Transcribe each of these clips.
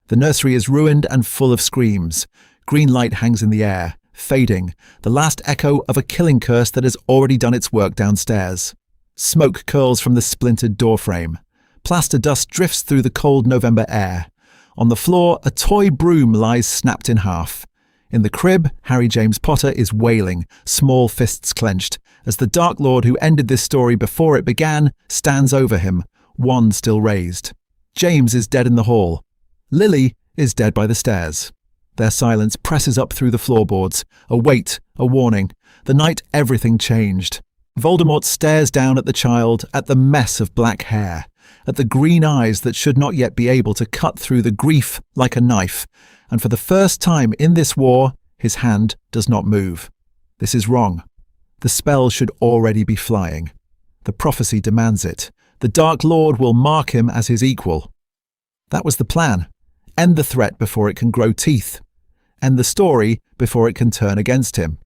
The nursery is ruined and full of screams. Green light hangs in the air, fading, the last echo of a killing curse that has already done its work downstairs. Smoke curls from the splintered doorframe. Plaster dust drifts through the cold November air. On the floor, a toy broom lies snapped in half. In the crib, Harry James Potter is wailing, small fists clenched, as the Dark Lord who ended this story before it began stands over him, wand still raised. James is dead in the hall. Lily is dead by the stairs. Their silence presses up through the floorboards, a weight, a warning. The night everything changed. Voldemort stares down at the child, at the mess of black hair, at the green eyes that should not yet be able to cut through the grief like a knife, and for the first time in this war, his hand does not move. This is wrong. The spell should already be flying. The prophecy demands it. The Dark Lord will mark him as his equal. That was the plan. End the threat before it can grow teeth. End the story before it can turn against him.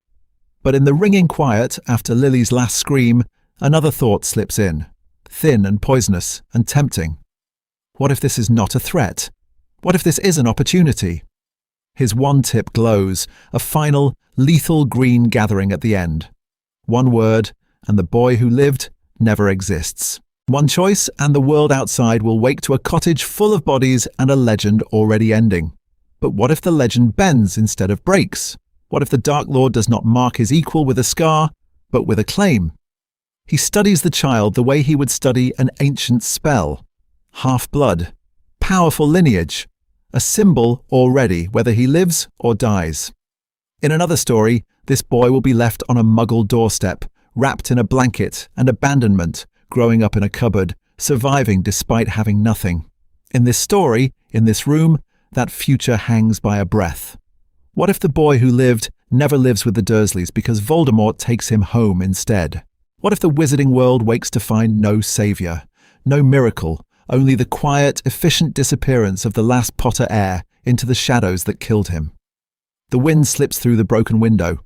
But in the ringing quiet after Lily's last scream, another thought slips in, thin and poisonous and tempting. What if this is not a threat? What if this is an opportunity? His wand tip glows, a final, lethal green gathering at the end. One word, and the boy who lived never exists. One choice, and the world outside will wake to a cottage full of bodies and a legend already ending. But what if the legend bends instead of breaks? What if the Dark Lord does not mark his equal with a scar, but with a claim? He studies the child the way he would study an ancient spell. Half-blood. Powerful lineage. A symbol already, whether he lives or dies. In another story, this boy will be left on a Muggle doorstep, wrapped in a blanket and abandonment, growing up in a cupboard, surviving despite having nothing. In this story, in this room, that future hangs by a breath. What if the boy who lived never lives with the Dursleys because Voldemort takes him home instead? What if the wizarding world wakes to find no savior, no miracle, only the quiet, efficient disappearance of the last Potter heir into the shadows that killed him? The wind slips through the broken window.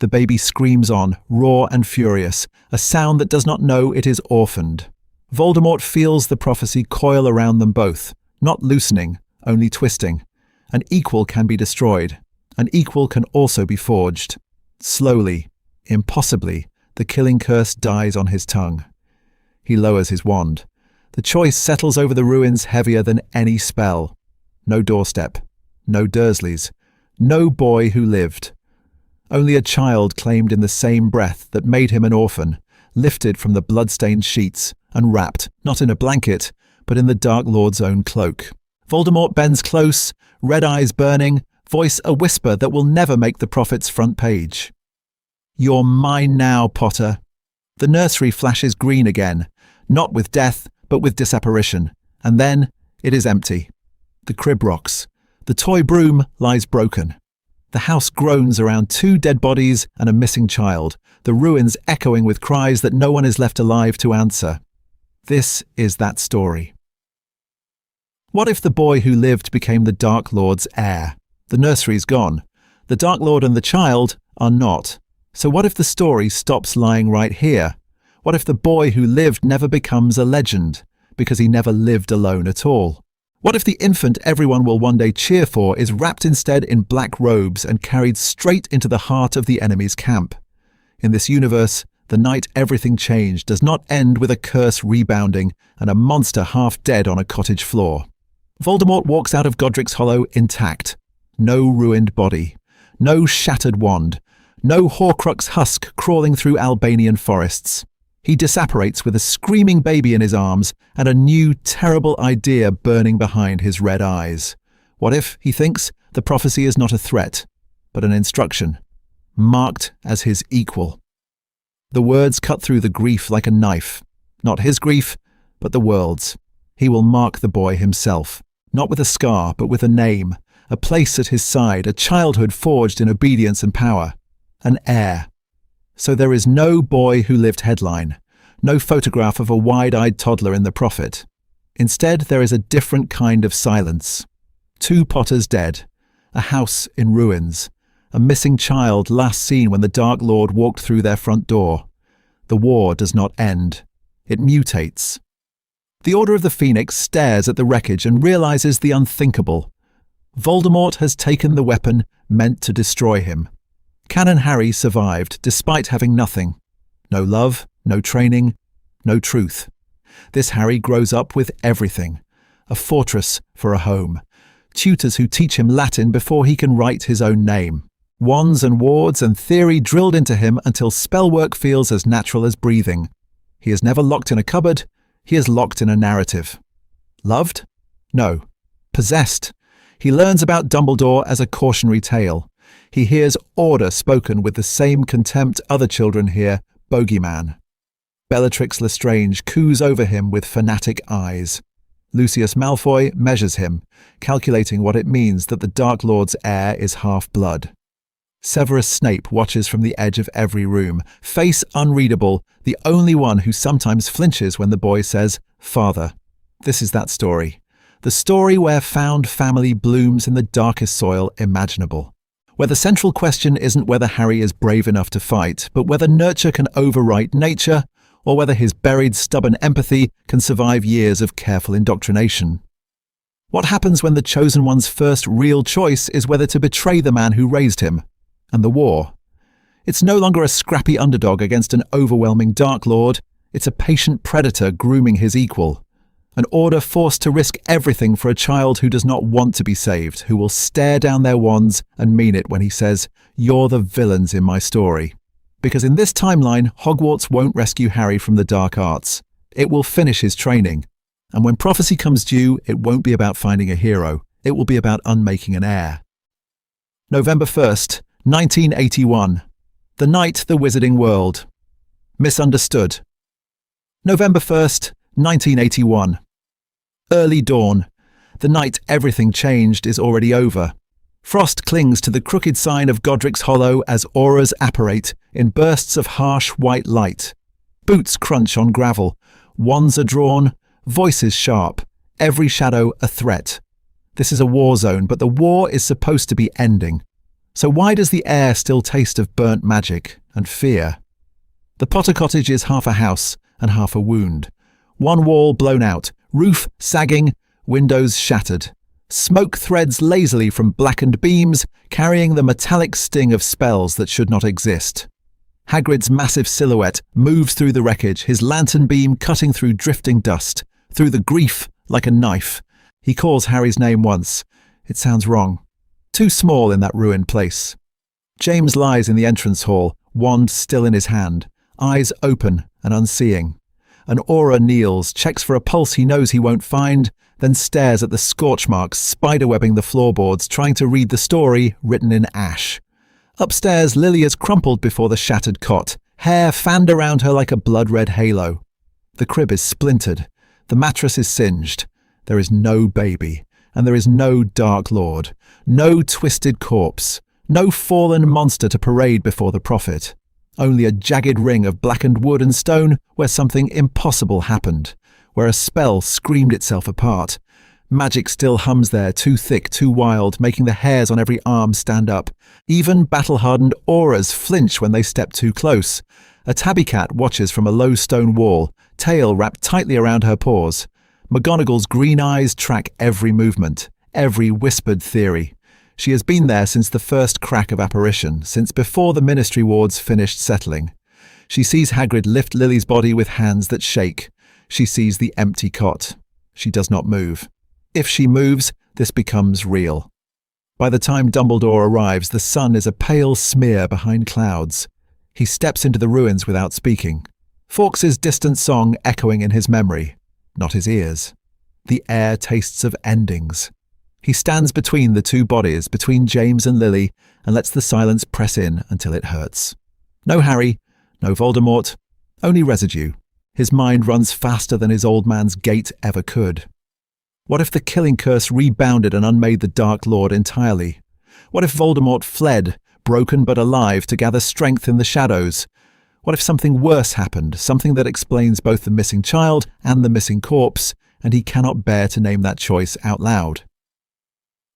The baby screams on, raw and furious, a sound that does not know it is orphaned. Voldemort feels the prophecy coil around them both, not loosening, only twisting. An equal can be destroyed. An equal can also be forged. Slowly, impossibly, the killing curse dies on his tongue. He lowers his wand. The choice settles over the ruins heavier than any spell. No doorstep. No Dursleys. No boy who lived. Only a child claimed in the same breath that made him an orphan, lifted from the blood-stained sheets and wrapped, not in a blanket, but in the Dark Lord's own cloak. Voldemort bends close, red eyes burning, voice a whisper that will never make the prophet's front page. You're mine now, Potter. The nursery flashes green again, not with death, but with disapparition, and then it is empty. The crib rocks. The toy broom lies broken. The house groans around 2 dead bodies and a missing child, the ruins echoing with cries that no one is left alive to answer. This is that story. What if the boy who lived became the Dark Lord's heir? The nursery's gone. The Dark Lord and the child are not. So what if the story stops lying right here? What if the boy who lived never becomes a legend, because he never lived alone at all? What if the infant everyone will one day cheer for is wrapped instead in black robes and carried straight into the heart of the enemy's camp? In this universe, the night everything changed does not end with a curse rebounding and a monster half dead on a cottage floor. Voldemort walks out of Godric's Hollow intact. No ruined body. No shattered wand. No Horcrux husk crawling through Albanian forests. He disapparates with a screaming baby in his arms and a new, terrible idea burning behind his red eyes. What if, he thinks, the prophecy is not a threat, but an instruction, marked as his equal? The words cut through the grief like a knife. Not his grief, but the world's. He will mark the boy himself, not with a scar, but with a name, a place at his side, a childhood forged in obedience and power, an heir. So there is no boy who lived headline, no photograph of a wide-eyed toddler in the prophet. Instead, there is a different kind of silence. 2 Potters dead, a house in ruins, a missing child last seen when the Dark Lord walked through their front door. The war does not end. It mutates. The Order of the Phoenix stares at the wreckage and realizes the unthinkable. Voldemort has taken the weapon meant to destroy him. Canon Harry survived despite having nothing. No love, no training, no truth. This Harry grows up with everything. A fortress for a home. Tutors who teach him Latin before he can write his own name. Wands and wards and theory drilled into him until spellwork feels as natural as breathing. He is never locked in a cupboard, he is locked in a narrative. Loved? No. Possessed. He learns about Dumbledore as a cautionary tale. He hears order spoken with the same contempt other children hear, bogeyman. Bellatrix Lestrange coos over him with fanatic eyes. Lucius Malfoy measures him, calculating what it means that the Dark Lord's heir is half-blood. Severus Snape watches from the edge of every room, face unreadable, the only one who sometimes flinches when the boy says, "Father." This is that story. The story where found family blooms in the darkest soil imaginable. Where the central question isn't whether Harry is brave enough to fight, but whether nurture can overwrite nature, or whether his buried stubborn empathy can survive years of careful indoctrination. What happens when the chosen one's first real choice is whether to betray the man who raised him? And the war. It's no longer a scrappy underdog against an overwhelming Dark Lord, it's a patient predator grooming his equal. An order forced to risk everything for a child who does not want to be saved, who will stare down their wands and mean it when he says, "You're the villains in my story." Because in this timeline, Hogwarts won't rescue Harry from the dark arts. It will finish his training. And when prophecy comes due, it won't be about finding a hero. It will be about unmaking an heir. November 1st, 1981. The night the Wizarding World. Misunderstood. November 1st, 1981. Early dawn. The night everything changed is already over. Frost clings to the crooked sign of Godric's Hollow as auras apparate in bursts of harsh white light. Boots crunch on gravel. Wands are drawn. Voices sharp. Every shadow a threat. This is a war zone, but the war is supposed to be ending. So why does the air still taste of burnt magic and fear? The Potter cottage is half a house and half a wound. One wall blown out, roof sagging, windows shattered. Smoke threads lazily from blackened beams, carrying the metallic sting of spells that should not exist. Hagrid's massive silhouette moves through the wreckage, his lantern beam cutting through drifting dust, through the grief like a knife. He calls Harry's name once. It sounds wrong. Too small in that ruined place. James lies in the entrance hall, wand still in his hand, eyes open and unseeing. An aura kneels, checks for a pulse he knows he won't find, then stares at the scorch marks spiderwebbing the floorboards, trying to read the story written in ash. Upstairs, Lily is crumpled before the shattered cot, hair fanned around her like a blood-red halo. The crib is splintered. The mattress is singed. There is no baby, and there is no Dark Lord, no twisted corpse, no fallen monster to parade before the prophet. Only a jagged ring of blackened wood and stone where something impossible happened, where a spell screamed itself apart. Magic still hums there, too thick, too wild, making the hairs on every arm stand up. Even battle-hardened auras flinch when they step too close. A tabby cat watches from a low stone wall, tail wrapped tightly around her paws. McGonagall's green eyes track every movement, every whispered theory. She has been there since the first crack of apparition, since before the ministry wards finished settling. She sees Hagrid lift Lily's body with hands that shake. She sees the empty cot. She does not move. If she moves, this becomes real. By the time Dumbledore arrives, the sun is a pale smear behind clouds. He steps into the ruins without speaking. Fawkes's distant song echoing in his memory, not his ears. The air tastes of endings. He stands between the two bodies, between James and Lily, and lets the silence press in until it hurts. No Harry, no Voldemort, only residue. His mind runs faster than his old man's gait ever could. What if the killing curse rebounded and unmade the Dark Lord entirely? What if Voldemort fled, broken but alive, to gather strength in the shadows? What if something worse happened, something that explains both the missing child and the missing corpse, and he cannot bear to name that choice out loud?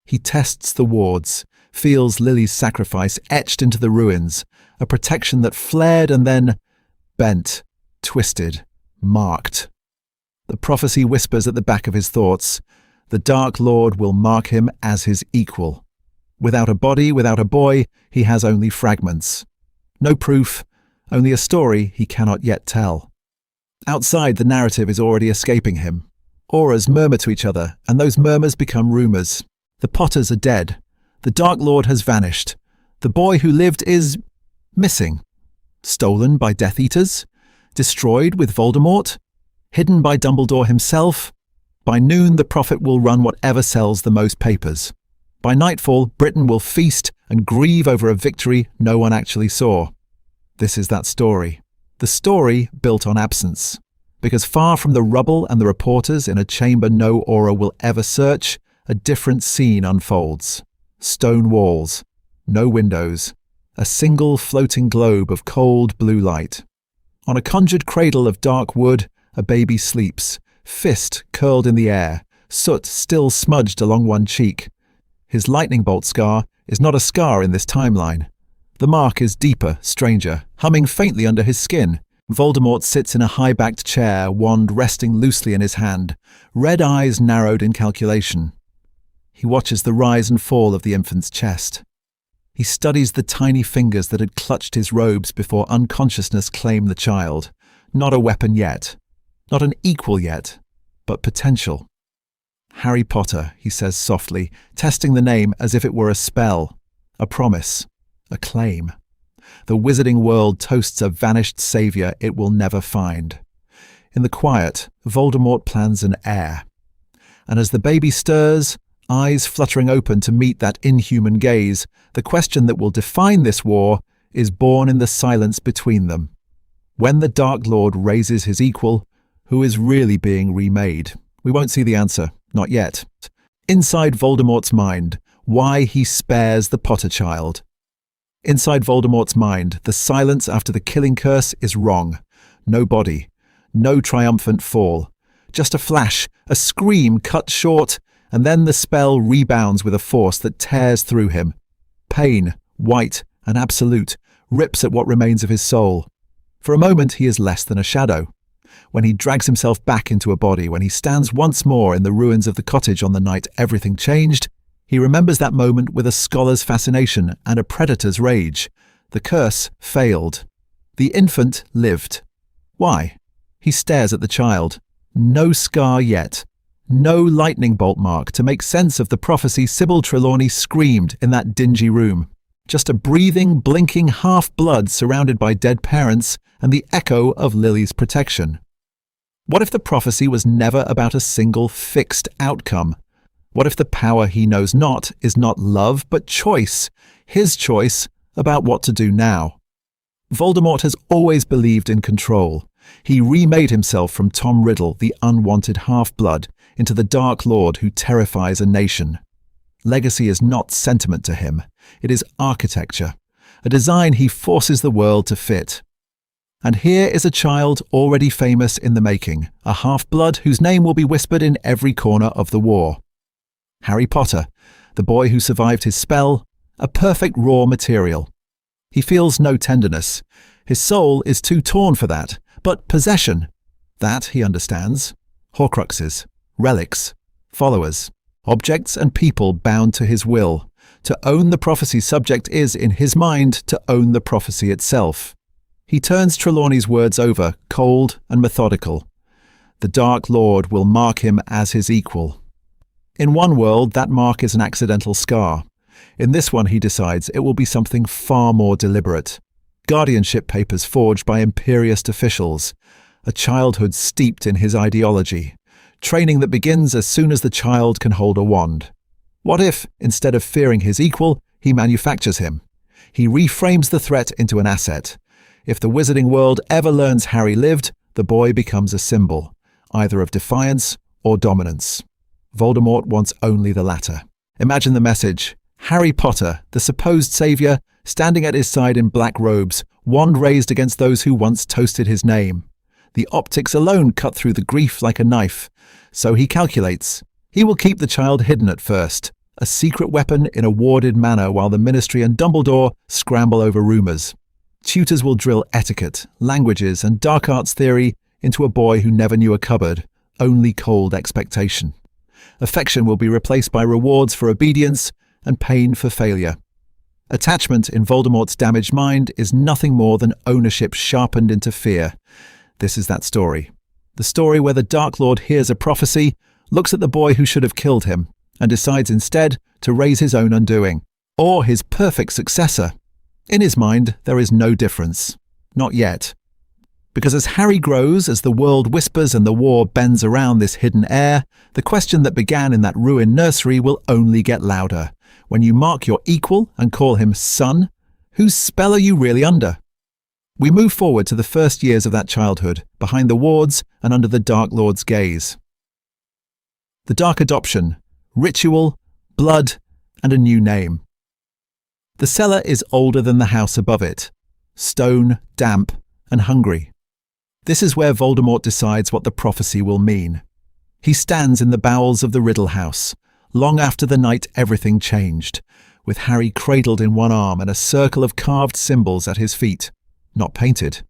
He tests the wards, feels Lily's sacrifice etched into the ruins, a protection that flared and then bent, twisted, marked. The prophecy whispers at the back of his thoughts. The Dark Lord will mark him as his equal. Without a body, without a boy, he has only fragments. No proof, only a story he cannot yet tell. Outside, the narrative is already escaping him. Auras murmur to each other, and those murmurs become rumours. The Potters are dead. The Dark Lord has vanished. The boy who lived is missing. Stolen by Death Eaters? Destroyed with Voldemort? Hidden by Dumbledore himself? By noon, the prophet will run whatever sells the most papers. By nightfall, Britain will feast and grieve over a victory no one actually saw. This is that story. The story built on absence. Because far from the rubble and the reporters in a chamber no aura will ever search, a different scene unfolds. Stone walls, no windows, a single floating globe of cold blue light. On a conjured cradle of dark wood, a baby sleeps, fist curled in the air, soot still smudged along one cheek. His lightning bolt scar is not a scar in this timeline. The mark is deeper, stranger, humming faintly under his skin. Voldemort sits in a high-backed chair, wand resting loosely in his hand, red eyes narrowed in calculation. He watches the rise and fall of the infant's chest. He studies the tiny fingers that had clutched his robes before unconsciousness claimed the child. Not a weapon yet. Not an equal yet, but potential. Harry Potter, he says softly, testing the name as if it were a spell, a promise, a claim. The wizarding world toasts a vanished savior it will never find. In the quiet, Voldemort plans an heir. And as the baby stirs, eyes fluttering open to meet that inhuman gaze, the question that will define this war is born in the silence between them. When the Dark Lord raises his equal, who is really being remade? We won't see the answer, not yet. Inside Voldemort's mind, why he spares the Potter child. Inside Voldemort's mind, the silence after the killing curse is wrong. No body, no triumphant fall. Just a flash, a scream cut short, and then the spell rebounds with a force that tears through him. Pain, white and absolute, rips at what remains of his soul. For a moment he is less than a shadow. When he drags himself back into a body, when he stands once more in the ruins of the cottage on the night everything changed, he remembers that moment with a scholar's fascination and a predator's rage. The curse failed. The infant lived. Why? He stares at the child. No scar yet. No lightning bolt mark to make sense of the prophecy Sybil Trelawney screamed in that dingy room. Just a breathing, blinking half-blood surrounded by dead parents and the echo of Lily's protection. What if the prophecy was never about a single fixed outcome? What if the power he knows not is not love but choice, his choice about what to do now? Voldemort has always believed in control. He remade himself from Tom Riddle, the unwanted half-blood, into the Dark Lord who terrifies a nation. Legacy is not sentiment to him. It is architecture, a design he forces the world to fit. And here is a child already famous in the making, a half-blood whose name will be whispered in every corner of the war. Harry Potter, the boy who survived his spell, a perfect raw material. He feels no tenderness. His soul is too torn for that. But possession, that he understands. Horcruxes, relics, followers, objects and people bound to his will. To own the prophecy's subject is, in his mind, to own the prophecy itself. He turns Trelawney's words over, cold and methodical. The Dark Lord will mark him as his equal. In one world, that mark is an accidental scar. In this one, he decides, it will be something far more deliberate. Guardianship papers forged by imperious officials. A childhood steeped in his ideology. Training that begins as soon as the child can hold a wand. What if, instead of fearing his equal, he manufactures him? He reframes the threat into an asset. If the wizarding world ever learns Harry lived, the boy becomes a symbol, either of defiance or dominance. Voldemort wants only the latter. Imagine the message. Harry Potter, the supposed savior, standing at his side in black robes, wand raised against those who once toasted his name. The optics alone cut through the grief like a knife. So he calculates. He will keep the child hidden at first, a secret weapon in a warded manner while the Ministry and Dumbledore scramble over rumours. Tutors will drill etiquette, languages and dark arts theory into a boy who never knew a cupboard, only cold expectation. Affection will be replaced by rewards for obedience and pain for failure. Attachment in Voldemort's damaged mind is nothing more than ownership sharpened into fear. This is that story. The story where the Dark Lord hears a prophecy, looks at the boy who should have killed him, and decides instead to raise his own undoing, or his perfect successor. In his mind, there is no difference. Not yet. Because as Harry grows, as the world whispers and the war bends around this hidden heir, the question that began in that ruined nursery will only get louder. When you mark your equal and call him son, whose spell are you really under? We move forward to the first years of that childhood, behind the wards and under the Dark Lord's gaze. The Dark Adoption, ritual, blood, and a new name. The cellar is older than the house above it. Stone, damp, and hungry. This is where Voldemort decides what the prophecy will mean. He stands in the bowels of the Riddle House, long after the night everything changed, with Harry cradled in one arm and a circle of carved symbols at his feet. Not painted.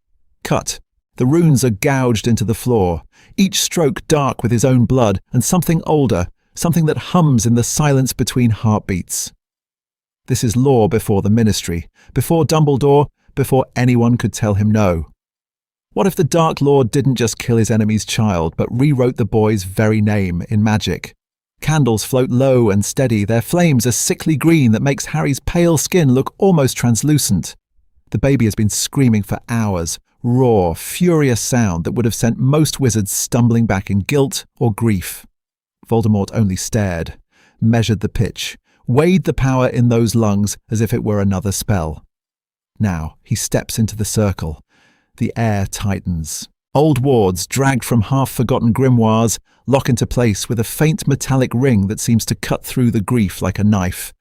Cut. The runes are gouged into the floor, each stroke dark with his own blood and something older, something that hums in the silence between heartbeats. This is law before the Ministry, before Dumbledore, before anyone could tell him no. What if the Dark Lord didn't just kill his enemy's child, but rewrote the boy's very name in magic? Candles float low and steady, their flames a sickly green that makes Harry's pale skin look almost translucent. The baby has been screaming for hours, raw, furious sound that would have sent most wizards stumbling back in guilt or grief. Voldemort only stared, measured the pitch, weighed the power in those lungs as if it were another spell. Now he steps into the circle. The air tightens. Old wards, dragged from half-forgotten grimoires, lock into place with a faint metallic ring that seems to cut through the grief like a knife.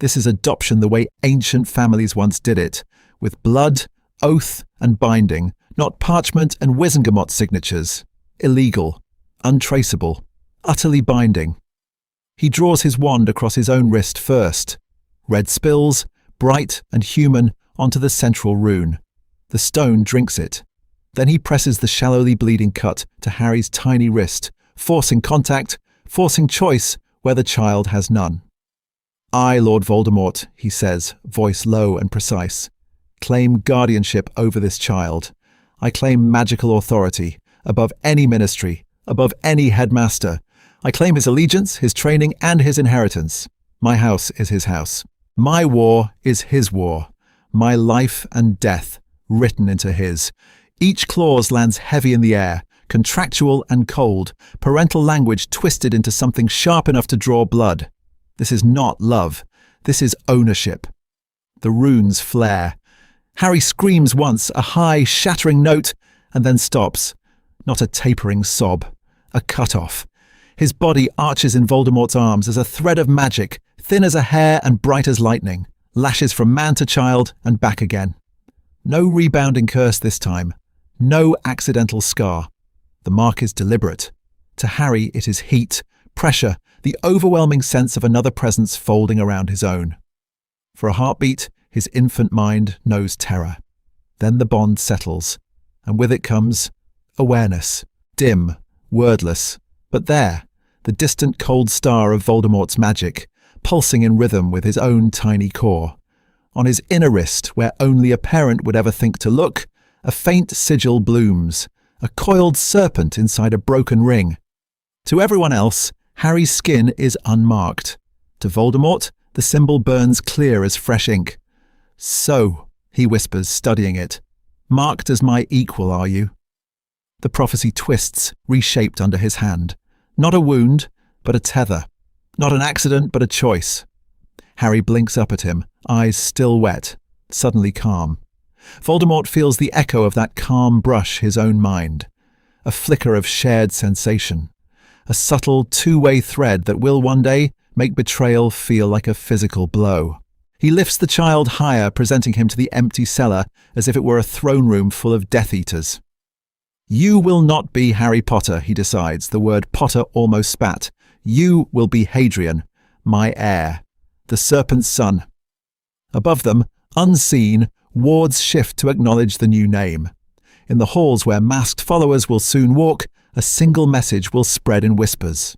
This is adoption the way ancient families once did it, with blood, oath, and binding, not parchment and Wizengamot signatures. Illegal, untraceable, utterly binding. He draws his wand across his own wrist first. Red spills, bright and human, onto the central rune. The stone drinks it. Then he presses the shallowly bleeding cut to Harry's tiny wrist, forcing contact, forcing choice where the child has none. I, Lord Voldemort, he says, voice low and precise, claim guardianship over this child. I claim magical authority, above any ministry, above any headmaster. I claim his allegiance, his training, and his inheritance. My house is his house. My war is his war. My life and death written into his. Each clause lands heavy in the air, contractual and cold, parental language twisted into something sharp enough to draw blood. This is not love. This is ownership. The runes flare. Harry screams once, a high, shattering note, and then stops. Not a tapering sob. A cut-off. His body arches in Voldemort's arms as a thread of magic, thin as a hair and bright as lightning, lashes from man to child and back again. No rebounding curse this time. No accidental scar. The mark is deliberate. To Harry it is heat, pressure, the overwhelming sense of another presence folding around his own. For a heartbeat, his infant mind knows terror. Then the bond settles, and with it comes awareness, dim, wordless, but there, the distant cold star of Voldemort's magic, pulsing in rhythm with his own tiny core. On his inner wrist, where only a parent would ever think to look, a faint sigil blooms, a coiled serpent inside a broken ring. To everyone else, Harry's skin is unmarked. To Voldemort, the symbol burns clear as fresh ink. So, he whispers, studying it, marked as my equal, are you? The prophecy twists, reshaped under his hand. Not a wound, but a tether. Not an accident, but a choice. Harry blinks up at him, eyes still wet, suddenly calm. Voldemort feels the echo of that calm brush his own mind. A flicker of shared sensation. A subtle two-way thread that will one day make betrayal feel like a physical blow. He lifts the child higher, presenting him to the empty cellar as if it were a throne room full of Death Eaters. You will not be Harry Potter, he decides, the word Potter almost spat. You will be Hadrian, my heir, the serpent's son. Above them, unseen, wards shift to acknowledge the new name. In the halls where masked followers will soon walk, a single message will spread in whispers.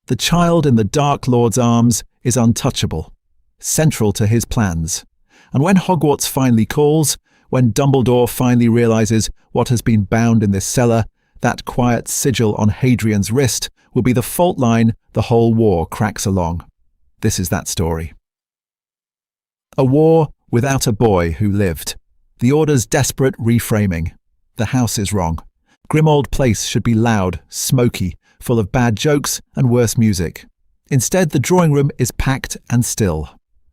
The child in the Dark Lord's arms is untouchable, central to his plans. And when Hogwarts finally calls, when Dumbledore finally realizes what has been bound in this cellar, that quiet sigil on Hadrian's wrist will be the fault line the whole war cracks along. This is that story. A war without a boy who lived. The Order's desperate reframing. The house is wrong. Grimmauld Place should be loud, smoky, full of bad jokes and worse music. Instead, the drawing room is packed and still.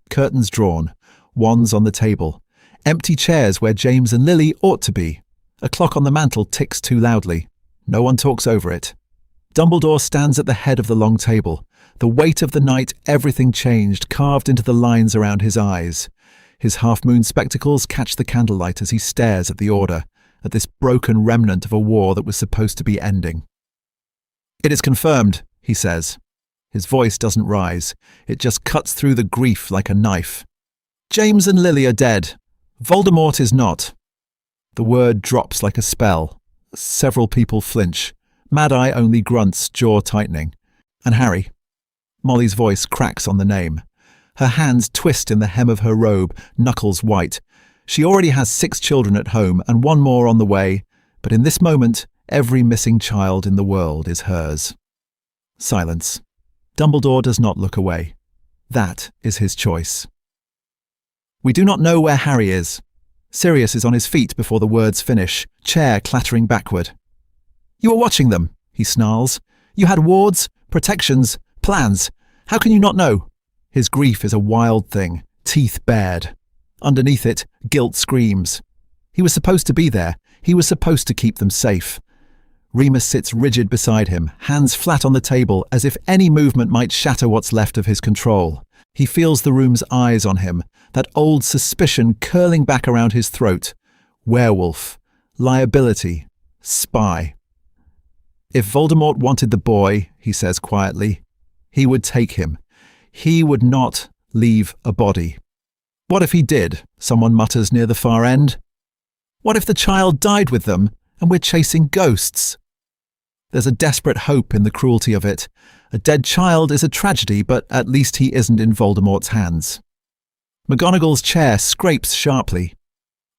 Curtains drawn, wands on the table, empty chairs where James and Lily ought to be. A clock on the mantel ticks too loudly. No one talks over it. Dumbledore stands at the head of the long table. The weight of the night, everything changed, carved into the lines around his eyes. His half-moon spectacles catch the candlelight as he stares at the Order, at this broken remnant of a war that was supposed to be ending. "It is confirmed," he says. His voice doesn't rise. It just cuts through the grief like a knife. "James and Lily are dead. Voldemort is not." The word drops like a spell. Several people flinch. Mad-Eye only grunts, jaw tightening. "And Harry?" Molly's voice cracks on the name. Her hands twist in the hem of her robe, knuckles white. She already has 6 children at home and 1 more on the way, but in this moment, every missing child in the world is hers. Silence. Dumbledore does not look away. That is his choice. "We do not know where Harry is." Sirius is on his feet before the words finish, chair clattering backward. "You were watching them," he snarls. "You had wards, protections, plans. How can you not know?" His grief is a wild thing, teeth bared. Underneath it, guilt screams. He was supposed to be there. He was supposed to keep them safe. Remus sits rigid beside him, hands flat on the table, as if any movement might shatter what's left of his control. He feels the room's eyes on him, that old suspicion curling back around his throat. Werewolf, liability, spy. "If Voldemort wanted the boy," he says quietly, "he would take him. He would not leave a body." "What if he did?" someone mutters near the far end. "What if the child died with them and we're chasing ghosts?" There's a desperate hope in the cruelty of it. A dead child is a tragedy, but at least he isn't in Voldemort's hands. McGonagall's chair scrapes sharply.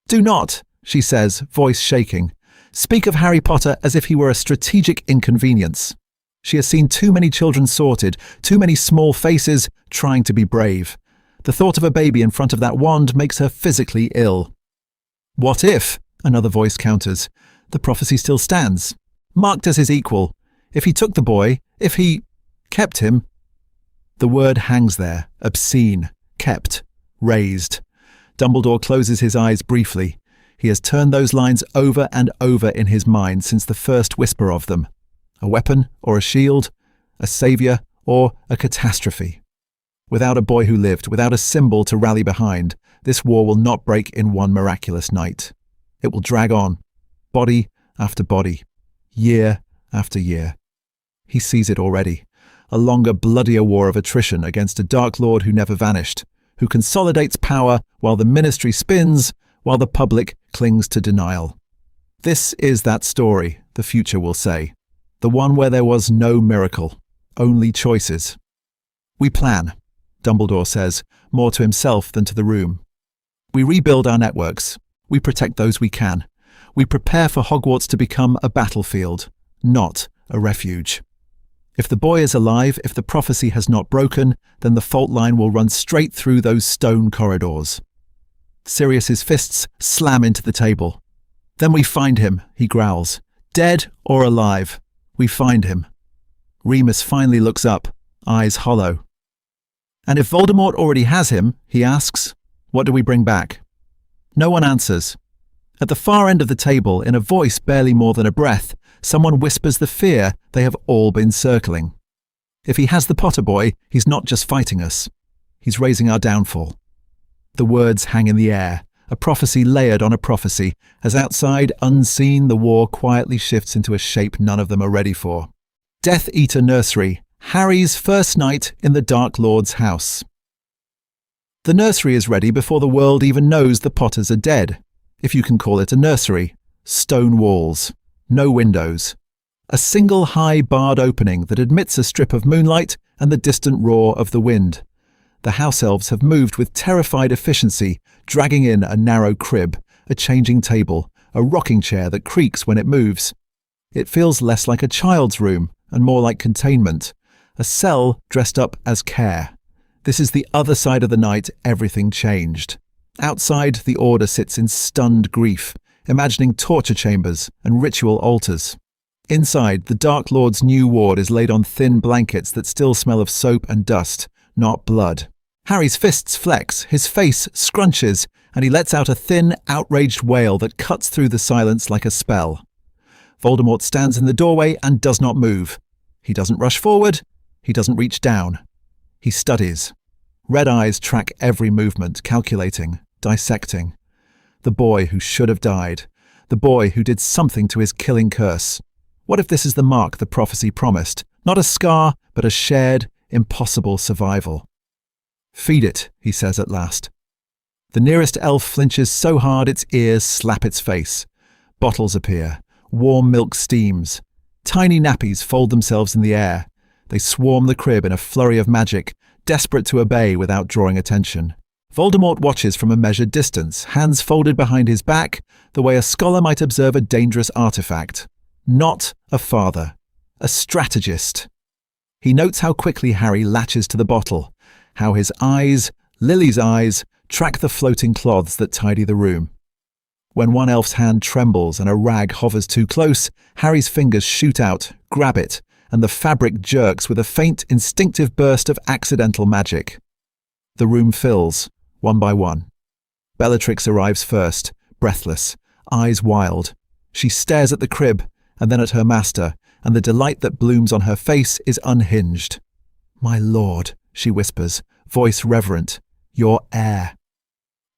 "Do not," she says, voice shaking. "Speak of Harry Potter as if he were a strategic inconvenience." She has seen too many children sorted, too many small faces trying to be brave. The thought of a baby in front of that wand makes her physically ill. "What if?" another voice counters. "The prophecy still stands. Marked as his equal. If he took the boy, if he kept him." The word hangs there, obscene, kept, raised. Dumbledore closes his eyes briefly. He has turned those lines over and over in his mind since the first whisper of them. A weapon or a shield, a saviour or a catastrophe. Without a boy who lived, without a symbol to rally behind, this war will not break in one miraculous night. It will drag on, body after body, year after year. He sees it already. A longer, bloodier war of attrition against a Dark Lord who never vanished, who consolidates power while the Ministry spins, while the public clings to denial. This is that story, the future will say. The one where there was no miracle, only choices. "We plan," Dumbledore says, more to himself than to the room. "We rebuild our networks. We protect those we can. We prepare for Hogwarts to become a battlefield, not a refuge. If the boy is alive, if the prophecy has not broken, then the fault line will run straight through those stone corridors." Sirius's fists slam into the table. "Then we find him," he growls. "Dead or alive. We find him." Remus finally looks up, eyes hollow. "And if Voldemort already has him," he asks, "what do we bring back?" No one answers. At the far end of the table, in a voice barely more than a breath, someone whispers the fear they have all been circling. If he has the Potter boy, he's not just fighting us. He's raising our downfall. The words hang in the air, a prophecy layered on a prophecy, as outside, unseen, the war quietly shifts into a shape none of them are ready for. Death Eater Nursery, Harry's first night in the Dark Lord's house. The nursery is ready before the world even knows the Potters are dead, if you can call it a nursery. Stone walls, no windows, A single high barred opening that admits a strip of moonlight and the distant roar of the wind. The house elves have moved with terrified efficiency, dragging in a narrow crib, a changing table, a rocking chair that creaks when it moves. It feels less like a child's room and more like containment, a cell dressed up as care. This is the other side of the night everything changed. Outside, the Order sits in stunned grief, imagining torture chambers and ritual altars. Inside, the Dark Lord's new ward is laid on thin blankets that still smell of soap and dust, not blood. Harry's fists flex, his face scrunches, and he lets out a thin, outraged wail that cuts through the silence like a spell. Voldemort stands in the doorway and does not move. He doesn't rush forward. He doesn't reach down. He studies. Red eyes track every movement, calculating, dissecting. The boy who should have died. The boy who did something to his killing curse. What if this is the mark the prophecy promised? Not a scar, but a shared, impossible survival. "Feed it," he says at last. The nearest elf flinches so hard its ears slap its face. Bottles appear. Warm milk steams. Tiny nappies fold themselves in the air. They swarm the crib in a flurry of magic, desperate to obey without drawing attention. Voldemort watches from a measured distance, hands folded behind his back, the way a scholar might observe a dangerous artifact. Not a father. A strategist. He notes how quickly Harry latches to the bottle, how his eyes, Lily's eyes, track the floating cloths that tidy the room. When one elf's hand trembles and a rag hovers too close, Harry's fingers shoot out, grab it, and the fabric jerks with a faint, instinctive burst of accidental magic. The room fills, one by one. Bellatrix arrives first, breathless, eyes wild. She stares at the crib, and then at her master, and the delight that blooms on her face is unhinged. "My lord," she whispers, voice reverent, "your heir."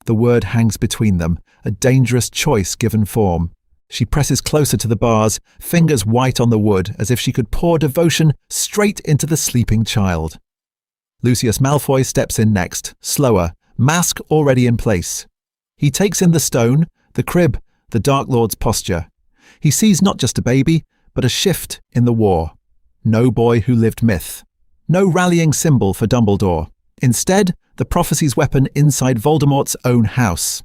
The word hangs between them, a dangerous choice given form. She presses closer to the bars, fingers white on the wood, as if she could pour devotion straight into the sleeping child. Lucius Malfoy steps in next, slower, mask already in place. He takes in the stone, the crib, the Dark Lord's posture. He sees not just a baby, but a shift in the war. No boy who lived myth. No rallying symbol for Dumbledore. Instead, the prophecy's weapon inside Voldemort's own house.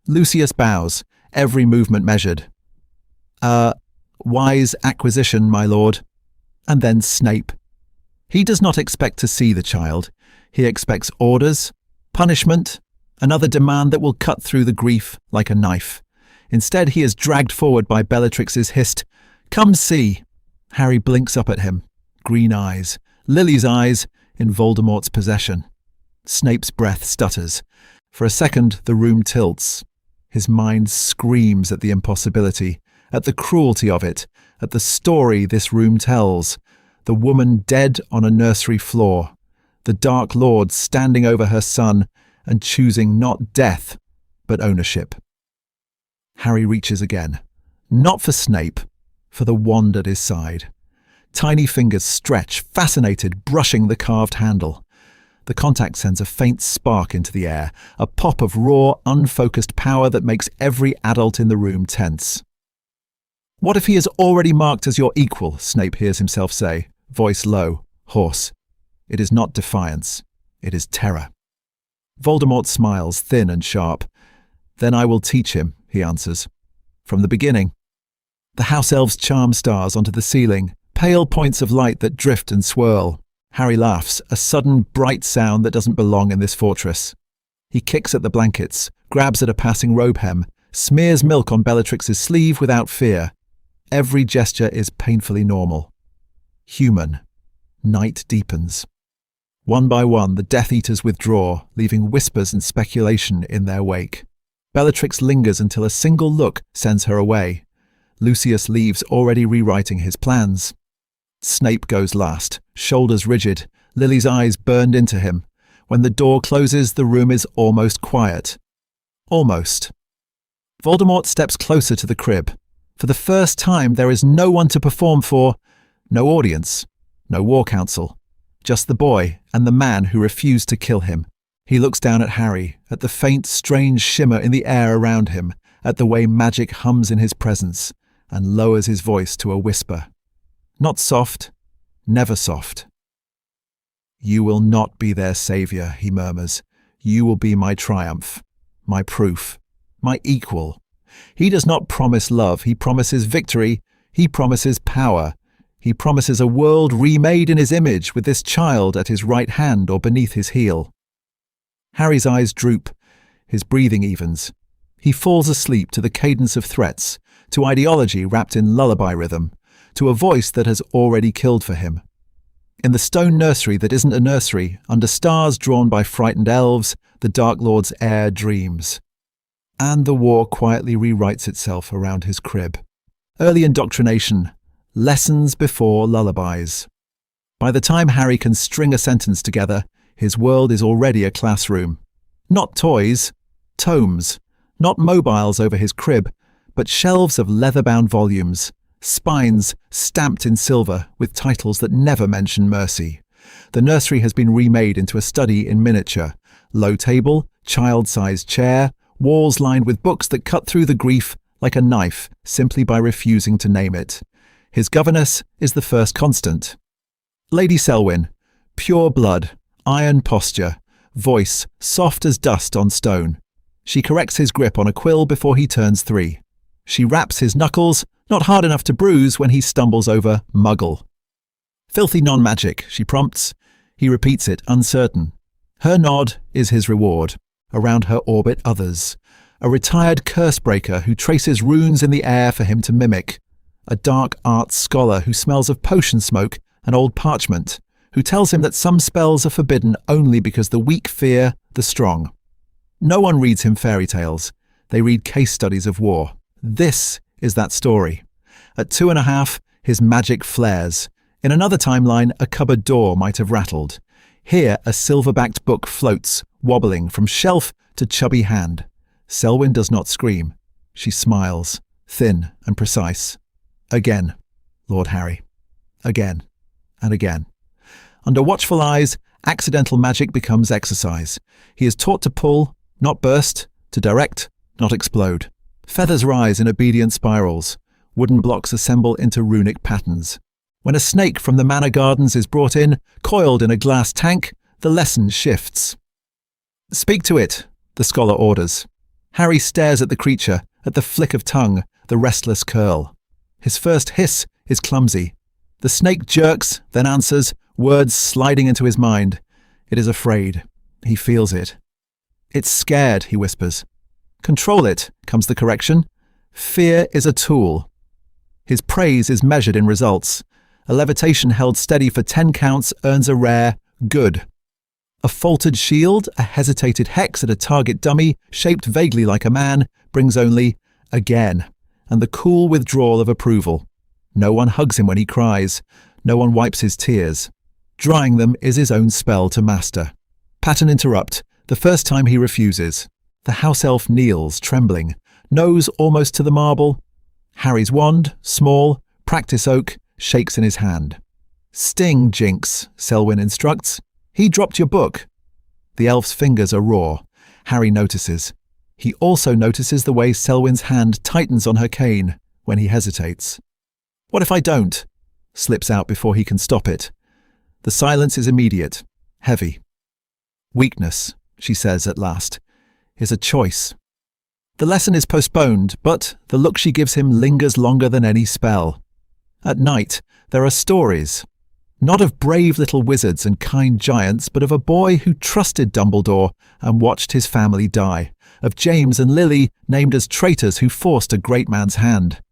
Lucius bows, every movement measured. Wise acquisition, my lord." And then Snape. He does not expect to see the child. He expects orders, punishment, another demand that will cut through the grief like a knife. Instead, he is dragged forward by Bellatrix's hissed, "Come see." Harry blinks up at him. Green eyes, Lily's eyes, in Voldemort's possession. Snape's breath stutters. For a second, the room tilts. His mind screams at the impossibility, at the cruelty of it, at the story this room tells. The woman dead on a nursery floor. The Dark Lord standing over her son and choosing not death, but ownership. Harry reaches again. Not for Snape, for the wand at his side. Tiny fingers stretch, fascinated, brushing the carved handle. The contact sends a faint spark into the air, a pop of raw, unfocused power that makes every adult in the room tense. "What if he is already marked as your equal?" Snape hears himself say, voice low, hoarse. It is not defiance. It is terror. Voldemort smiles, thin and sharp. "Then I will teach him," he answers. From the beginning. The house elves charm stars onto the ceiling, pale points of light that drift and swirl. Harry laughs, a sudden, bright sound that doesn't belong in this fortress. He kicks at the blankets, grabs at a passing robe hem, smears milk on Bellatrix's sleeve without fear. Every gesture is painfully normal. Human. Night deepens. One by one, the Death Eaters withdraw, leaving whispers and speculation in their wake. Bellatrix lingers until a single look sends her away. Lucius leaves already rewriting his plans. Snape goes last, shoulders rigid, Lily's eyes burned into him. When the door closes, the room is almost quiet. Almost. Voldemort steps closer to the crib. For the first time, there is no one to perform for, no audience, no war council, just the boy and the man who refused to kill him. He looks down at Harry, at the faint, strange shimmer in the air around him, at the way magic hums in his presence, and lowers his voice to a whisper. Not soft, never soft. "You will not be their savior," he murmurs. "You will be my triumph, my proof, my equal." He does not promise love, he promises victory, he promises power. He promises a world remade in his image with this child at his right hand or beneath his heel. Harry's eyes droop, his breathing evens. He falls asleep to the cadence of threats, to ideology wrapped in lullaby rhythm, to a voice that has already killed for him. In the stone nursery that isn't a nursery, under stars drawn by frightened elves, the Dark Lord's heir dreams. And the war quietly rewrites itself around his crib. Early indoctrination, lessons before lullabies. By the time Harry can string a sentence together, his world is already a classroom. Not toys, tomes, not mobiles over his crib, but shelves of leather-bound volumes, spines stamped in silver with titles that never mention mercy. The nursery has been remade into a study in miniature. Low table, child-sized chair, walls lined with books that cut through the grief like a knife simply by refusing to name it. His governess is the first constant. Lady Selwyn, pure blood, iron posture, voice soft as dust on stone. She corrects his grip on a quill before he turns 3. She raps his knuckles, not hard enough to bruise when he stumbles over Muggle. "Filthy non-magic," she prompts. He repeats it, uncertain. Her nod is his reward. Around her orbit others. A retired curse-breaker who traces runes in the air for him to mimic. A dark arts scholar who smells of potion smoke and old parchment, who tells him that some spells are forbidden only because the weak fear the strong. No one reads him fairy tales. They read case studies of war. This is that story. At 2.5, his magic flares. In another timeline, a cupboard door might have rattled. Here, a silver-backed book floats, wobbling from shelf to chubby hand. Selwyn does not scream. She smiles, thin and precise. Again, Lord Harry. Again, and again. Under watchful eyes, accidental magic becomes exercise. He is taught to pull, not burst, to direct, not explode. Feathers rise in obedient spirals. Wooden blocks assemble into runic patterns. When a snake from the Manor gardens is brought in, coiled in a glass tank, the lesson shifts. "Speak to it," the scholar orders. Harry stares at the creature, at the flick of tongue, the restless curl. His first hiss is clumsy. The snake jerks, then answers, words sliding into his mind. It is afraid. He feels it. "It's scared," he whispers. "Control it," comes the correction. Fear is a tool. His praise is measured in results. A levitation held steady for 10 counts earns a rare good. A faltered shield, a hesitated hex at a target dummy, shaped vaguely like a man, brings only again, and the cool withdrawal of approval. No one hugs him when he cries. No one wipes his tears. Drying them is his own spell to master. Pattern interrupt, the first time he refuses. The house elf kneels, trembling, nose almost to the marble. Harry's wand, small, practice oak, shakes in his hand. "Sting, Jinx," Selwyn instructs. "He dropped your book." The elf's fingers are raw. Harry notices. He also notices the way Selwyn's hand tightens on her cane when he hesitates. "What if I don't?" slips out before he can stop it. The silence is immediate, heavy. "Weakness," she says at last, "is a choice." The lesson is postponed, but the look she gives him lingers longer than any spell. At night, there are stories. Not of brave little wizards and kind giants, but of a boy who trusted Dumbledore and watched his family die. Of James and Lily, named as traitors who forced a great man's hand.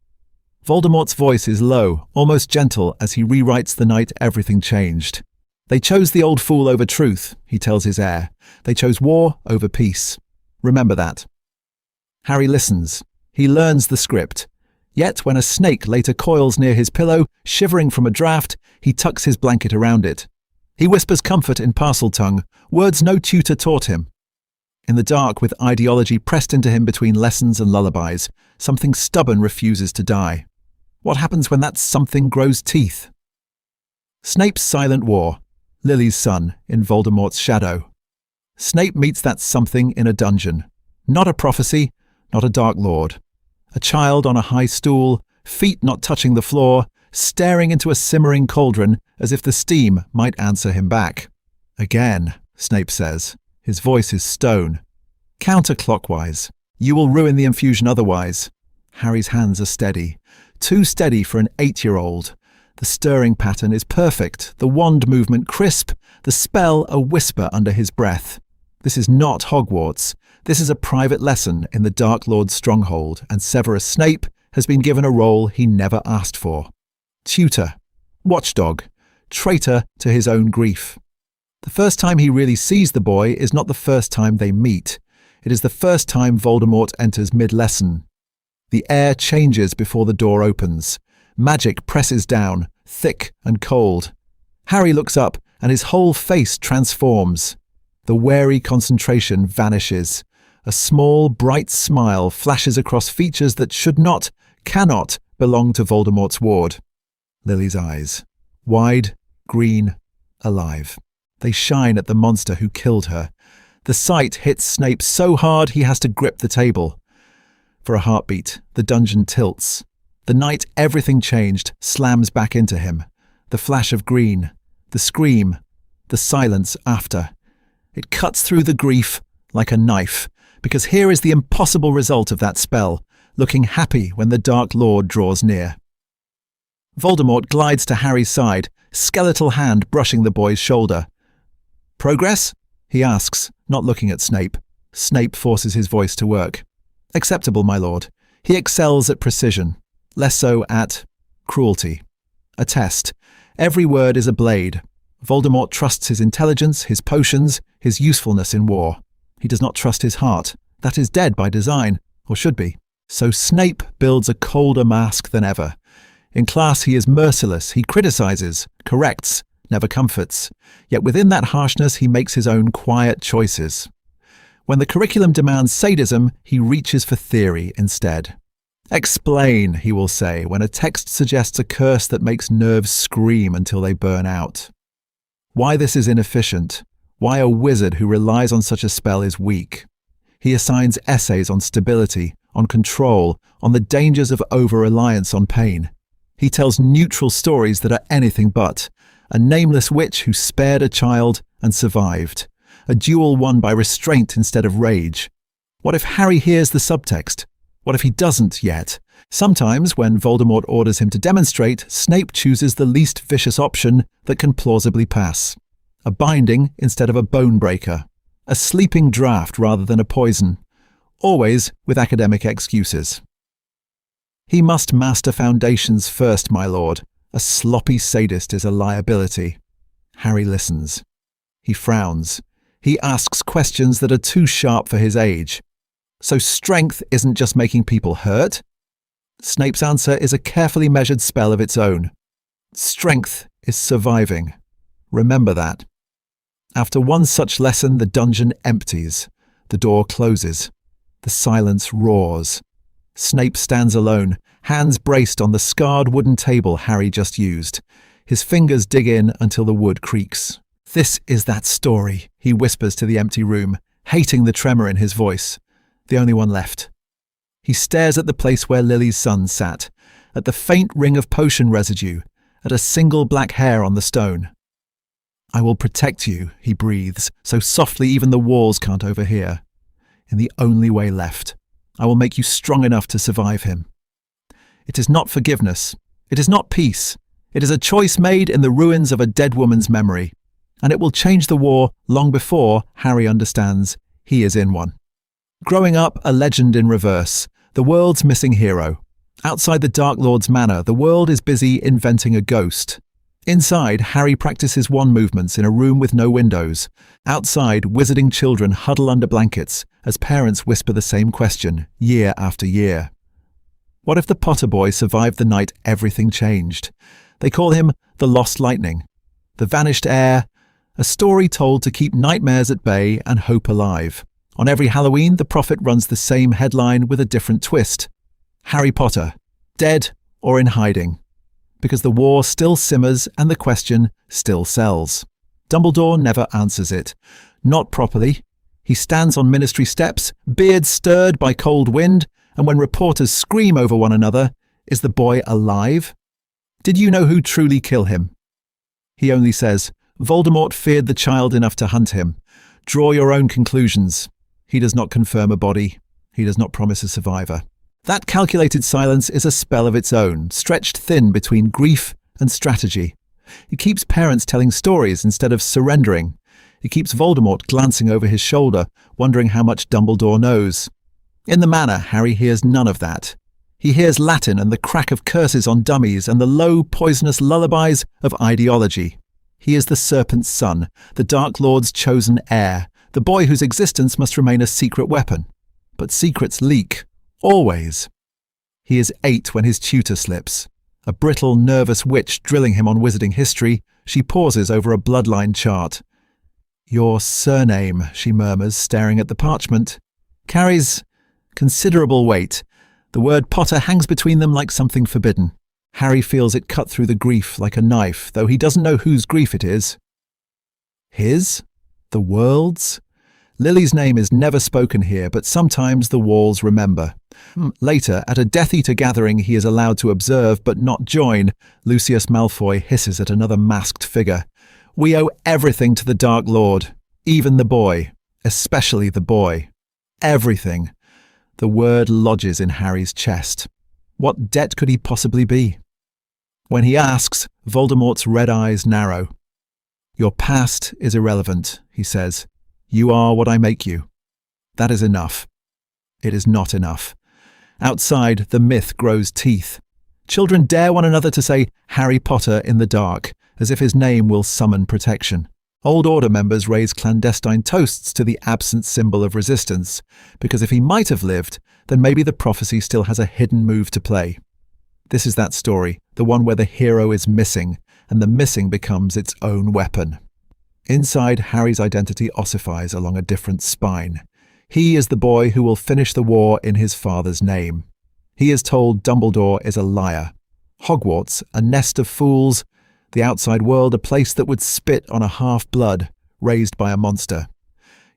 Voldemort's voice is low, almost gentle, as he rewrites the night everything changed. "They chose the old fool over truth," he tells his heir. "They chose war over peace. Remember that." Harry listens. He learns the script. Yet when a snake later coils near his pillow, shivering from a draught, he tucks his blanket around it. He whispers comfort in parcel tongue, words no tutor taught him. In the dark, with ideology pressed into him between lessons and lullabies, something stubborn refuses to die. What happens when that something grows teeth? Snape's silent war. Lily's son in Voldemort's shadow. Snape meets that something in a dungeon. Not a prophecy, not a Dark Lord. A child on a high stool, feet not touching the floor, staring into a simmering cauldron as if the steam might answer him back. Again, Snape says. His voice is stone. Counterclockwise. You will ruin the infusion otherwise. Harry's hands are steady. Too steady for an 8-year-old. The stirring pattern is perfect, the wand movement crisp, the spell a whisper under his breath. This is not Hogwarts. This is a private lesson in the Dark Lord's stronghold, and Severus Snape has been given a role he never asked for. Tutor. Watchdog. Traitor to his own grief. The first time he really sees the boy is not the first time they meet. It is the first time Voldemort enters mid-lesson. The air changes before the door opens. Magic presses down, thick and cold. Harry looks up and his whole face transforms. The wary concentration vanishes. A small, bright smile flashes across features that should not, cannot, belong to Voldemort's ward. Lily's eyes. Wide, green, alive. They shine at the monster who killed her. The sight hits Snape so hard he has to grip the table. For a heartbeat, the dungeon tilts. The night everything changed slams back into him. The flash of green, the scream, the silence after. It cuts through the grief like a knife, because here is the impossible result of that spell, looking happy when the Dark Lord draws near. Voldemort glides to Harry's side, skeletal hand brushing the boy's shoulder. Progress? He asks, not looking at Snape. Snape forces his voice to work. Acceptable, my lord. He excels at precision. Less so at cruelty. A test. Every word is a blade. Voldemort trusts his intelligence, his potions, his usefulness in war. He does not trust his heart. That is dead by design, or should be. So Snape builds a colder mask than ever. In class he is merciless, he criticizes, corrects, never comforts. Yet within that harshness he makes his own quiet choices. When the curriculum demands sadism, he reaches for theory instead. Explain, he will say, when a text suggests a curse that makes nerves scream until they burn out. Why this is inefficient, why a wizard who relies on such a spell is weak. He assigns essays on stability, on control, on the dangers of over-reliance on pain. He tells neutral stories that are anything but. A nameless witch who spared a child and survived. A duel won by restraint instead of rage. What if Harry hears the subtext? What if he doesn't yet? Sometimes, when Voldemort orders him to demonstrate, Snape chooses the least vicious option that can plausibly pass. A binding instead of a bone breaker. A sleeping draught rather than a poison. Always with academic excuses. He must master foundations first, my lord. A sloppy sadist is a liability. Harry listens. He frowns. He asks questions that are too sharp for his age. So strength isn't just making people hurt? Snape's answer is a carefully measured spell of its own. Strength is surviving. Remember that. After one such lesson, the dungeon empties. The door closes. The silence roars. Snape stands alone, hands braced on the scarred wooden table Harry just used. His fingers dig in until the wood creaks. This is that story, he whispers to the empty room, hating the tremor in his voice. The only one left. He stares at the place where Lily's son sat, at the faint ring of potion residue, at a single black hair on the stone. I will protect you, he breathes, so softly even the walls can't overhear. In the only way left. I will make you strong enough to survive him. It is not forgiveness. It is not peace. It is a choice made in the ruins of a dead woman's memory. And it will change the war long before Harry understands he is in one. Growing up, a legend in reverse. The world's missing hero. Outside the Dark Lord's manor, the world is busy inventing a ghost. Inside, Harry practices wand movements in a room with no windows. Outside, wizarding children huddle under blankets as parents whisper the same question, year after year. What if the Potter boy survived the night everything changed? They call him the Lost Lightning, the Vanished Heir, a story told to keep nightmares at bay and hope alive. On every Halloween, the prophet runs the same headline with a different twist. Harry Potter, dead or in hiding. Because the war still simmers and the question still sells. Dumbledore never answers it. Not properly. He stands on ministry steps, beard stirred by cold wind, and when reporters scream over one another, is the boy alive? Did you know who truly killed him? He only says, Voldemort feared the child enough to hunt him. Draw your own conclusions. He does not confirm a body. He does not promise a survivor. That calculated silence is a spell of its own, stretched thin between grief and strategy. It keeps parents telling stories instead of surrendering. It keeps Voldemort glancing over his shoulder, wondering how much Dumbledore knows. In the Manor, Harry hears none of that. He hears Latin and the crack of curses on dummies and the low, poisonous lullabies of ideology. He is the Serpent's son, the Dark Lord's chosen heir, the boy whose existence must remain a secret weapon. But secrets leak. Always. He is 8 when his tutor slips. A brittle, nervous witch drilling him on wizarding history, she pauses over a bloodline chart. Your surname, she murmurs, staring at the parchment, carries considerable weight. The word Potter hangs between them like something forbidden. Harry feels it cut through the grief like a knife, though he doesn't know whose grief it is. His? The world's? Lily's name is never spoken here, but sometimes the walls remember. Later, at a Death Eater gathering he is allowed to observe but not join, Lucius Malfoy hisses at another masked figure. We owe everything to the Dark Lord, even the boy, especially the boy. Everything. The word lodges in Harry's chest. What debt could he possibly be? When he asks, Voldemort's red eyes narrow. Your past is irrelevant, he says. You are what I make you. That is enough. It is not enough. Outside, the myth grows teeth. Children dare one another to say Harry Potter in the dark, as if his name will summon protection. Old Order members raise clandestine toasts to the absent symbol of resistance, because if he might have lived, then maybe the prophecy still has a hidden move to play. This is that story, the one where the hero is missing, and the missing becomes its own weapon. Inside, Harry's identity ossifies along a different spine. He is the boy who will finish the war in his father's name. He is told Dumbledore is a liar. Hogwarts, a nest of fools. The outside world, a place that would spit on a half-blood raised by a monster.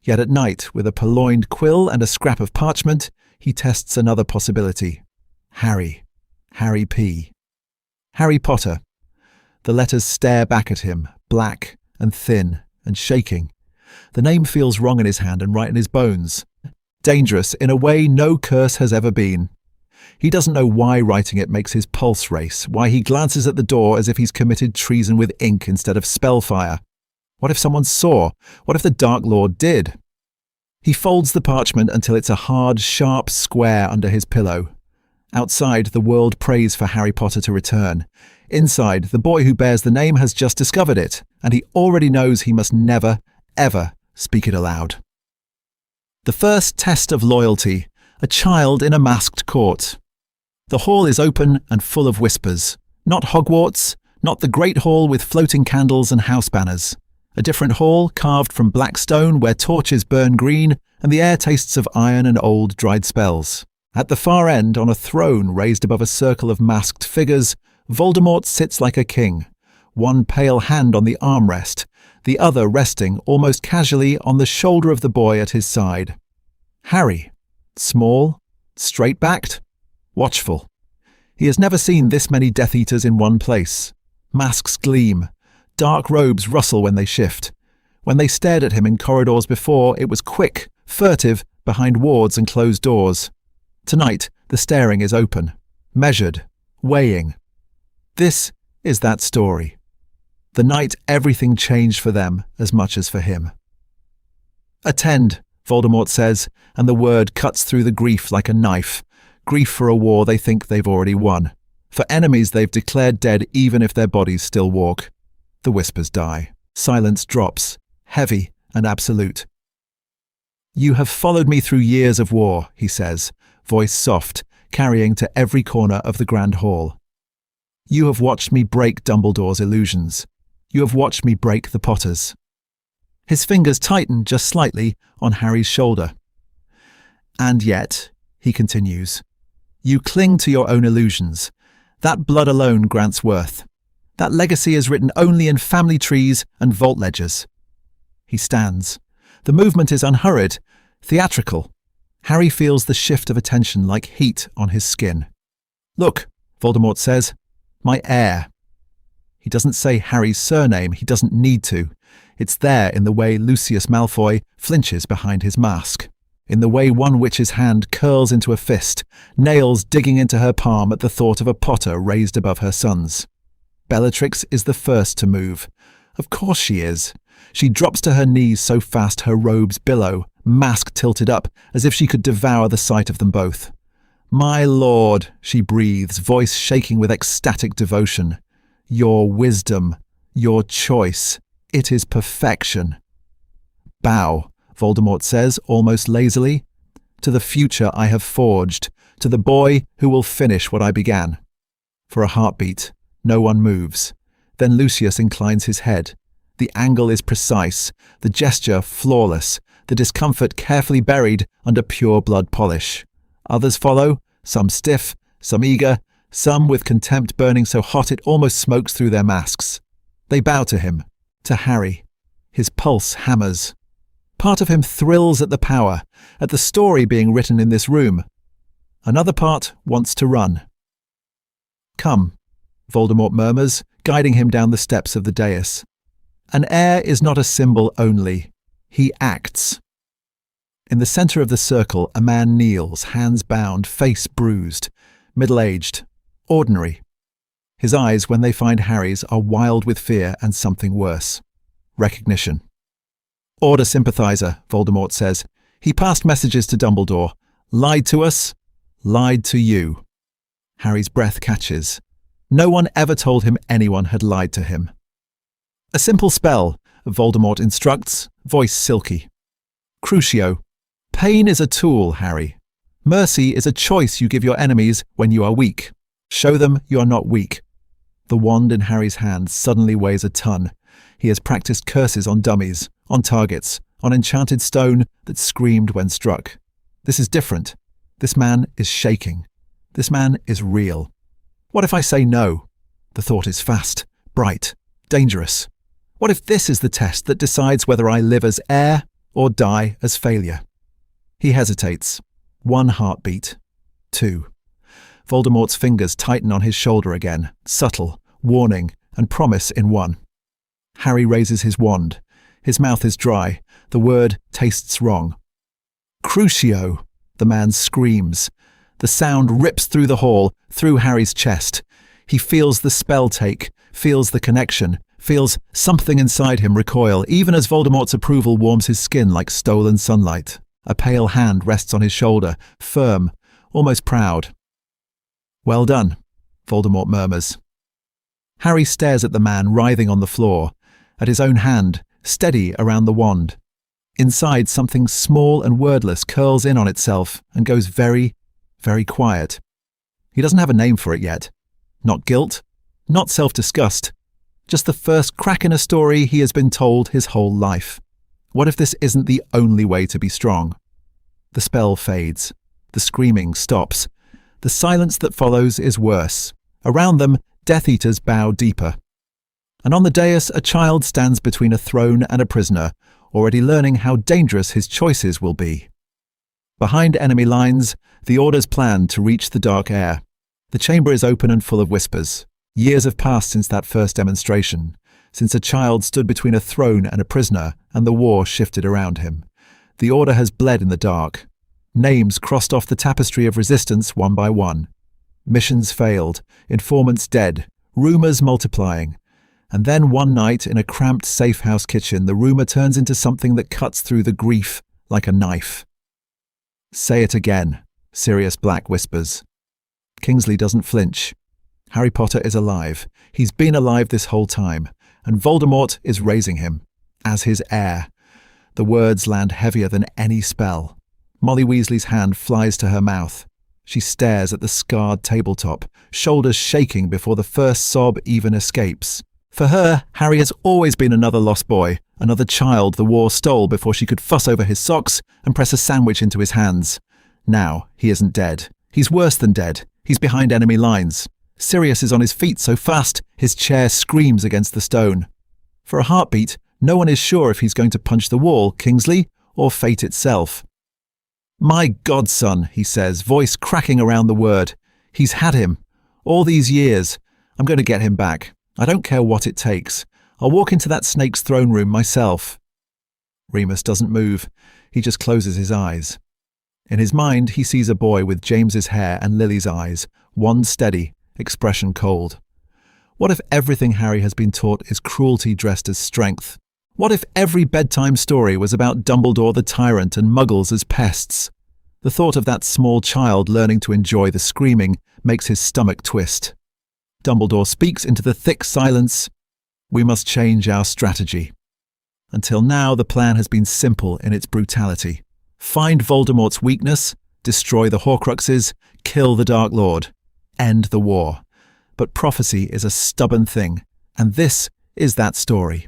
Yet at night, with a purloined quill and a scrap of parchment, he tests another possibility. Harry. Harry P. Harry Potter. The letters stare back at him, black and thin and shaking. The name feels wrong in his hand and right in his bones. Dangerous in a way no curse has ever been. He doesn't know why writing it makes his pulse race, why he glances at the door as if he's committed treason with ink instead of spellfire. What if someone saw? What if the Dark Lord did? He folds the parchment until it's a hard, sharp square under his pillow. Outside, the world prays for Harry Potter to return. Inside, the boy who bears the name has just discovered it, and he already knows he must never, ever speak it aloud. The first test of loyalty, a child in a masked court. The hall is open and full of whispers. Not Hogwarts, not the Great Hall with floating candles and house banners. A different hall carved from black stone where torches burn green and the air tastes of iron and old dried spells. At the far end, on a throne raised above a circle of masked figures, Voldemort sits like a king, one pale hand on the armrest, the other resting almost casually on the shoulder of the boy at his side. Harry, small, straight-backed, watchful. He has never seen this many Death Eaters in one place. Masks gleam. Dark robes rustle when they shift. When they stared at him in corridors before, it was quick, furtive, behind wards and closed doors. Tonight, the staring is open, measured, weighing. This is that story. The night everything changed for them as much as for him. Attend, Voldemort says, and the word cuts through the grief like a knife. Grief for a war they think they've already won. For enemies they've declared dead even if their bodies still walk. The whispers die. Silence drops, heavy and absolute. You have followed me through years of war, he says, voice soft, carrying to every corner of the Grand Hall. You have watched me break Dumbledore's illusions. You have watched me break the Potters. His fingers tighten just slightly on Harry's shoulder. And yet, he continues, you cling to your own illusions. That blood alone grants worth. That legacy is written only in family trees and vault ledgers. He stands. The movement is unhurried, theatrical. Harry feels the shift of attention like heat on his skin. Look, Voldemort says, my heir. He doesn't say Harry's surname, he doesn't need to. It's there in the way Lucius Malfoy flinches behind his mask, in the way one witch's hand curls into a fist, nails digging into her palm at the thought of a Potter raised above her sons. Bellatrix is the first to move. Of course she is. She drops to her knees so fast her robes billow, mask tilted up, as if she could devour the sight of them both. "My lord," she breathes, voice shaking with ecstatic devotion. "Your wisdom, your choice, it is perfection." "Bow," Voldemort says, almost lazily. "To the future I have forged, to the boy who will finish what I began." For a heartbeat, no one moves. Then Lucius inclines his head. The angle is precise, the gesture flawless, the discomfort carefully buried under pure blood polish. Others follow, some stiff, some eager, some with contempt burning so hot it almost smokes through their masks. They bow to him, to Harry. His pulse hammers. Part of him thrills at the power, at the story being written in this room. Another part wants to run. "Come," Voldemort murmurs, guiding him down the steps of the dais. An heir is not a symbol only. He acts. In the centre of the circle, a man kneels, hands bound, face bruised, middle-aged, ordinary. His eyes, when they find Harry's, are wild with fear and something worse. Recognition. "Order sympathizer," Voldemort says. "He passed messages to Dumbledore. Lied to us, lied to you." Harry's breath catches. No one ever told him anyone had lied to him. "A simple spell," Voldemort instructs, voice silky. "Crucio. Pain is a tool, Harry. Mercy is a choice you give your enemies when you are weak. Show them you are not weak." The wand in Harry's hand suddenly weighs a ton. He has practiced curses on dummies, on targets, on enchanted stone that screamed when struck. This is different. This man is shaking. This man is real. What if I say no? The thought is fast, bright, dangerous. What if this is the test that decides whether I live as heir or die as failure? He hesitates. 1 heartbeat. 2. Voldemort's fingers tighten on his shoulder again, subtle, warning, and promise in one. Harry raises his wand. His mouth is dry. The word tastes wrong. "Crucio!" the man screams. The sound rips through the hall, through Harry's chest. He feels the spell take, feels the connection, feels something inside him recoil, even as Voldemort's approval warms his skin like stolen sunlight. A pale hand rests on his shoulder, firm, almost proud. "Well done," Voldemort murmurs. Harry stares at the man writhing on the floor, at his own hand, steady around the wand. Inside, something small and wordless curls in on itself and goes very, very quiet. He doesn't have a name for it yet. Not guilt, not self-disgust. Just the first crack in a story he has been told his whole life. What if this isn't the only way to be strong? The spell fades. The screaming stops. The silence that follows is worse. Around them, Death Eaters bow deeper. And on the dais, a child stands between a throne and a prisoner, already learning how dangerous his choices will be. Behind enemy lines, the Order's plan to reach the dark air. The chamber is open and full of whispers. Years have passed since that first demonstration, since a child stood between a throne and a prisoner, and the war shifted around him. The Order has bled in the dark. Names crossed off the tapestry of resistance one by one. Missions failed, informants dead, rumours multiplying. And then one night, in a cramped safe house kitchen, the rumour turns into something that cuts through the grief like a knife. "Say it again," Sirius Black whispers. Kingsley doesn't flinch. Harry Potter is alive. He's been alive this whole time, and Voldemort is raising him as his heir. The words land heavier than any spell. Molly Weasley's hand flies to her mouth. She stares at the scarred tabletop, shoulders shaking before the first sob even escapes. For her, Harry has always been another lost boy, another child the war stole before she could fuss over his socks and press a sandwich into his hands. Now, he isn't dead. He's worse than dead. He's behind enemy lines. Sirius is on his feet so fast, his chair screams against the stone. For a heartbeat, no one is sure if he's going to punch the wall, Kingsley, or fate itself. "My godson," he says, voice cracking around the word. "He's had him. All these years. I'm going to get him back. I don't care what it takes. I'll walk into that snake's throne room myself. Remus doesn't move. He just closes his eyes. In his mind, he sees a boy with James's hair and Lily's eyes, one steady, expression cold. What if everything Harry has been taught is cruelty dressed as strength? What if every bedtime story was about Dumbledore the tyrant and muggles as pests? The thought of that small child learning to enjoy the screaming makes his stomach twist. Dumbledore speaks into the thick silence. We must change our strategy. Until now, the plan has been simple in its brutality. Find Voldemort's weakness, destroy the Horcruxes, kill the Dark Lord, end the war. But prophecy is a stubborn thing, and this is that story.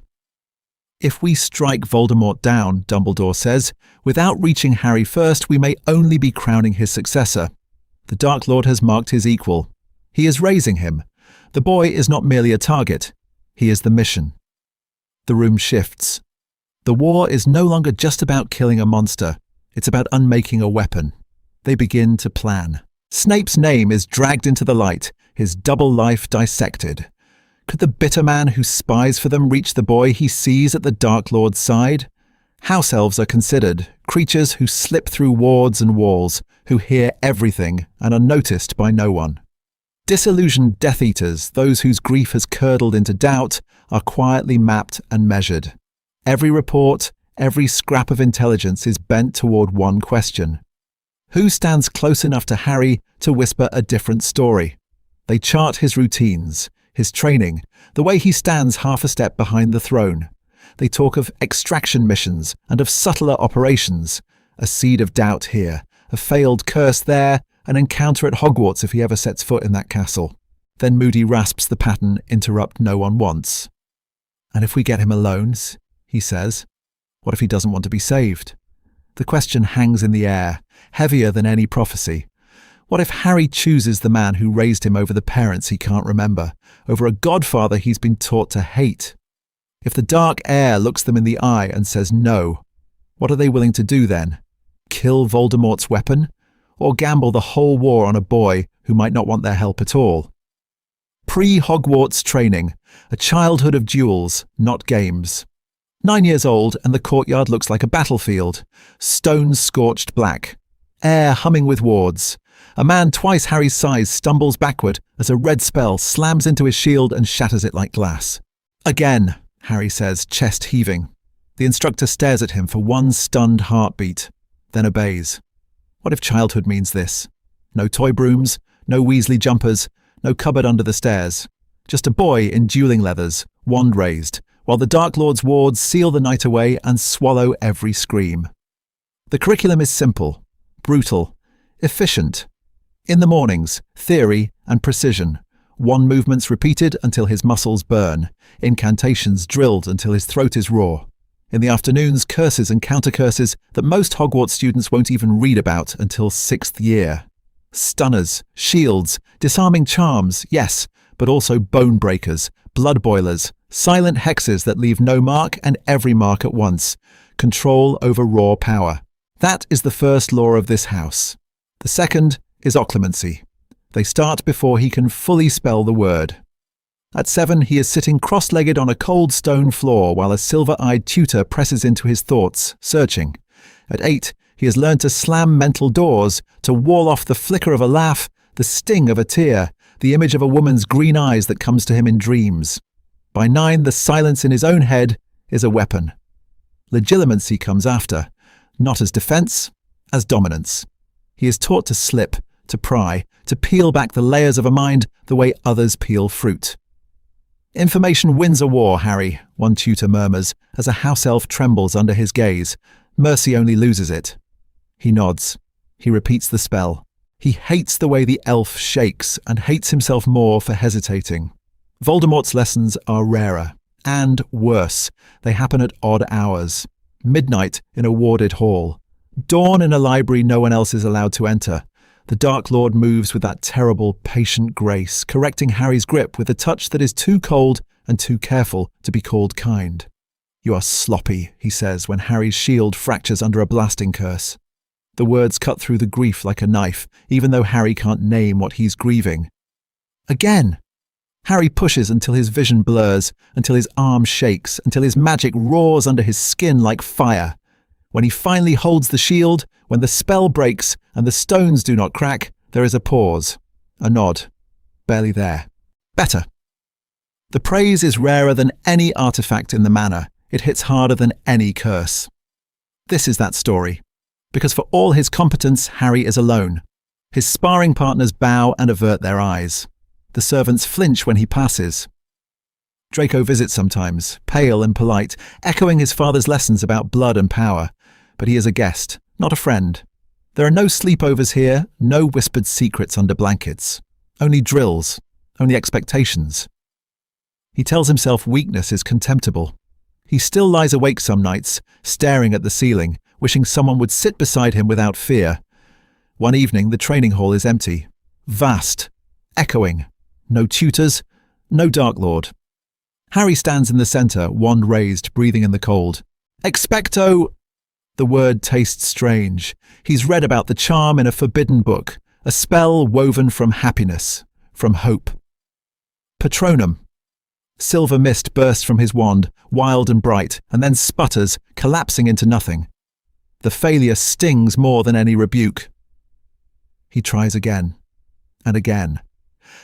If we strike Voldemort down, Dumbledore says, without reaching Harry first, we may only be crowning his successor. The Dark Lord has marked his equal. He is raising him. The boy is not merely a target. He is the mission. The room shifts. The war is no longer just about killing a monster. It's about unmaking a weapon. They begin to plan. Snape's name is dragged into the light, his double life dissected. Could the bitter man who spies for them reach the boy he sees at the Dark Lord's side? House elves are considered, creatures who slip through wards and walls, who hear everything and are noticed by no one. Disillusioned Death Eaters, those whose grief has curdled into doubt, are quietly mapped and measured. Every report, every scrap of intelligence is bent toward one question. Who stands close enough to Harry to whisper a different story? They chart his routines, his training, the way he stands half a step behind the throne. They talk of extraction missions and of subtler operations, a seed of doubt here, a failed curse there, an encounter at Hogwarts if he ever sets foot in that castle. Then Moody rasps the pattern, interrupt no one wants. And if we get him alone, he says, what if he doesn't want to be saved? The question hangs in the air, heavier than any prophecy. What if Harry chooses the man who raised him over the parents he can't remember, over a godfather he's been taught to hate? If the dark heir looks them in the eye and says no, what are they willing to do then? Kill Voldemort's weapon? Or gamble the whole war on a boy who might not want their help at all? Pre-Hogwarts training, a childhood of duels, not games. 9 years old and the courtyard looks like a battlefield. Stones scorched black. Air humming with wards. A man twice Harry's size stumbles backward as a red spell slams into his shield and shatters it like glass. Again, Harry says, chest heaving. The instructor stares at him for one stunned heartbeat, then obeys. What if childhood means this? No toy brooms, no Weasley jumpers, no cupboard under the stairs. Just a boy in dueling leathers, wand raised, while the Dark Lord's wards seal the night away and swallow every scream. The curriculum is simple, brutal, efficient. In the mornings, theory and precision. Wand movements repeated until his muscles burn, incantations drilled until his throat is raw. In the afternoons, curses and counter-curses that most Hogwarts students won't even read about until 6th year. Stunners, shields, disarming charms, yes, but also bone breakers, blood boilers, silent hexes that leave no mark and every mark at once. Control over raw power. That is the first law of this house. The second is Occlumency. They start before he can fully spell the word. At 7, he is sitting cross-legged on a cold stone floor while a silver-eyed tutor presses into his thoughts, searching. At 8, he has learned to slam mental doors, to wall off the flicker of a laugh, the sting of a tear, the image of a woman's green eyes that comes to him in dreams. By 9, the silence in his own head is a weapon. Legilimency comes after, not as defense, as dominance. He is taught to slip, to pry, to peel back the layers of a mind the way others peel fruit. Information wins a war, Harry, one tutor murmurs, as a house elf trembles under his gaze. Mercy only loses it. He nods. He repeats the spell. He hates the way the elf shakes and hates himself more for hesitating. Voldemort's lessons are rarer, and worse. They happen at odd hours. Midnight in a warded hall. Dawn in a library no one else is allowed to enter. The Dark Lord moves with that terrible, patient grace, correcting Harry's grip with a touch that is too cold and too careful to be called kind. You are sloppy, he says when Harry's shield fractures under a blasting curse. The words cut through the grief like a knife, even though Harry can't name what he's grieving. Again! Harry pushes until his vision blurs, until his arm shakes, until his magic roars under his skin like fire. When he finally holds the shield, when the spell breaks and the stones do not crack, there is a pause, a nod. Barely there. Better. The praise is rarer than any artifact in the Manor. It hits harder than any curse. This is that story. Because for all his competence, Harry is alone. His sparring partners bow and avert their eyes. The servants flinch when he passes. Draco visits sometimes, pale and polite, echoing his father's lessons about blood and power. But he is a guest, not a friend. There are no sleepovers here, no whispered secrets under blankets. Only drills, only expectations. He tells himself weakness is contemptible. He still lies awake some nights, staring at the ceiling, wishing someone would sit beside him without fear. One evening, the training hall is empty. Vast. Echoing. No tutors. No Dark Lord. Harry stands in the centre, wand raised, breathing in the cold. Expecto! The word tastes strange. He's read about the charm in a forbidden book, a spell woven from happiness, from hope. Patronum. Silver mist bursts from his wand, wild and bright, and then sputters, collapsing into nothing. The failure stings more than any rebuke. He tries again, and again.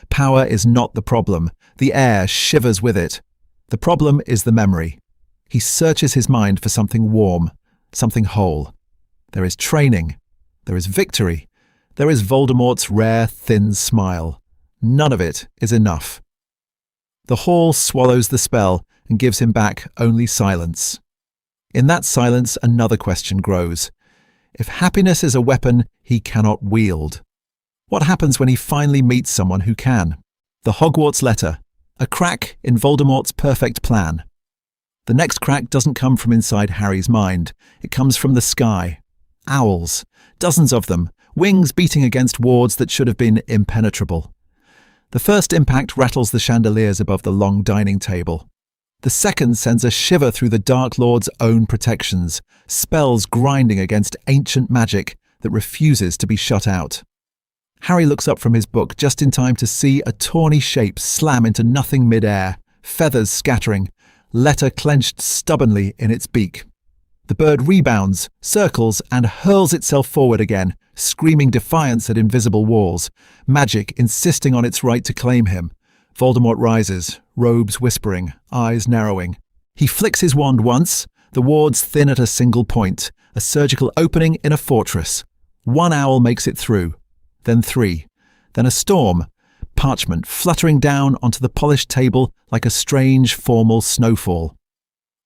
Power is not the problem. The air shivers with it. The problem is the memory. He searches his mind for something warm, something whole. There is training. There is victory. There is Voldemort's rare, thin smile. None of it is enough. The hall swallows the spell and gives him back only silence. In that silence, another question grows. If happiness is a weapon he cannot wield, what happens when he finally meets someone who can? The Hogwarts letter, a crack in Voldemort's perfect plan. The next crack doesn't come from inside Harry's mind. It comes from the sky. Owls, dozens of them, wings beating against wards that should have been impenetrable. The first impact rattles the chandeliers above the long dining table. The second sends a shiver through the Dark Lord's own protections, spells grinding against ancient magic that refuses to be shut out. Harry looks up from his book just in time to see a tawny shape slam into nothing mid-air, feathers scattering, letter clenched stubbornly in its beak. The bird rebounds, circles, and hurls itself forward again, screaming defiance at invisible walls, magic insisting on its right to claim him. Voldemort rises, robes whispering, eyes narrowing. He flicks his wand once, the wards thin at a single point, a surgical opening in a fortress. One owl makes it through, then three, then a storm, parchment fluttering down onto the polished table like a strange formal snowfall.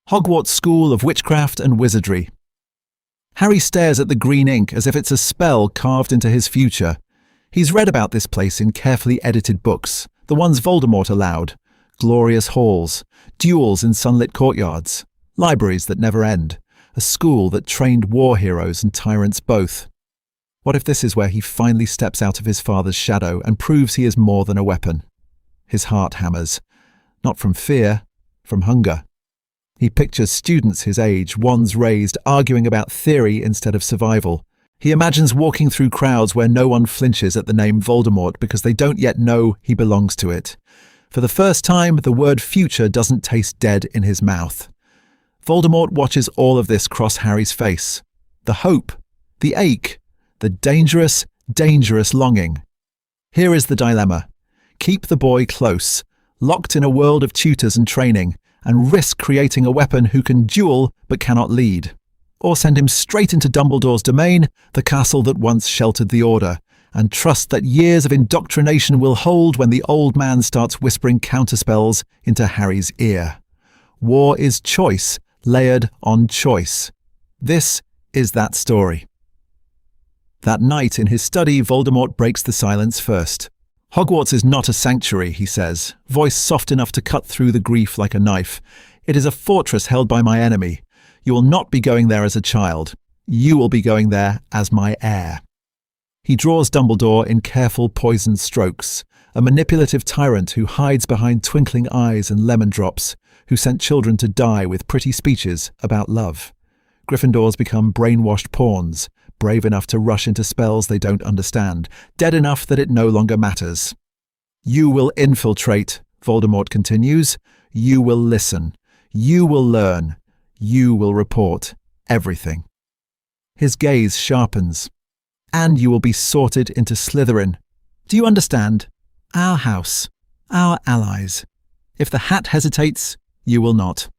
Hogwarts School of Witchcraft and Wizardry. Harry stares at the green ink as if it's a spell carved into his future. He's read about this place in carefully edited books, the ones Voldemort allowed. Glorious halls, duels in sunlit courtyards, libraries that never end, a school that trained war heroes and tyrants both. What if this is where he finally steps out of his father's shadow and proves he is more than a weapon? His heart hammers. Not from fear, from hunger. He pictures students his age, wands raised, arguing about theory instead of survival. He imagines walking through crowds where no one flinches at the name Voldemort because they don't yet know he belongs to it. For the first time, the word future doesn't taste dead in his mouth. Voldemort watches all of this cross Harry's face. The hope, the ache, the dangerous, dangerous longing. Here is the dilemma. Keep the boy close, locked in a world of tutors and training, and risk creating a weapon who can duel but cannot lead. Or send him straight into Dumbledore's domain, the castle that once sheltered the Order, and trust that years of indoctrination will hold when the old man starts whispering counterspells into Harry's ear. War is choice, layered on choice. This is that story. That night in his study, Voldemort breaks the silence first. Hogwarts is not a sanctuary, he says, voice soft enough to cut through the grief like a knife. It is a fortress held by my enemy. You will not be going there as a child. You will be going there as my heir. He draws Dumbledore in careful poisoned strokes, a manipulative tyrant who hides behind twinkling eyes and lemon drops, who sent children to die with pretty speeches about love. Gryffindors become brainwashed pawns, brave enough to rush into spells they don't understand, dead enough that it no longer matters. You will infiltrate, Voldemort continues. You will listen. You will learn. You will report everything. His gaze sharpens. And you will be sorted into Slytherin. Do you understand? Our house. Our allies. If the hat hesitates, you will not.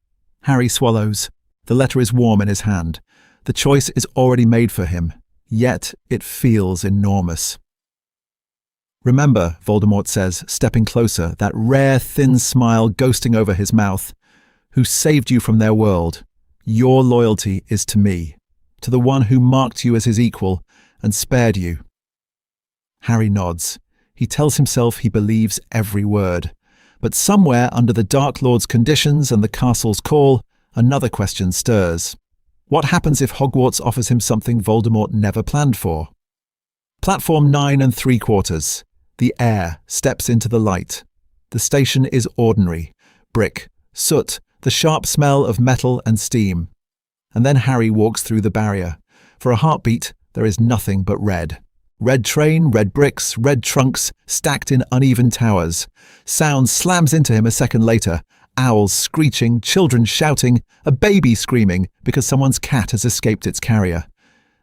Harry swallows. The letter is warm in his hand. The choice is already made for him, yet it feels enormous. Remember, Voldemort says, stepping closer, that rare thin smile ghosting over his mouth, who saved you from their world. Your loyalty is to me, to the one who marked you as his equal and spared you. Harry nods. He tells himself he believes every word. But somewhere under the Dark Lord's conditions and the castle's call, another question stirs. What happens if Hogwarts offers him something Voldemort never planned for? Platform 9 3/4. The Heir steps into the light. The station is ordinary. Brick, soot, the sharp smell of metal and steam. And then Harry walks through the barrier. For a heartbeat, there is nothing but red. Red train, red bricks, red trunks, stacked in uneven towers. Sound slams into him a second later. Owls screeching, children shouting, a baby screaming because someone's cat has escaped its carrier.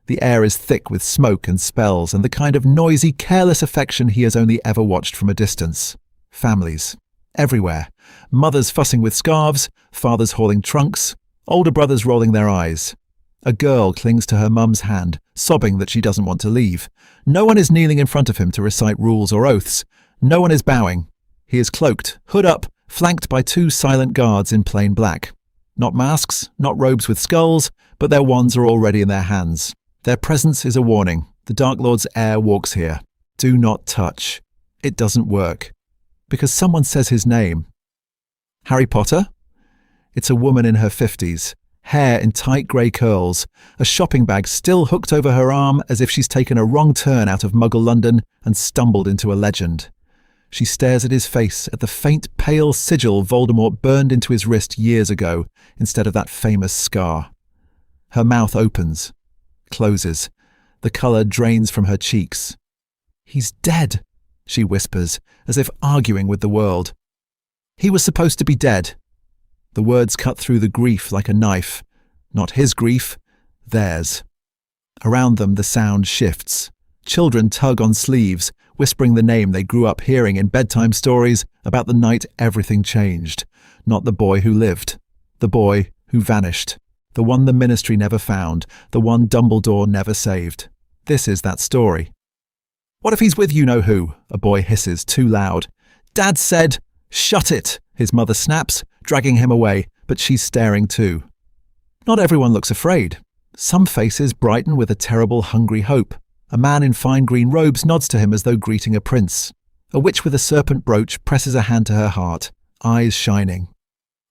The air is thick with smoke and spells and the kind of noisy, careless affection he has only ever watched from a distance. Families. Everywhere. Mothers fussing with scarves, fathers hauling trunks, older brothers rolling their eyes. A girl clings to her mum's hand, sobbing that she doesn't want to leave. No one is kneeling in front of him to recite rules or oaths. No one is bowing. He is cloaked, hood up, flanked by 2 silent guards in plain black. Not masks, not robes with skulls, but their wands are already in their hands. Their presence is a warning. The Dark Lord's heir walks here. Do not touch. It doesn't work. Because someone says his name. Harry Potter? It's a woman in her 50s. Hair in tight grey curls, a shopping bag still hooked over her arm as if she's taken a wrong turn out of Muggle London and stumbled into a legend. She stares at his face, at the faint, pale sigil Voldemort burned into his wrist years ago, instead of that famous scar. Her mouth opens, closes. The colour drains from her cheeks. He's dead, she whispers, as if arguing with the world. He was supposed to be dead. The words cut through the grief like a knife. Not his grief, theirs. Around them the sound shifts. Children tug on sleeves, whispering the name they grew up hearing in bedtime stories about the night everything changed. Not the boy who lived. The boy who vanished. The one the Ministry never found. The one Dumbledore never saved. This is that story. What if he's with you-know-who? A boy hisses, too loud. Dad said, shut it, his mother snaps, dragging him away, but she's staring too. Not everyone looks afraid. Some faces brighten with a terrible, hungry hope. A man in fine green robes nods to him as though greeting a prince. A witch with a serpent brooch presses a hand to her heart, eyes shining.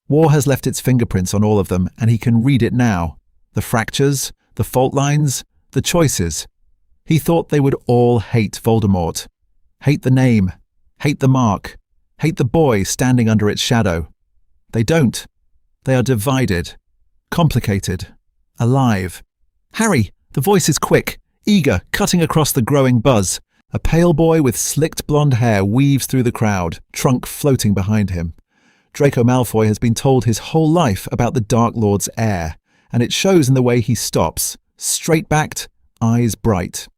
War has left its fingerprints on all of them, and he can read it now. The fractures, the fault lines, the choices. He thought they would all hate Voldemort. Hate the name. Hate the mark. Hate the boy standing under its shadow. They don't. They are divided. Complicated. Alive. Harry! The voice is quick, eager, cutting across the growing buzz. A pale boy with slicked blonde hair weaves through the crowd, trunk floating behind him. Draco Malfoy has been told his whole life about the Dark Lord's heir, and it shows in the way he stops, straight-backed, eyes bright.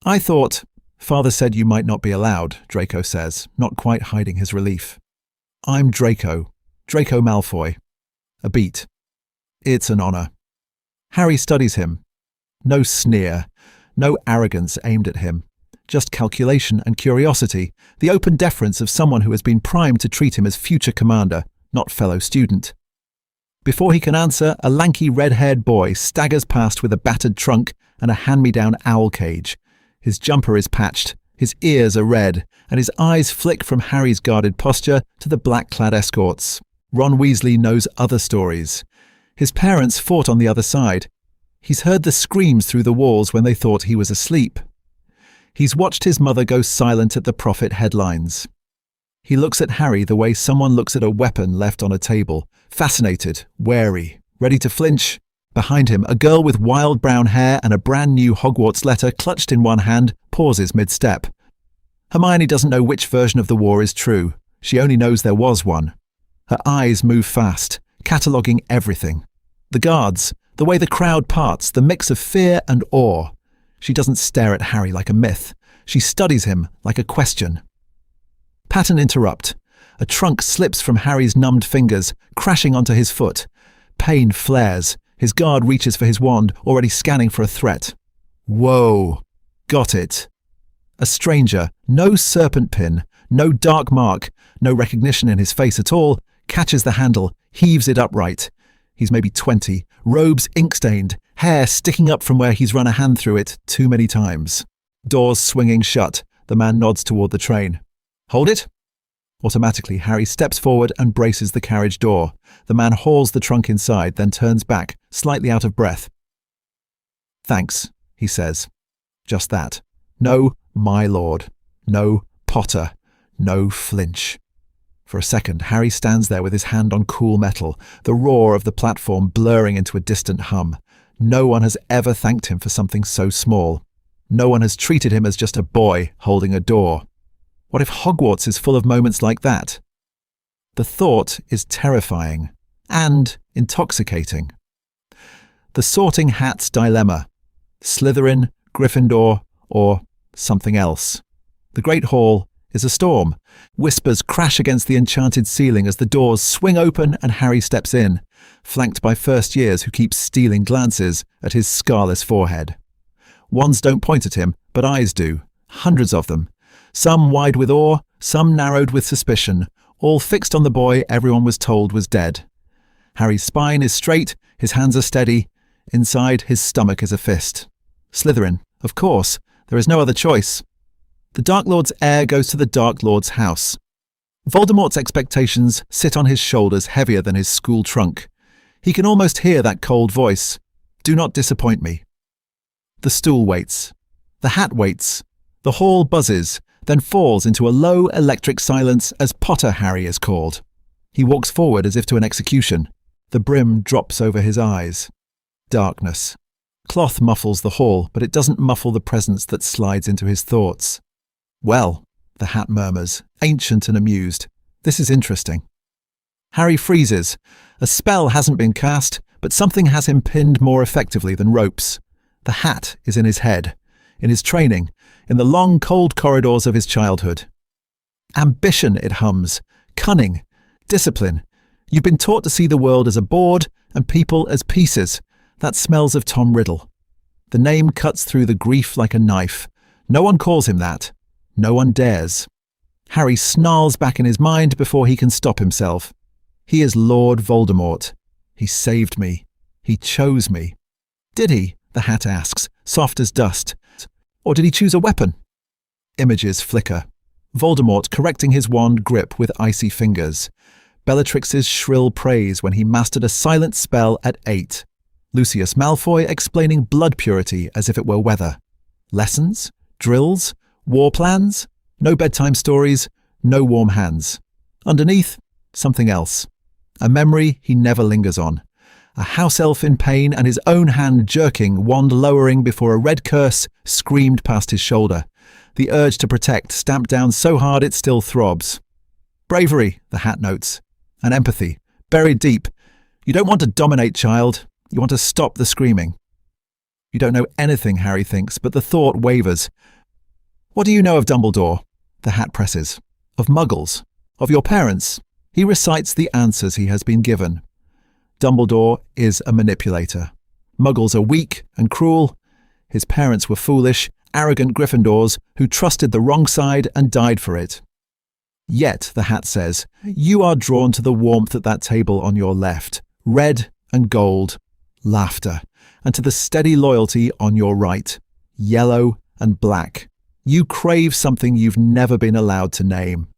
I thought, Father said you might not be allowed, Draco says, not quite hiding his relief. I'm Draco. Draco Malfoy. A beat. It's an honour. Harry studies him. No sneer, no arrogance aimed at him. Just calculation and curiosity, the open deference of someone who has been primed to treat him as future commander, not fellow student. Before he can answer, a lanky red-haired boy staggers past with a battered trunk and a hand-me-down owl cage. His jumper is patched, his ears are red, and his eyes flick from Harry's guarded posture to the black-clad escorts. Ron Weasley knows other stories. His parents fought on the other side. He's heard the screams through the walls when they thought he was asleep. He's watched his mother go silent at the Prophet headlines. He looks at Harry the way someone looks at a weapon left on a table, fascinated, wary, ready to flinch. Behind him, a girl with wild brown hair and a brand new Hogwarts letter clutched in one hand pauses mid-step. Hermione doesn't know which version of the war is true. She only knows there was one. Her eyes move fast, cataloguing everything. The guards, the way the crowd parts, the mix of fear and awe. She doesn't stare at Harry like a myth. She studies him like a question. Pattern interrupt. A trunk slips from Harry's numbed fingers, crashing onto his foot. Pain flares. His guard reaches for his wand, already scanning for a threat. Whoa. Got it. A stranger, no serpent pin, no dark mark, no recognition in his face at all, catches the handle, heaves it upright. He's maybe 20, robes ink-stained, hair sticking up from where he's run a hand through it too many times. Doors swinging shut, the man nods toward the train. Hold it? Automatically, Harry steps forward and braces the carriage door. The man hauls the trunk inside, then turns back, slightly out of breath. Thanks, he says. Just that. No, my lord. No, Potter. No flinch. For a second, Harry stands there with his hand on cool metal, the roar of the platform blurring into a distant hum. No one has ever thanked him for something so small. No one has treated him as just a boy holding a door. What if Hogwarts is full of moments like that? The thought is terrifying and intoxicating. The Sorting Hat's dilemma. Slytherin, Gryffindor, or something else. The Great Hall is a storm. Whispers crash against the enchanted ceiling as the doors swing open and Harry steps in, flanked by first years who keep stealing glances at his scarless forehead. Wands don't point at him, but eyes do. Hundreds of them. Some wide with awe, some narrowed with suspicion, all fixed on the boy everyone was told was dead. Harry's spine is straight, his hands are steady. Inside, his stomach is a fist. Slytherin, of course. There is no other choice. The Dark Lord's heir goes to the Dark Lord's house. Voldemort's expectations sit on his shoulders heavier than his school trunk. He can almost hear that cold voice. Do not disappoint me. The stool waits. The hat waits. The hall buzzes, then falls into a low electric silence as Potter Harry is called. He walks forward as if to an execution. The brim drops over his eyes. Darkness. Cloth muffles the hall, but it doesn't muffle the presence that slides into his thoughts. Well, the hat murmurs, ancient and amused. This is interesting. Harry freezes. A spell hasn't been cast, but something has him pinned more effectively than ropes. The hat is in his head, in his training, in the long, cold corridors of his childhood. Ambition, it hums. Cunning. Discipline. You've been taught to see the world as a board and people as pieces. That smells of Tom Riddle. The name cuts through the grief like a knife. No one calls him that. No one dares. Harry snarls back in his mind before he can stop himself. He is Lord Voldemort. He saved me. He chose me. Did he? The hat asks, soft as dust. Or did he choose a weapon? Images flicker. Voldemort correcting his wand grip with icy fingers. Bellatrix's shrill praise when he mastered a silent spell at 8. Lucius Malfoy explaining blood purity as if it were weather. Lessons? Drills? War plans? No bedtime stories? No warm hands. Underneath, something else. A memory he never lingers on. A house elf in pain and his own hand jerking, wand lowering before a red curse screamed past his shoulder. The urge to protect stamped down so hard it still throbs. Bravery, the hat notes. And empathy, buried deep. You don't want to dominate, child. You want to stop the screaming. You don't know anything, Harry thinks, but the thought wavers. What do you know of Dumbledore? The hat presses. Of muggles? Of your parents? He recites the answers he has been given. Dumbledore is a manipulator. Muggles are weak and cruel. His parents were foolish, arrogant Gryffindors who trusted the wrong side and died for it. Yet, the hat says, you are drawn to the warmth at that table on your left, red and gold, laughter, and to the steady loyalty on your right, yellow and black. You crave something you've never been allowed to name.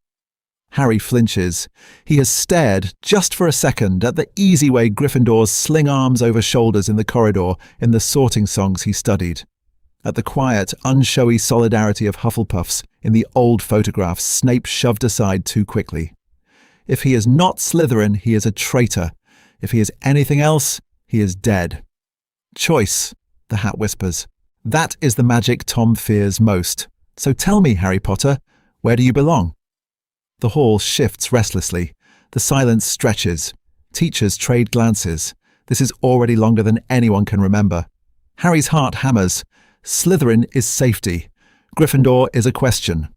Harry flinches. He has stared, just for a second, at the easy way Gryffindors sling arms over shoulders in the corridor in the sorting songs he studied. At the quiet, unshowy solidarity of Hufflepuffs in the old photographs Snape shoved aside too quickly. If he is not Slytherin, he is a traitor. If he is anything else, he is dead. Choice, the hat whispers. That is the magic Tom fears most. So tell me, Harry Potter, where do you belong? The hall shifts restlessly. The silence stretches. Teachers trade glances. This is already longer than anyone can remember. Harry's heart hammers. Slytherin is safety. Gryffindor is a question.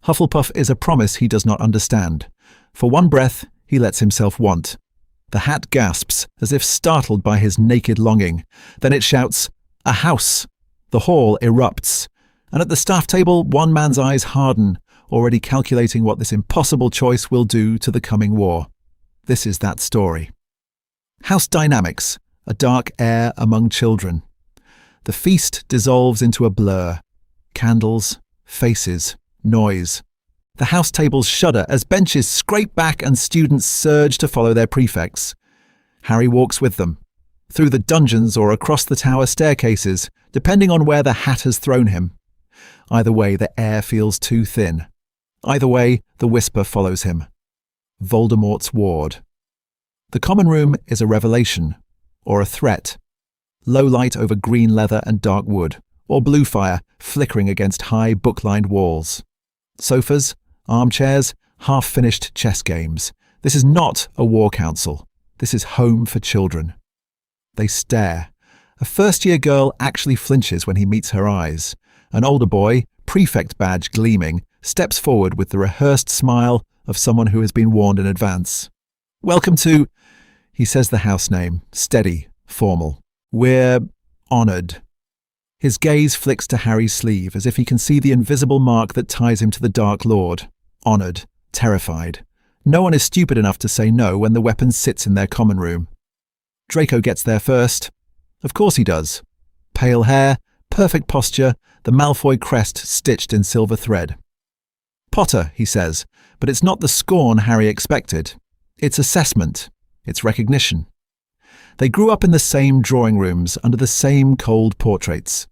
Hufflepuff is a promise he does not understand. For one breath, he lets himself want. The hat gasps, as if startled by his naked longing. Then it shouts, "A house!" The hall erupts. And at the staff table, one man's eyes harden, already calculating what this impossible choice will do to the coming war. This is that story. House dynamics, a dark air among children. The feast dissolves into a blur. Candles, faces, noise. The house tables shudder as benches scrape back and students surge to follow their prefects. Harry walks with them, through the dungeons or across the tower staircases, depending on where the hat has thrown him. Either way, the air feels too thin. Either way, the whisper follows him. Voldemort's ward. The common room is a revelation, or a threat. Low light over green leather and dark wood, or blue fire flickering against high book-lined walls. Sofas, armchairs, half-finished chess games. This is not a war council. This is home for children. They stare. A first-year girl actually flinches when he meets her eyes. An older boy, prefect badge gleaming, steps forward with the rehearsed smile of someone who has been warned in advance. "Welcome to—" He says the house name, steady, formal. "We're honored." His gaze flicks to Harry's sleeve as if he can see the invisible mark that ties him to the Dark Lord. Honored, terrified. No one is stupid enough to say no when the weapon sits in their common room. Draco gets there first. Of course he does. Pale hair, perfect posture, the Malfoy crest stitched in silver thread. "Potter," he says, but it's not the scorn Harry expected. It's assessment. It's recognition. They grew up in the same drawing rooms under the same cold portraits.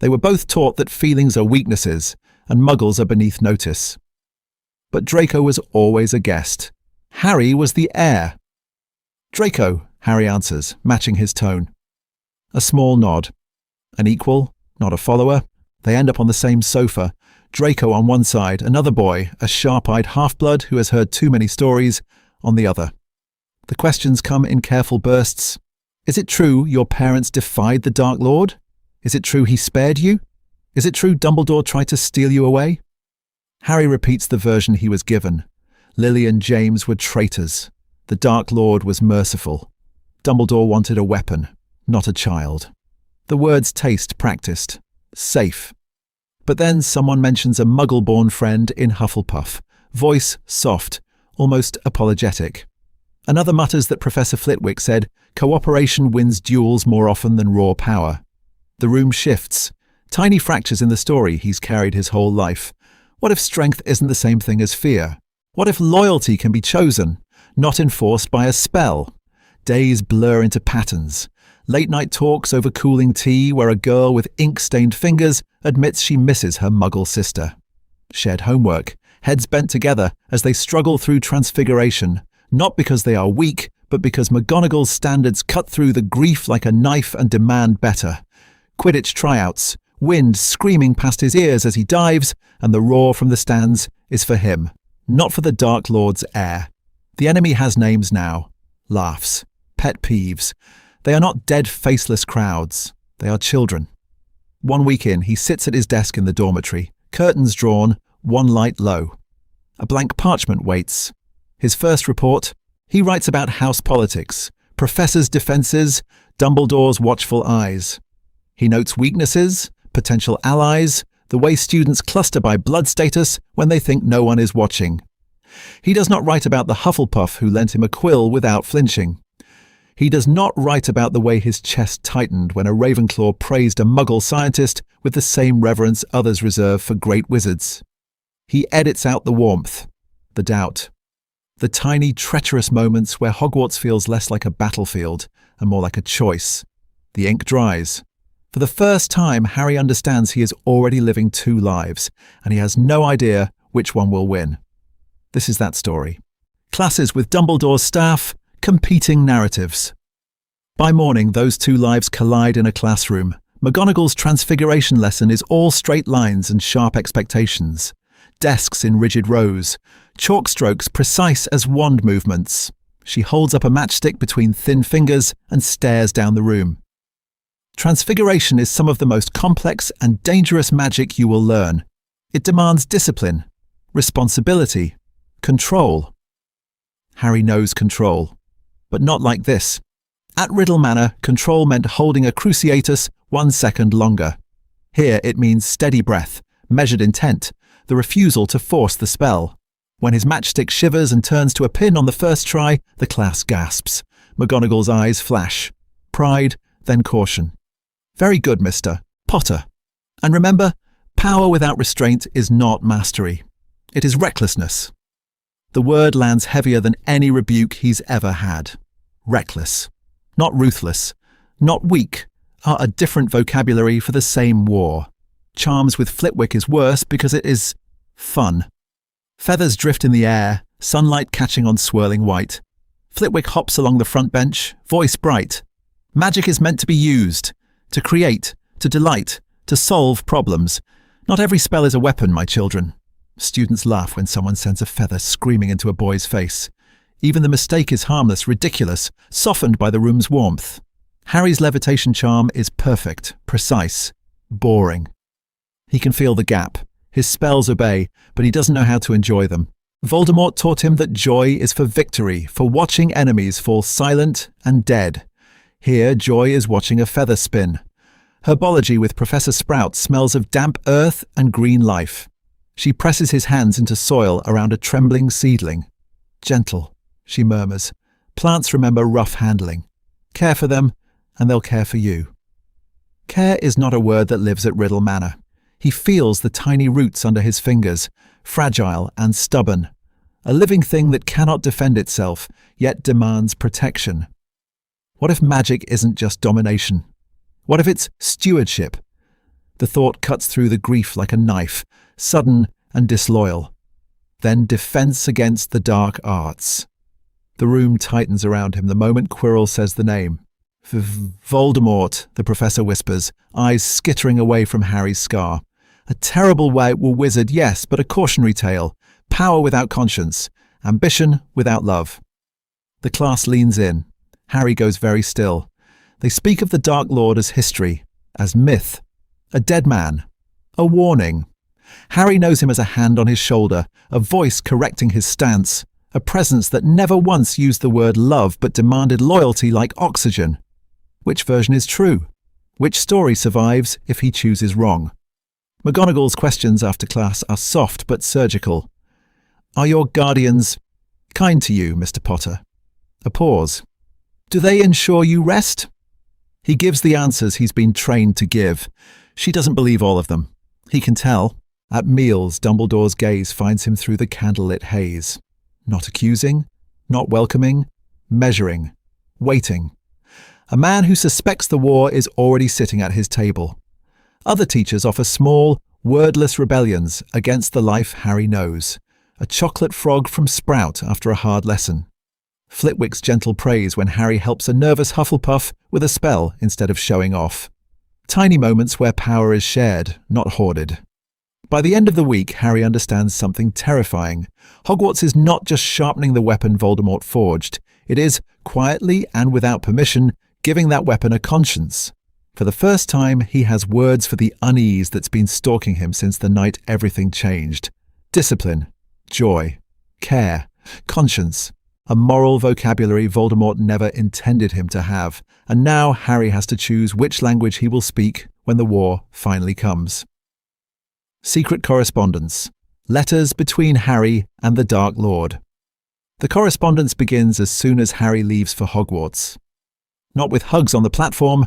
They were both taught that feelings are weaknesses and muggles are beneath notice. But Draco was always a guest. Harry was the heir. "Draco," Harry answers, matching his tone. A small nod. An equal, not a follower. They end up on the same sofa. Draco on one side, another boy, a sharp-eyed half-blood who has heard too many stories, on the other. The questions come in careful bursts. Is it true your parents defied the Dark Lord? Is it true he spared you? Is it true Dumbledore tried to steal you away? Harry repeats the version he was given. Lily and James were traitors. The Dark Lord was merciful. Dumbledore wanted a weapon, not a child. The words taste practiced. Safe. But then someone mentions a muggle-born friend in Hufflepuff. Voice soft, almost apologetic. Another mutters that Professor Flitwick said, "Cooperation wins duels more often than raw power." The room shifts. Tiny fractures in the story he's carried his whole life. What if strength isn't the same thing as fear? What if loyalty can be chosen, not enforced by a spell? Days blur into patterns. Late-night talks over cooling tea where a girl with ink-stained fingers admits she misses her muggle sister. Shared homework, heads bent together as they struggle through transfiguration, not because they are weak, but because McGonagall's standards cut through the grief like a knife and demand better. Quidditch tryouts, wind screaming past his ears as he dives, and the roar from the stands is for him, not for the Dark Lord's heir. The enemy has names now. Laughs. Pet peeves. They are not dead, faceless crowds. They are children. 1 week in, he sits at his desk in the dormitory, curtains drawn, one light low. A blank parchment waits. His first report, he writes about house politics, professors' defences, Dumbledore's watchful eyes. He notes weaknesses, potential allies, the way students cluster by blood status when they think no one is watching. He does not write about the Hufflepuff who lent him a quill without flinching. He does not write about the way his chest tightened when a Ravenclaw praised a Muggle scientist with the same reverence others reserve for great wizards. He edits out the warmth, the doubt, the tiny, treacherous moments where Hogwarts feels less like a battlefield and more like a choice. The ink dries. For the first time, Harry understands he is already living two lives, and he has no idea which one will win. This is that story. Classes with Dumbledore's staff, competing narratives. By morning, those two lives collide in a classroom. McGonagall's transfiguration lesson is all straight lines and sharp expectations. desks in rigid rows, chalk strokes precise as wand movements. She holds up a matchstick between thin fingers and stares down the room. Transfiguration is some of the most complex and dangerous magic you will learn. It demands discipline, responsibility, control. Harry knows control, but not like this. At Riddle Manor, control meant holding a Cruciatus 1 second longer. Here it means steady breath, measured intent, the refusal to force the spell. When his matchstick shivers and turns to a pin on the first try, the class gasps. McGonagall's eyes flash. Pride, then caution. Very good, Mr. Potter. And remember, power without restraint is not mastery. It is recklessness. The word lands heavier than any rebuke he's ever had. Reckless. Not ruthless. Not weak. Are a different vocabulary for the same war. Charms with Flitwick is worse because it is fun. Feathers drift in the air, sunlight catching on swirling white. Flitwick hops along the front bench, voice bright. Magic is meant to be used, to create, to delight, to solve problems. Not every spell is a weapon, my children. Students laugh when someone sends a feather screaming into a boy's face. Even the mistake is harmless, ridiculous, softened by the room's warmth. Harry's levitation charm is perfect, precise, boring. He can feel the gap. His spells obey, but he doesn't know how to enjoy them. Voldemort taught him that joy is for victory, for watching enemies fall silent and dead. Here, joy is watching a feather spin. Herbology with Professor Sprout smells of damp earth and green life. She presses his hands into soil around a trembling seedling. Gentle, she murmurs. Plants remember rough handling. Care for them, and they'll care for you. Care is not a word that lives at Riddle Manor. He feels the tiny roots under his fingers, fragile and stubborn. A living thing that cannot defend itself, yet demands protection. What if magic isn't just domination? What if it's stewardship? The thought cuts through the grief like a knife, sudden and disloyal. Then defense against the dark arts. The room tightens around him the moment Quirrell says the name. Voldemort, the professor whispers, eyes skittering away from Harry's scar. A terrible wizard, yes, but a cautionary tale. Power without conscience. Ambition without love. The class leans in. Harry goes very still. They speak of the Dark Lord as history, as myth. A dead man. A warning. Harry knows him as a hand on his shoulder, a voice correcting his stance, a presence that never once used the word love but demanded loyalty like oxygen. Which version is true? Which story survives if he chooses wrong? McGonagall's questions after class are soft but surgical. Are your guardians kind to you, Mr. Potter? A pause. Do they ensure you rest? He gives the answers he's been trained to give. She doesn't believe all of them. He can tell. At meals, Dumbledore's gaze finds him through the candlelit haze. Not accusing, not welcoming, measuring, waiting. A man who suspects the war is already sitting at his table. Other teachers offer small, wordless rebellions against the life Harry knows. A chocolate frog from Sprout after a hard lesson. Flitwick's gentle praise when Harry helps a nervous Hufflepuff with a spell instead of showing off. Tiny moments where power is shared, not hoarded. By the end of the week, Harry understands something terrifying. Hogwarts is not just sharpening the weapon Voldemort forged. It is, quietly and without permission, giving that weapon a conscience. For the first time, he has words for the unease that's been stalking him since the night everything changed. Discipline, joy, care, conscience. A moral vocabulary Voldemort never intended him to have. And now Harry has to choose which language he will speak when the war finally comes. Secret Correspondence. Letters between Harry and the Dark Lord. The correspondence begins as soon as Harry leaves for Hogwarts. Not with hugs on the platform,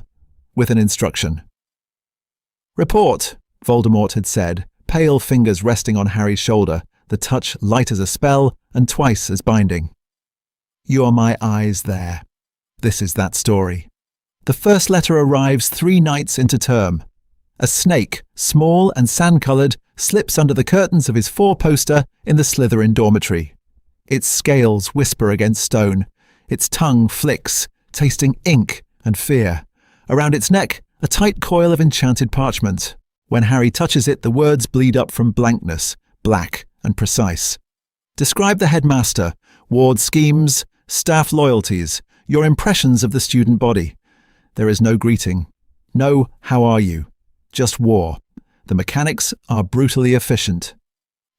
with an instruction. Report, Voldemort had said, pale fingers resting on Harry's shoulder, the touch light as a spell and twice as binding. You are my eyes there. This is that story. The first letter arrives 3 nights into term. A snake, small and sand-coloured, slips under the curtains of his 4-poster in the Slytherin dormitory. Its scales whisper against stone. Its tongue flicks, tasting ink and fear. Around its neck, a tight coil of enchanted parchment. When Harry touches it, the words bleed up from blankness, black and precise. Describe the headmaster, ward schemes, staff loyalties, your impressions of the student body. There is no greeting. No, how are you? Just war. The mechanics are brutally efficient.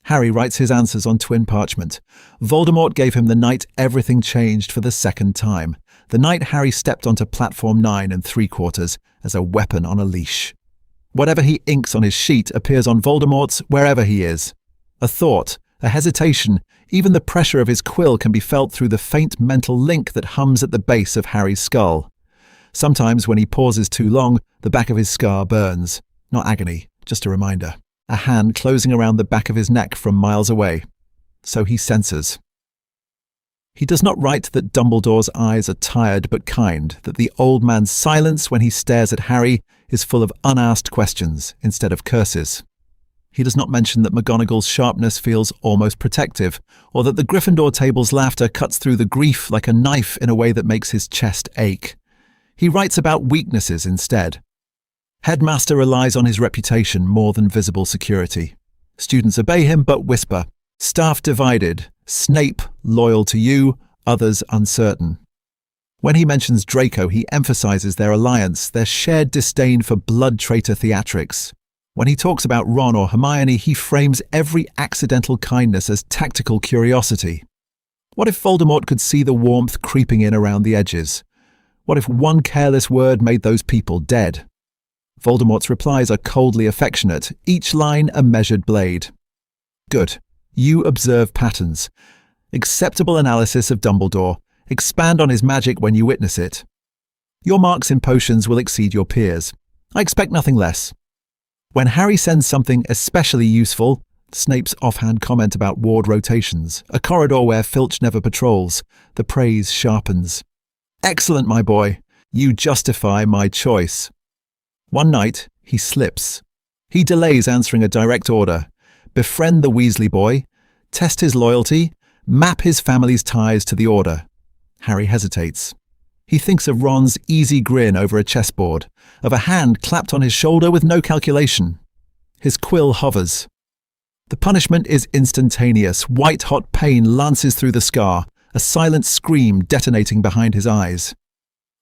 Harry writes his answers on twin parchment. Voldemort gave him the night everything changed for the second time. The night Harry stepped onto platform 9 3/4 as a weapon on a leash. Whatever he inks on his sheet appears on Voldemort's wherever he is. A thought, a hesitation, even the pressure of his quill can be felt through the faint mental link that hums at the base of Harry's skull. Sometimes when he pauses too long, the back of his scar burns. Not agony, just a reminder. A hand closing around the back of his neck from miles away. So he censors. He does not write that Dumbledore's eyes are tired but kind, that the old man's silence when he stares at Harry is full of unasked questions instead of curses. He does not mention that McGonagall's sharpness feels almost protective, or that the Gryffindor table's laughter cuts through the grief like a knife in a way that makes his chest ache. He writes about weaknesses instead. Headmaster relies on his reputation more than visible security. Students obey him but whisper. Staff divided. Snape loyal to you, others uncertain. When he mentions Draco, he emphasizes their alliance, their shared disdain for blood traitor theatrics. When he talks about Ron or Hermione, he frames every accidental kindness as tactical curiosity. What if Voldemort could see the warmth creeping in around the edges? What if one careless word made those people dead? Voldemort's replies are coldly affectionate, each line a measured blade. Good. You observe patterns. Acceptable analysis of Dumbledore. Expand on his magic when you witness it. Your marks in potions will exceed your peers. I expect nothing less. When Harry sends something especially useful, Snape's offhand comment about ward rotations, a corridor where Filch never patrols, the praise sharpens. Excellent, my boy. You justify my choice. One night, he slips. He delays answering a direct order. Befriend the Weasley boy, test his loyalty, map his family's ties to the order. Harry hesitates. He thinks of Ron's easy grin over a chessboard, of a hand clapped on his shoulder with no calculation. His quill hovers. The punishment is instantaneous. White-hot pain lances through the scar, a silent scream detonating behind his eyes.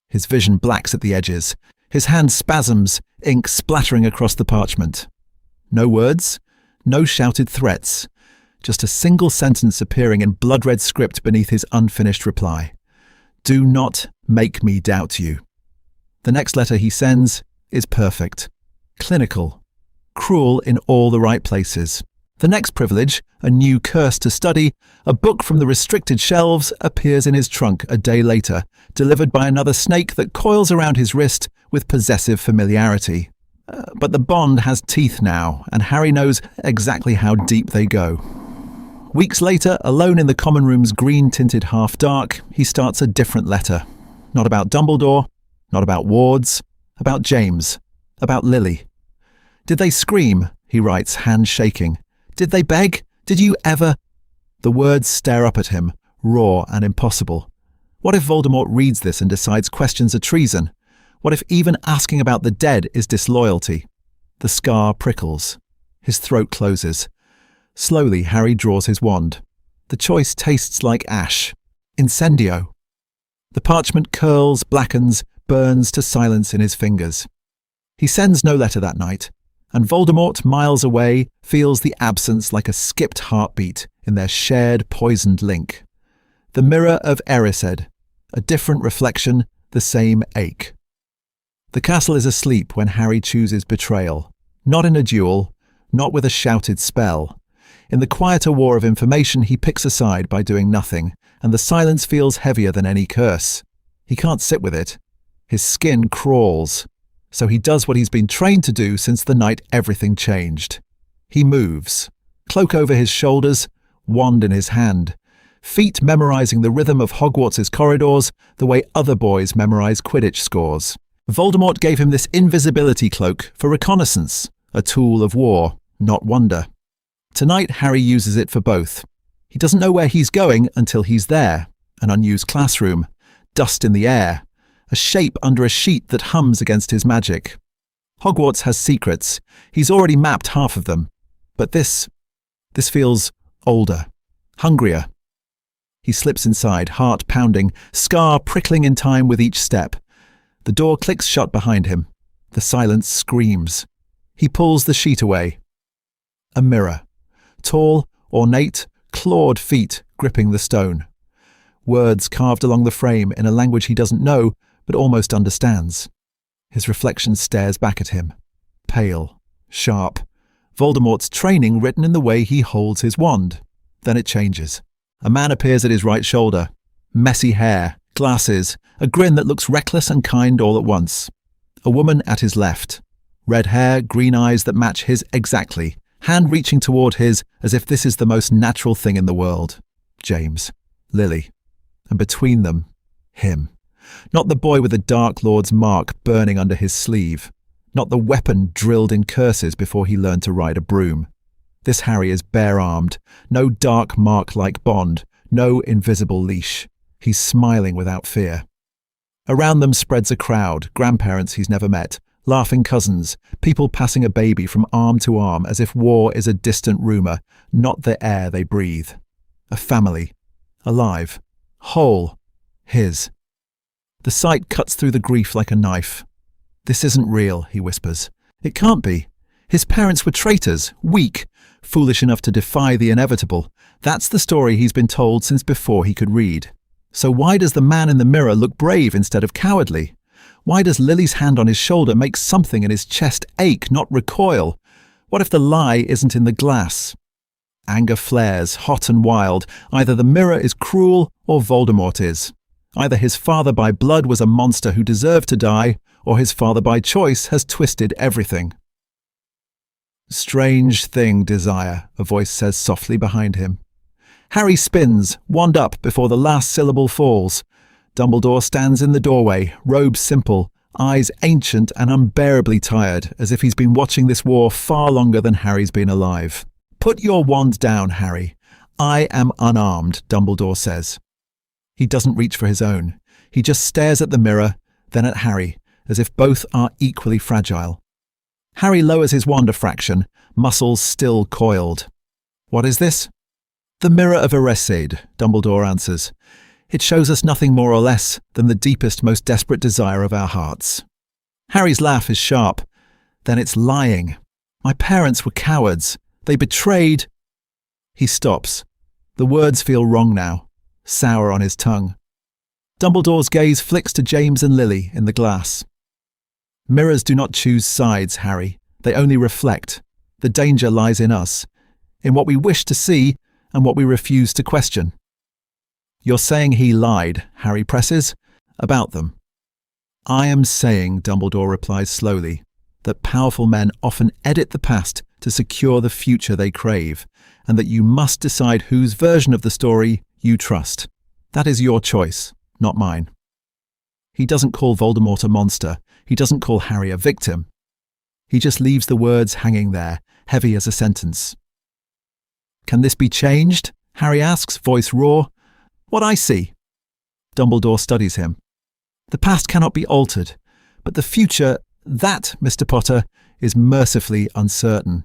His vision blacks at the edges. His hand spasms, ink splattering across the parchment. No words, no shouted threats, just a single sentence appearing in blood-red script beneath his unfinished reply. Do not make me doubt you. The next letter he sends is perfect, clinical, cruel in all the right places. The next privilege, a new curse to study, a book from the restricted shelves, appears in his trunk a day later, delivered by another snake that coils around his wrist with possessive familiarity. But the bond has teeth now, and Harry knows exactly how deep they go. Weeks later, alone in the common room's green-tinted half-dark, he starts a different letter. Not about Dumbledore, not about wards, about James, about Lily. Did they scream? He writes, hand shaking. Did they beg? Did you ever? The words stare up at him, raw and impossible. What if Voldemort reads this and decides questions are treason? What if even asking about the dead is disloyalty? The scar prickles. His throat closes. Slowly, Harry draws his wand. The choice tastes like ash. Incendio. The parchment curls, blackens, burns to silence in his fingers. He sends no letter that night, and Voldemort, miles away, feels the absence like a skipped heartbeat in their shared poisoned link. The Mirror of Erised, a different reflection, the same ache. The castle is asleep when Harry chooses betrayal, not in a duel, not with a shouted spell. In the quieter war of information, he picks a side by doing nothing, and the silence feels heavier than any curse. He can't sit with it. His skin crawls. So he does what he's been trained to do since the night everything changed. He moves, cloak over his shoulders, wand in his hand, feet memorizing the rhythm of Hogwarts' corridors the way other boys memorize Quidditch scores. Voldemort gave him this invisibility cloak for reconnaissance, a tool of war, not wonder. Tonight, Harry uses it for both. He doesn't know where he's going until he's there. An unused classroom, dust in the air, a shape under a sheet that hums against his magic. Hogwarts has secrets. He's already mapped half of them. But this This feels older, hungrier. He slips inside, heart pounding, scar prickling in time with each step. The door clicks shut behind him. The silence screams. He pulls the sheet away. A mirror. Tall, ornate, clawed feet gripping the stone. Words carved along the frame in a language he doesn't know, but almost understands. His reflection stares back at him. Pale, sharp. Voldemort's training written in the way he holds his wand. Then it changes. A man appears at his right shoulder. Messy hair, glasses, a grin that looks reckless and kind all at once. A woman at his left. Red hair, green eyes that match his exactly. Hand reaching toward his as if this is the most natural thing in the world. James. Lily. And between them, him. Not the boy with the Dark Lord's mark burning under his sleeve. Not the weapon drilled in curses before he learned to ride a broom. This Harry is bare-armed. No dark mark-like bond. No invisible leash. He's smiling without fear. Around them spreads a crowd, grandparents he's never met, laughing cousins, people passing a baby from arm to arm as if war is a distant rumour, not the air they breathe. A family. Alive. Whole. His. The sight cuts through the grief like a knife. "This isn't real," he whispers. "It can't be. His parents were traitors, weak, foolish enough to defy the inevitable. That's the story he's been told since before he could read. So why does the man in the mirror look brave instead of cowardly? Why does Lily's hand on his shoulder make something in his chest ache, not recoil? What if the lie isn't in the glass?" Anger flares, hot and wild. Either the mirror is cruel or Voldemort is. Either his father by blood was a monster who deserved to die, or his father by choice has twisted everything. "Strange thing, Desire," a voice says softly behind him. Harry spins, wand up before the last syllable falls. Dumbledore stands in the doorway, robe simple, eyes ancient and unbearably tired, as if he's been watching this war far longer than Harry's been alive. "Put your wand down, Harry. I am unarmed," Dumbledore says. He doesn't reach for his own. He just stares at the mirror, then at Harry, as if both are equally fragile. Harry lowers his wand a fraction, muscles still coiled. "What is this?" "The Mirror of Erised," Dumbledore answers. "It shows us nothing more or less than the deepest, most desperate desire of our hearts." Harry's laugh is sharp. "Then it's lying. My parents were cowards. They betrayed—" He stops. The words feel wrong now, sour on his tongue. Dumbledore's gaze flicks to James and Lily in the glass. "Mirrors do not choose sides, Harry. They only reflect. The danger lies in us, in what we wish to see and what we refuse to question." "You're saying he lied," Harry presses, "about them." "I am saying," Dumbledore replies slowly, "that powerful men often edit the past to secure the future they crave, and that you must decide whose version of the story you trust. That is your choice, not mine." He doesn't call Voldemort a monster. He doesn't call Harry a victim. He just leaves the words hanging there, heavy as a sentence. "Can this be changed?" Harry asks, voice raw. "What I see." Dumbledore studies him. "The past cannot be altered, but the future, that, Mr. Potter, is mercifully uncertain."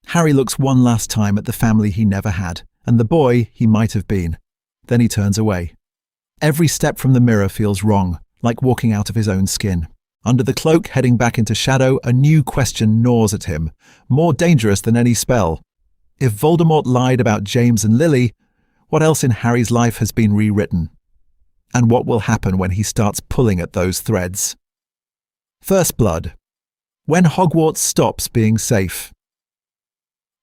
Harry looks one last time at the family he never had, and the boy he might have been. Then he turns away. Every step from the mirror feels wrong, like walking out of his own skin. Under the cloak, heading back into shadow, a new question gnaws at him, more dangerous than any spell. If Voldemort lied about James and Lily, what else in Harry's life has been rewritten? And what will happen when he starts pulling at those threads? First Blood. When Hogwarts stops being safe.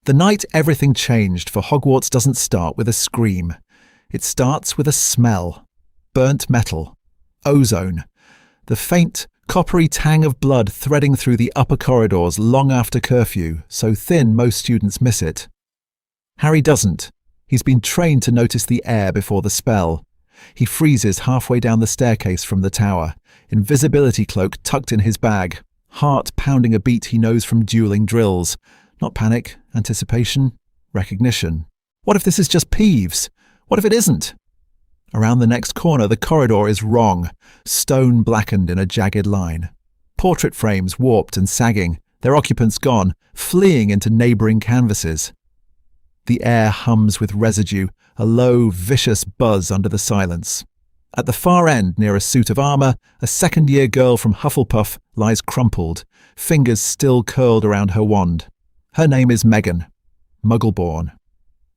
The night everything changed for Hogwarts doesn't start with a scream. It starts with a smell. Burnt metal. Ozone. The faint, coppery tang of blood threading through the upper corridors long after curfew, so thin most students miss it. Harry doesn't. He's been trained to notice the air before the spell. He freezes halfway down the staircase from the tower, invisibility cloak tucked in his bag, heart pounding a beat he knows from dueling drills. Not panic, anticipation, recognition. What if this is just Peeves? What if it isn't? Around the next corner, the corridor is wrong, stone blackened in a jagged line. Portrait frames warped and sagging, their occupants gone, fleeing into neighbouring canvases. The air hums with residue, a low, vicious buzz under the silence. At the far end, near a suit of armour, a second-year girl from Hufflepuff lies crumpled, fingers still curled around her wand. Her name is Megan, Muggle-born.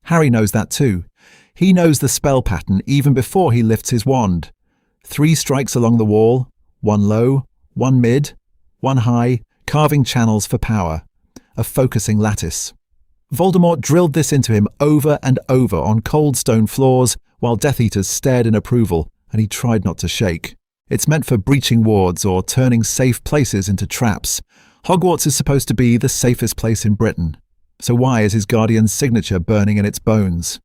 Harry knows that too. He knows the spell pattern even before he lifts his wand. 3 strikes along the wall, 1 low, 1 mid, 1 high, carving channels for power. A focusing lattice. Voldemort drilled this into him over and over on cold stone floors while Death Eaters stared in approval, and he tried not to shake. It's meant for breaching wards or turning safe places into traps. Hogwarts is supposed to be the safest place in Britain. So why is his guardian's signature burning in its bones?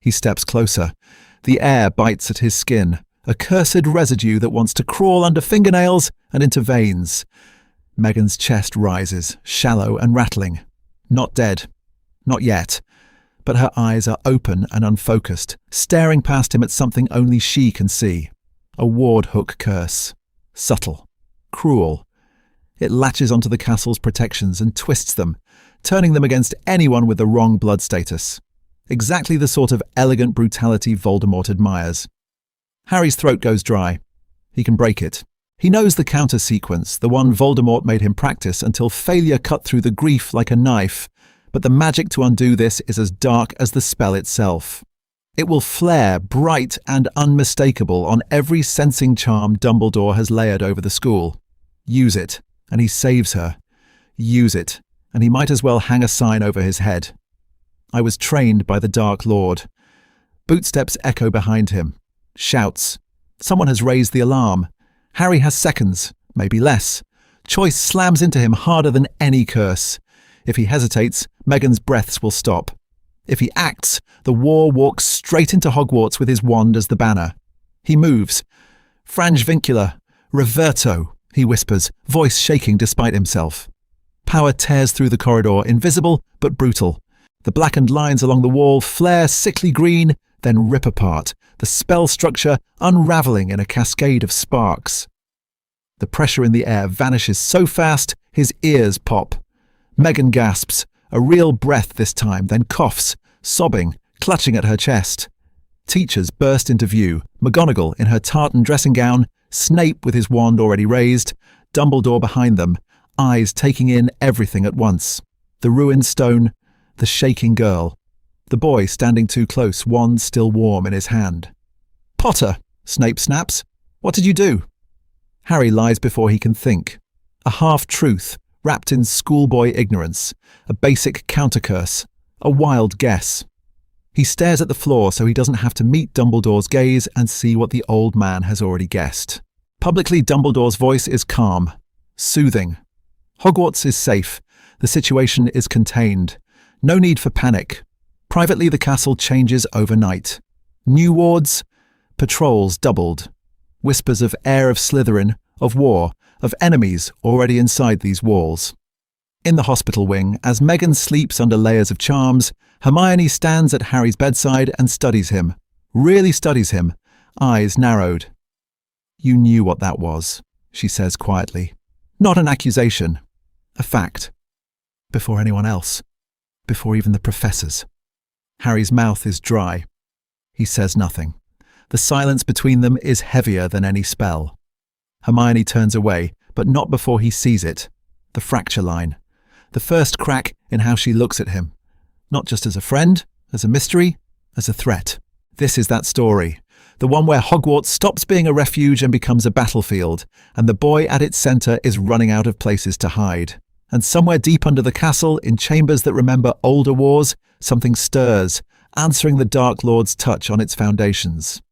He steps closer. The air bites at his skin, a cursed residue that wants to crawl under fingernails and into veins. Megan's chest rises, shallow and rattling. Not dead. Not yet. But her eyes are open and unfocused, staring past him at something only she can see. A ward hook curse. Subtle. Cruel. It latches onto the castle's protections and twists them, turning them against anyone with the wrong blood status. Exactly the sort of elegant brutality Voldemort admires. Harry's throat goes dry. He can break it. He knows the counter sequence, the one Voldemort made him practice until failure cut through the grief like a knife, but the magic to undo this is as dark as the spell itself. It will flare bright and unmistakable on every sensing charm Dumbledore has layered over the school. Use it, and he saves her. Use it, and he might as well hang a sign over his head. I was trained by the Dark Lord. Bootsteps echo behind him. Shouts. Someone has raised the alarm. Harry has seconds, maybe less. Choice slams into him harder than any curse. If he hesitates, Megan's breaths will stop. If he acts, the war walks straight into Hogwarts with his wand as the banner. He moves. Frange vincula. Reverto, he whispers, voice shaking despite himself. Power tears through the corridor, invisible but brutal. The blackened lines along the wall flare sickly green, then rip apart, the spell structure unravelling in a cascade of sparks. The pressure in the air vanishes so fast, his ears pop. Megan gasps, a real breath this time, then coughs, sobbing, clutching at her chest. Teachers burst into view, McGonagall in her tartan dressing gown, Snape with his wand already raised, Dumbledore behind them, eyes taking in everything at once. The ruined stone, the shaking girl. The boy standing too close, wand still warm in his hand. "Potter," Snape snaps. "What did you do?" Harry lies before he can think. A half-truth, wrapped in schoolboy ignorance. A basic countercurse. A wild guess. He stares at the floor so he doesn't have to meet Dumbledore's gaze and see what the old man has already guessed. Publicly, Dumbledore's voice is calm. Soothing. Hogwarts is safe. The situation is contained. No need for panic. Privately, the castle changes overnight. New wards, patrols doubled. Whispers of Heir of Slytherin, of war, of enemies already inside these walls. In the hospital wing, as Megan sleeps under layers of charms, Hermione stands at Harry's bedside and studies him. Really studies him, eyes narrowed. "You knew what that was," she says quietly. Not an accusation. A fact. Before anyone else. Before even the professors. Harry's mouth is dry. He says nothing. The silence between them is heavier than any spell. Hermione turns away, but not before he sees it. The fracture line. The first crack in how she looks at him. Not just as a friend, as a mystery, as a threat. This is that story. The one where Hogwarts stops being a refuge and becomes a battlefield, and the boy at its centre is running out of places to hide. And somewhere deep under the castle, in chambers that remember older wars, something stirs, answering the Dark Lord's touch on its foundations.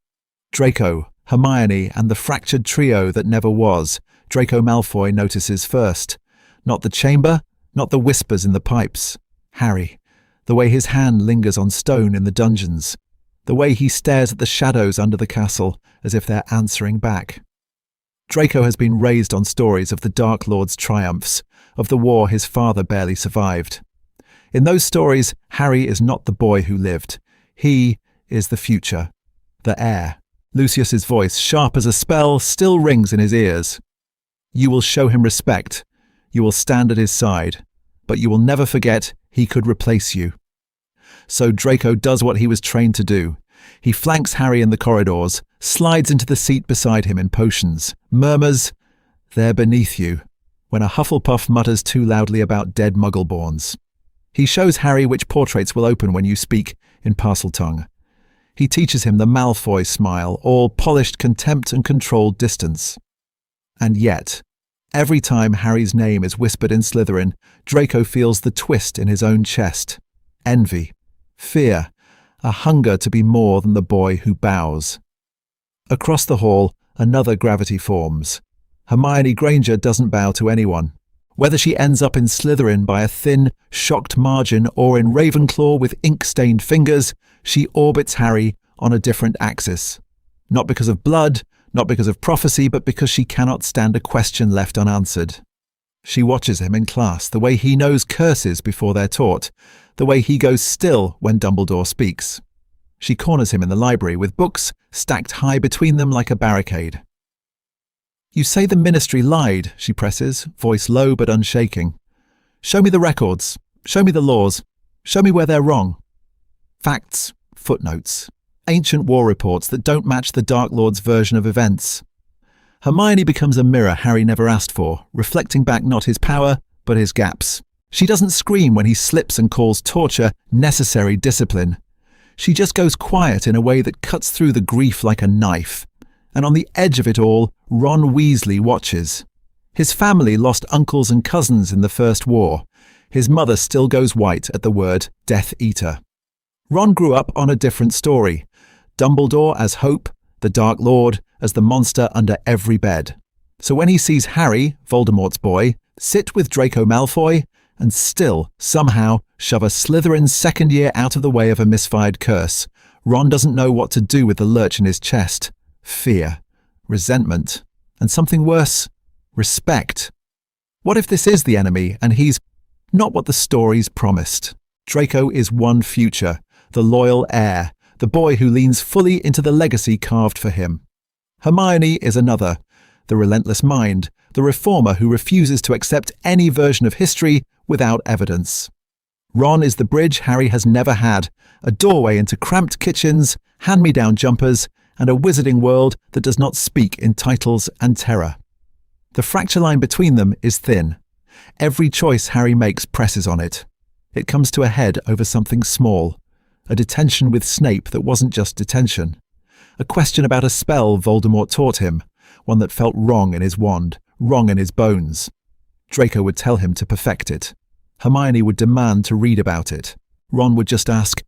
Draco, Hermione, and the fractured trio that never was, Draco Malfoy notices first. Not the chamber, not the whispers in the pipes. Harry, the way his hand lingers on stone in the dungeons. The way he stares at the shadows under the castle as if they're answering back. Draco has been raised on stories of the Dark Lord's triumphs, of the war his father barely survived. In those stories, Harry is not the boy who lived. He is the future, the heir. Lucius's voice, sharp as a spell, still rings in his ears. You will show him respect. You will stand at his side. But you will never forget he could replace you. so Draco does what he was trained to do. He flanks Harry in the corridors, slides into the seat beside him in potions, murmurs, "They're beneath you," when a Hufflepuff mutters too loudly about dead Muggleborns. He shows Harry which portraits will open when you speak in Parseltongue. He teaches him the Malfoy smile, all polished contempt and controlled distance. And yet, every time Harry's name is whispered in Slytherin, Draco feels the twist in his own chest. Envy, fear, a hunger to be more than the boy who bows. Across the hall, another gravity forms. Hermione Granger doesn't bow to anyone. Whether she ends up in Slytherin by a thin, shocked margin or in Ravenclaw with ink-stained fingers, she orbits Harry on a different axis. Not because of blood, not because of prophecy, but because she cannot stand a question left unanswered. She watches him in class, the way he knows curses before they're taught, the way he goes still when Dumbledore speaks. She corners him in the library with books stacked high between them like a barricade. "You say the Ministry lied," she presses, voice low but unshaking. "Show me the records. Show me the laws. Show me where they're wrong. Facts, footnotes, ancient war reports that don't match the Dark Lord's version of events." Hermione becomes a mirror Harry never asked for, reflecting back not his power, but his gaps. She doesn't scream when he slips and calls torture necessary discipline. She just goes quiet in a way that cuts through the grief like a knife. And on the edge of it all, Ron Weasley watches. His family lost uncles and cousins in the First War. His mother still goes white at the word Death Eater. Ron grew up on a different story. Dumbledore as Hope, the Dark Lord as the monster under every bed. So when he sees Harry, Voldemort's boy, sit with Draco Malfoy and still, somehow, shove a Slytherin's second year out of the way of a misfired curse, Ron doesn't know what to do with the lurch in his chest. Fear, resentment, and something worse, respect. What if this is the enemy and he's not what the stories promised? Draco is one future, the loyal heir, the boy who leans fully into the legacy carved for him. Hermione is another, the relentless mind, the reformer who refuses to accept any version of history without evidence. Ron is the bridge Harry has never had, a doorway into cramped kitchens, hand-me-down jumpers, and a wizarding world that does not speak in titles and terror. The fracture line between them is thin. Every choice Harry makes presses on it. It comes to a head over something small, a detention with Snape that wasn't just detention. A question about a spell Voldemort taught him, one that felt wrong in his wand, wrong in his bones. Draco would tell him to perfect it. Hermione would demand to read about it. Ron would just ask,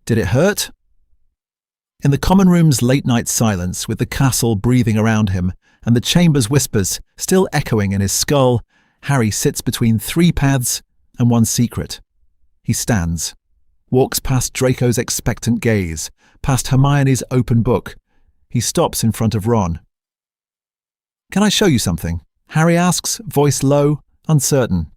"Did it hurt?" In the common room's late-night silence, with the castle breathing around him and the chamber's whispers still echoing in his skull, Harry sits between three paths and one secret. He stands, walks past Draco's expectant gaze, past Hermione's open book. He stops in front of Ron. "Can I show you something?" Harry asks, voice low, uncertain.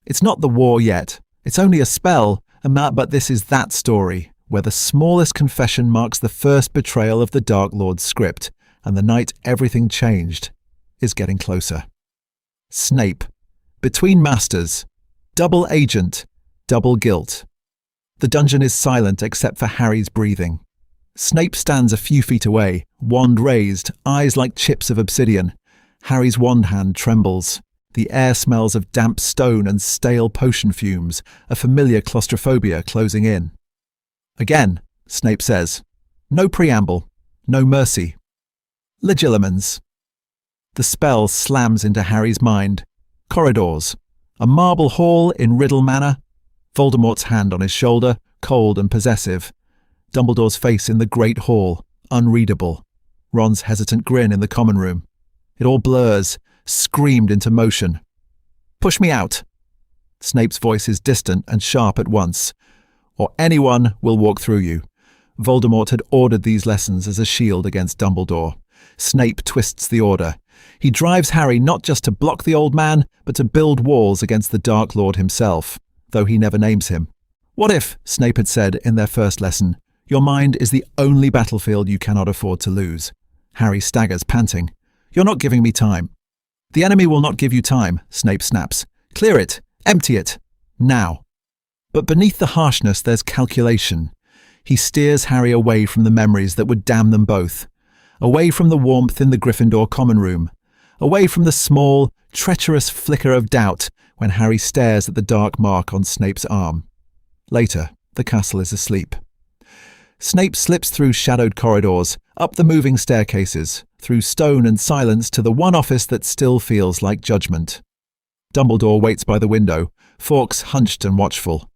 It's not the war yet. It's only a spell, but this is that story, where the smallest confession marks the first betrayal of the Dark Lord's script, and the night everything changed is getting closer. Snape. Between masters. Double agent. Double guilt. The dungeon is silent except for Harry's breathing. Snape stands a few feet away, wand raised, eyes like chips of obsidian. Harry's wand hand trembles. The air smells of damp stone and stale potion fumes, a familiar claustrophobia closing in. "Again," Snape says. "No preamble. No mercy. Legilimens." The spell slams into Harry's mind. Corridors. A marble hall in Riddle Manor. Voldemort's hand on his shoulder, cold and possessive. Dumbledore's face in the Great Hall, unreadable. Ron's hesitant grin in the common room. It all blurs, screamed into motion. "Push me out." Snape's voice is distant and sharp at once. "Or anyone will walk through you." Voldemort had ordered these lessons as a shield against Dumbledore. Snape twists the order. He drives Harry not just to block the old man, but to build walls against the Dark Lord himself, though he never names him. "What if," Snape had said in their first lesson, "your mind is the only battlefield you cannot afford to lose?" Harry staggers, panting. "You're not giving me time." "The enemy will not give you time," Snape snaps. "Clear it. Empty it. Now." But beneath the harshness there's calculation. He steers Harry away from the memories that would damn them both, away from the warmth in the Gryffindor common room, away from the small, treacherous flicker of doubt when Harry stares at the dark mark on Snape's arm. Later, the castle is asleep. Snape slips through shadowed corridors, up the moving staircases, through stone and silence to the one office that still feels like judgment. Dumbledore waits by the window, Fawkes hunched and watchful.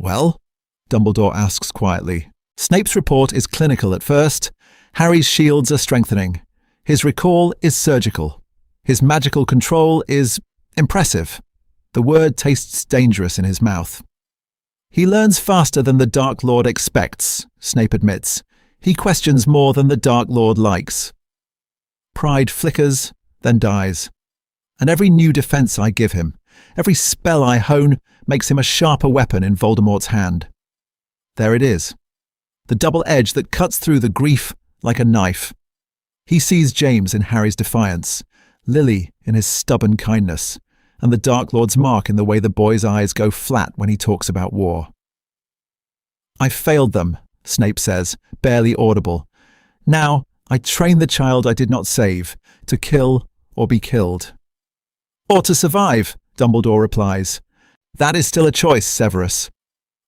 "Well?" Dumbledore asks quietly. Snape's report is clinical at first. Harry's shields are strengthening. His recall is surgical. His magical control is impressive. The word tastes dangerous in his mouth. "He learns faster than the Dark Lord expects," Snape admits. "He questions more than the Dark Lord likes. Pride flickers, then dies. And every new defense I give him, every spell I hone, makes him a sharper weapon in Voldemort's hand. There it is. The double edge that cuts through the grief like a knife. He sees James in Harry's defiance, Lily in his stubborn kindness, and the Dark Lord's mark in the way the boy's eyes go flat when he talks about war. "I failed them," Snape says, barely audible. "Now I train the child I did not save, to kill or be killed." "Or to survive," Dumbledore replies. "That is still a choice, Severus.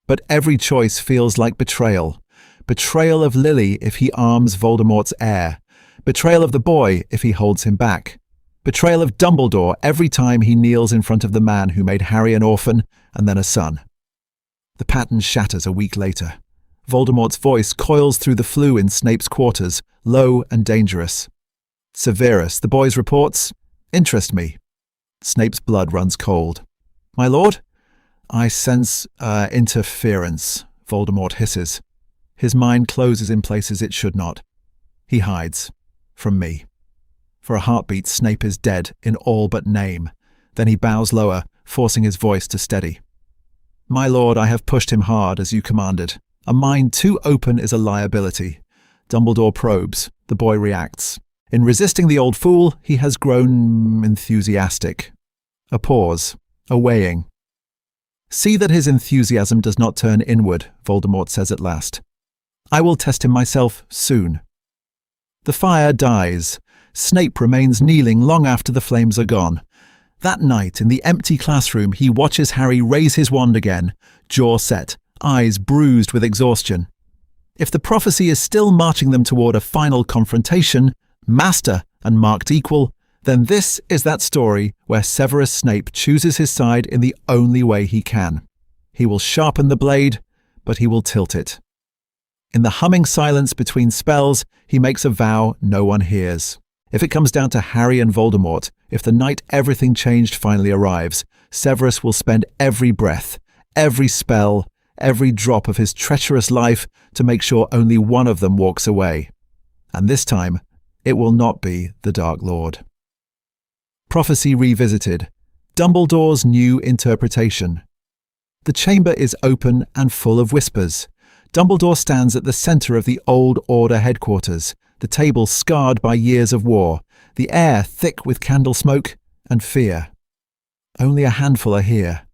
But every choice feels like betrayal. Betrayal of Lily if he arms Voldemort's heir. Betrayal of the boy if he holds him back. Betrayal of Dumbledore every time he kneels in front of the man who made Harry an orphan and then a son." The pattern shatters a week later. Voldemort's voice coils through the flue in Snape's quarters, low and dangerous. "Severus, the boy's reports interest me." Snape's blood runs cold. "My lord?" "I sense interference," Voldemort hisses. His mind closes in places it should not. He hides. From me. For a heartbeat, Snape is dead in all but name. Then he bows lower, forcing his voice to steady. "My lord, I have pushed him hard, as you commanded. A mind too open is a liability." Dumbledore probes. The boy reacts. In resisting the old fool, he has grown enthusiastic. A pause. A weighing. "See that his enthusiasm does not turn inward," Voldemort says at last. "I will test him myself soon." The fire dies. Snape remains kneeling long after the flames are gone. That night, in the empty classroom, he watches Harry raise his wand again, jaw set, eyes bruised with exhaustion. If the prophecy is still marching them toward a final confrontation, master and marked equal, then this is that story where Severus Snape chooses his side in the only way he can. He will sharpen the blade, but he will tilt it. In the humming silence between spells, he makes a vow no one hears. If it comes down to Harry and Voldemort, if the night everything changed finally arrives, Severus will spend every breath, every spell, every drop of his treacherous life to make sure only one of them walks away. And this time, it will not be the Dark Lord. Prophecy Revisited. Dumbledore's new interpretation. The chamber is open and full of whispers. Dumbledore stands at the centre of the Old Order headquarters, the table scarred by years of war, the air thick with candle smoke and fear. Only a handful are here.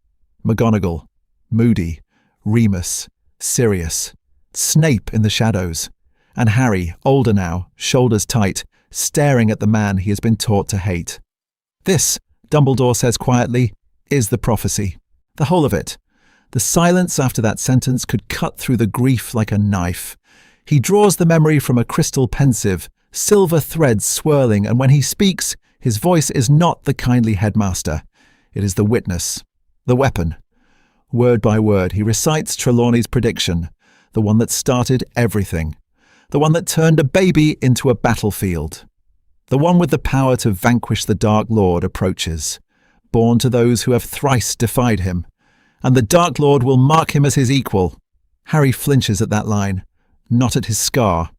McGonagall, Moody, Remus, Sirius, Snape in the shadows, and Harry, older now, shoulders tight, staring at the man he has been taught to hate. This, Dumbledore says quietly, is the prophecy. The whole of it. The silence after that sentence could cut through the grief like a knife. He draws the memory from a crystal pensive, silver threads swirling, and when he speaks, his voice is not the kindly headmaster. It is the witness, the weapon. Word by word, he recites Trelawney's prediction, the one that started everything, the one that turned a baby into a battlefield. The one with the power to vanquish the Dark Lord approaches, born to those who have thrice defied him. And the Dark Lord will mark him as his equal. Harry flinches at that line, not at his scar,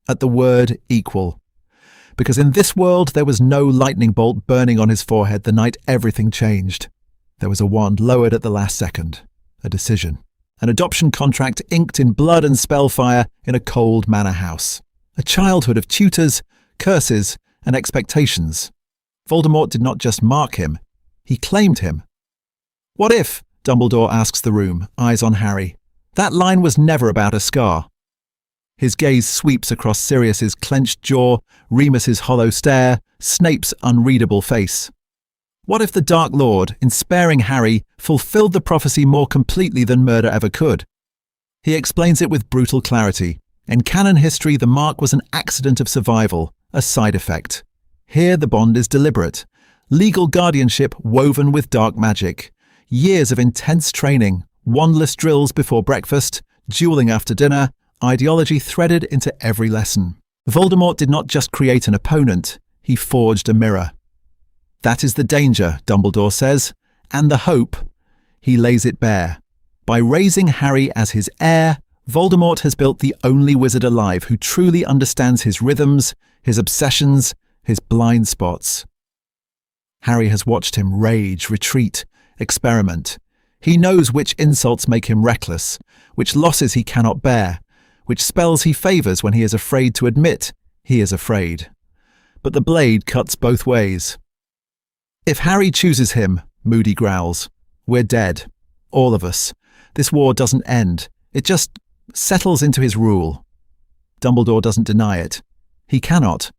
at the word equal. Because in this world there was no lightning bolt burning on his forehead the night everything changed. There was a wand lowered at the last second, a decision, an adoption contract inked in blood and spellfire in a cold manor house, a childhood of tutors, curses, and expectations. Voldemort did not just mark him, he claimed him. "What if?" Dumbledore asks the room, eyes on Harry. That line was never about a scar. His gaze sweeps across Sirius's clenched jaw, Remus's hollow stare, Snape's unreadable face. What if the Dark Lord, in sparing Harry, fulfilled the prophecy more completely than murder ever could? He explains it with brutal clarity. In canon history, the mark was an accident of survival, a side effect. Here the bond is deliberate. Legal guardianship woven with dark magic. Years of intense training, wandless drills before breakfast, dueling after dinner, ideology threaded into every lesson. Voldemort did not just create an opponent, he forged a mirror. That is the danger, Dumbledore says, and the hope. He lays it bare. By raising Harry as his heir, Voldemort has built the only wizard alive who truly understands his rhythms, his obsessions, his blind spots. Harry has watched him rage, retreat, experiment. He knows which insults make him reckless, which losses he cannot bear, which spells he favours when he is afraid to admit he is afraid. But the blade cuts both ways. If Harry chooses him, Moody growls, we're dead. All of us. This war doesn't end. It just settles into his rule. Dumbledore doesn't deny it. He cannot.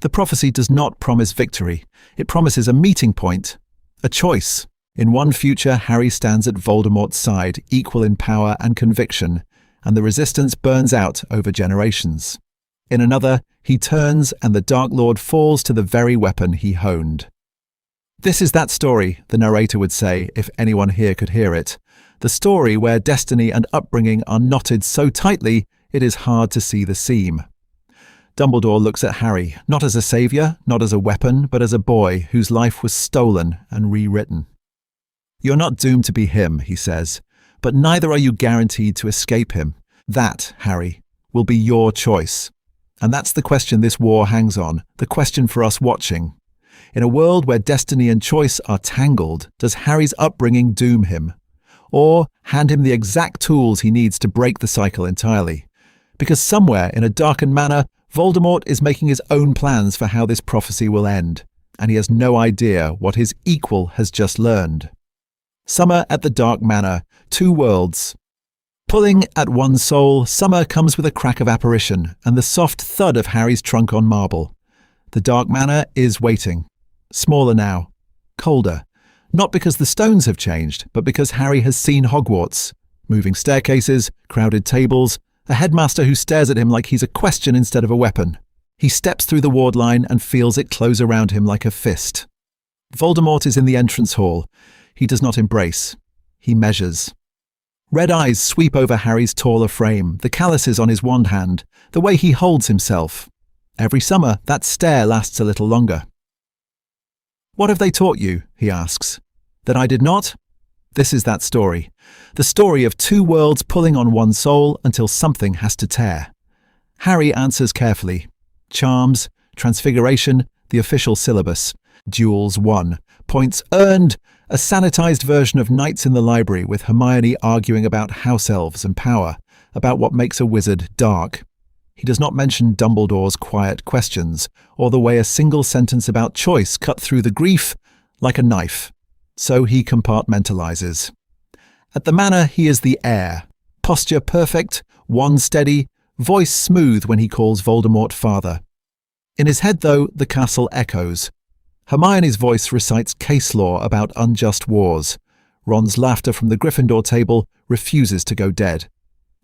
The prophecy does not promise victory. It promises a meeting point, a choice. In one future, Harry stands at Voldemort's side, equal in power and conviction, and the resistance burns out over generations. In another, he turns and the Dark Lord falls to the very weapon he honed. This is that story, the narrator would say, if anyone here could hear it. The story where destiny and upbringing are knotted so tightly it is hard to see the seam. Dumbledore looks at Harry, not as a saviour, not as a weapon, but as a boy whose life was stolen and rewritten. You're not doomed to be him, he says, but neither are you guaranteed to escape him. That, Harry, will be your choice. And that's the question this war hangs on, the question for us watching. In a world where destiny and choice are tangled, does Harry's upbringing doom him? Or hand him the exact tools he needs to break the cycle entirely? Because somewhere in a darkened manor, Voldemort is making his own plans for how this prophecy will end, and he has no idea what his equal has just learned. Summer at the Dark Manor, two worlds. Pulling at one soul, Summer comes with a crack of apparition and the soft thud of Harry's trunk on marble. The Dark Manor is waiting. Smaller now. Colder. Not because the stones have changed, but because Harry has seen Hogwarts. Moving staircases, crowded tables, a headmaster who stares at him like he's a question instead of a weapon. He steps through the ward line and feels it close around him like a fist. Voldemort is in the entrance hall. He does not embrace. He measures. Red eyes sweep over Harry's taller frame, the calluses on his wand hand, the way he holds himself. Every summer, that stare lasts a little longer. What have they taught you? He asks. That I did not? This is that story. The story of two worlds pulling on one soul until something has to tear. Harry answers carefully. Charms, Transfiguration, the official syllabus. Duels 1. Points earned. A sanitized version of Nights in the Library with Hermione arguing about house elves and power, about what makes a wizard dark. He does not mention Dumbledore's quiet questions, or the way a single sentence about choice cut through the grief like a knife. So he compartmentalizes. At the Manor, he is the heir. Posture perfect, wand steady, voice smooth when he calls Voldemort father. In his head, though, the castle echoes. Hermione's voice recites case law about unjust wars. Ron's laughter from the Gryffindor table refuses to go dead.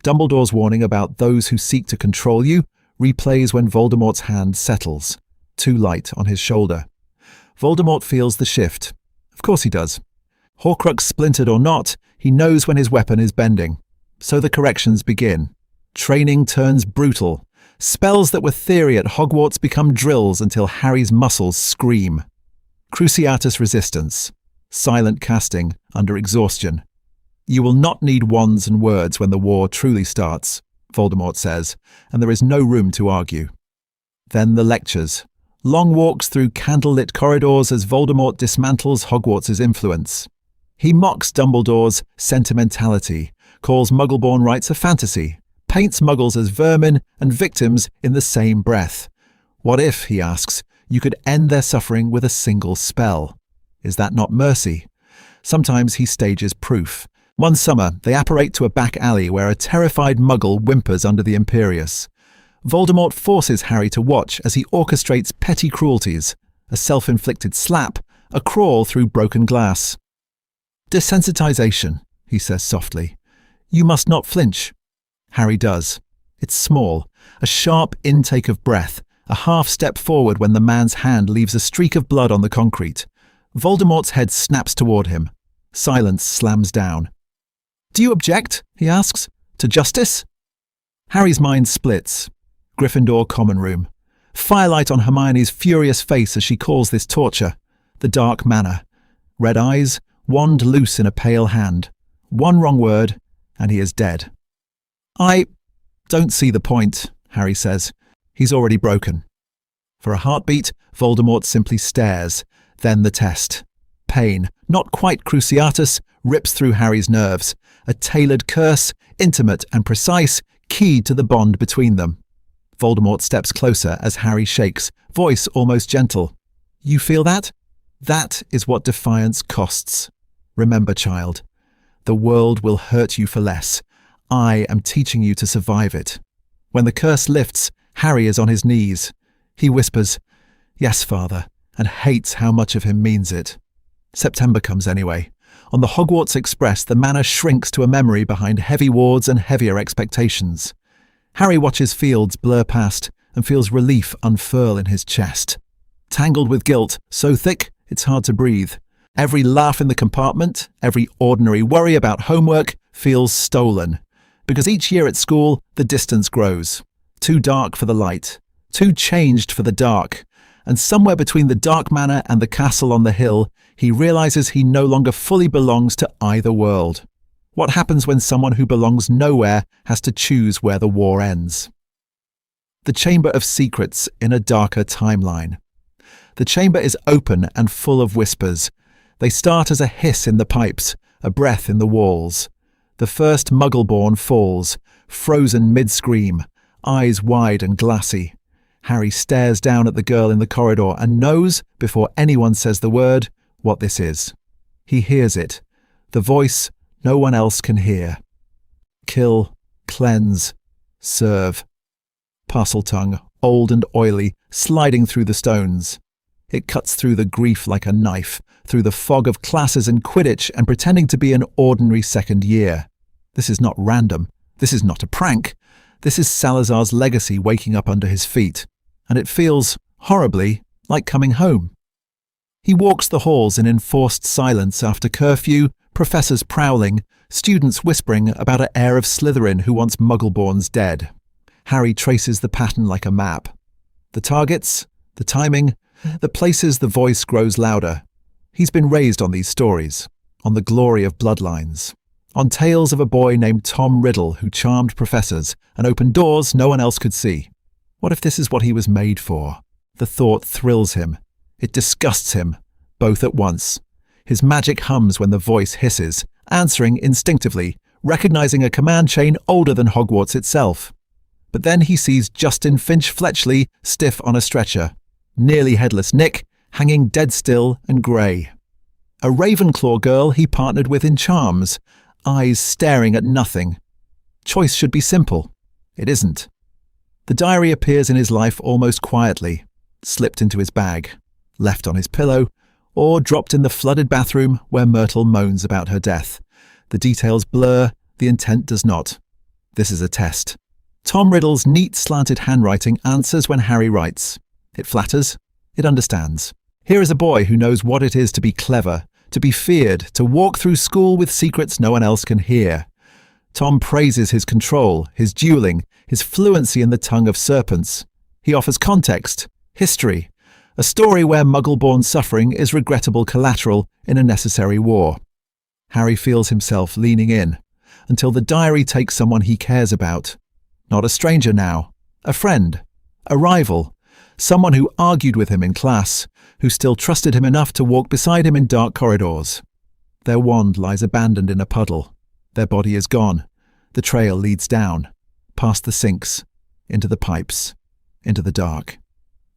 Dumbledore's warning about those who seek to control you replays when Voldemort's hand settles, too light on his shoulder. Voldemort feels the shift. Of course he does. Horcrux splintered or not, he knows when his weapon is bending. So the corrections begin. Training turns brutal. Spells that were theory at Hogwarts become drills until Harry's muscles scream. Cruciatus resistance. Silent casting under exhaustion. You will not need wands and words when the war truly starts, Voldemort says, and there is no room to argue. Then the lectures. Long walks through candlelit corridors as Voldemort dismantles Hogwarts' influence. He mocks Dumbledore's sentimentality, calls Muggleborn rights a fantasy, paints Muggles as vermin and victims in the same breath. What if, he asks, you could end their suffering with a single spell? Is that not mercy? Sometimes he stages proof. One summer, they apparate to a back alley where a terrified muggle whimpers under the Imperius. Voldemort forces Harry to watch as he orchestrates petty cruelties, a self-inflicted slap, a crawl through broken glass. "Desensitization," he says softly. "You must not flinch." Harry does. It's small, a sharp intake of breath, a half-step forward when the man's hand leaves a streak of blood on the concrete. Voldemort's head snaps toward him. Silence slams down. "Do you object?" he asks. "To justice?" Harry's mind splits. Gryffindor common room. Firelight on Hermione's furious face as she calls this torture. The dark manor. Red eyes, wand loose in a pale hand. One wrong word, and he is dead. "I don't see the point," Harry says. He's already broken. For a heartbeat, Voldemort simply stares. Then the test. Pain, not quite cruciatus, rips through Harry's nerves. A tailored curse, intimate and precise, keyed to the bond between them. Voldemort steps closer as Harry shakes, voice almost gentle. "You feel that? That is what defiance costs. Remember, child, the world will hurt you for less. I am teaching you to survive it." When the curse lifts, Harry is on his knees. He whispers, "Yes, Father," and hates how much of him means it. September comes anyway. On the Hogwarts Express, the manor shrinks to a memory behind heavy wards and heavier expectations. Harry watches fields blur past and feels relief unfurl in his chest. Tangled with guilt, so thick it's hard to breathe. Every laugh in the compartment, every ordinary worry about homework feels stolen. Because each year at school, the distance grows. Too dark for the light, too changed for the dark. And somewhere between the dark manor and the castle on the hill, he realizes he no longer fully belongs to either world. What happens when someone who belongs nowhere has to choose where the war ends? The Chamber of Secrets in a darker timeline. The chamber is open and full of whispers. They start as a hiss in the pipes, a breath in the walls. The first Muggleborn falls, frozen mid-scream, eyes wide and glassy. Harry stares down at the girl in the corridor and knows, before anyone says the word, what this is. He hears it, the voice no one else can hear. Kill, cleanse, serve. Parseltongue, old and oily, sliding through the stones. It cuts through the grief like a knife, through the fog of classes and Quidditch and pretending to be an ordinary second year. This is not random. This is not a prank. This is Salazar's legacy waking up under his feet. And it feels, horribly, like coming home. He walks the halls in enforced silence after curfew, professors prowling, students whispering about an heir of Slytherin who wants Muggleborns dead. Harry traces the pattern like a map. The targets, the timing, the places the voice grows louder. He's been raised on these stories, on the glory of bloodlines, on tales of a boy named Tom Riddle who charmed professors and opened doors no one else could see. What if this is what he was made for? The thought thrills him. It disgusts him, both at once. His magic hums when the voice hisses, answering instinctively, recognizing a command chain older than Hogwarts itself. But then he sees Justin Finch Fletchley stiff on a stretcher, nearly headless Nick hanging dead still and grey. A Ravenclaw girl he partnered with in Charms, eyes staring at nothing. Choice should be simple. It isn't. The diary appears in his life almost quietly, slipped into his bag, left on his pillow, or dropped in the flooded bathroom where Myrtle moans about her death. The details blur, the intent does not. This is a test. Tom Riddle's neat slanted handwriting answers when Harry writes. It flatters, it understands. Here is a boy who knows what it is to be clever, to be feared, to walk through school with secrets no one else can hear. Tom praises his control, his dueling, his fluency in the tongue of serpents. He offers context, history, a story where Muggleborn suffering is regrettable collateral in a necessary war. Harry feels himself leaning in, until the diary takes someone he cares about. Not a stranger now, a friend, a rival, someone who argued with him in class, who still trusted him enough to walk beside him in dark corridors. Their wand lies abandoned in a puddle. Their body is gone. The trail leads down, past the sinks, into the pipes, into the dark.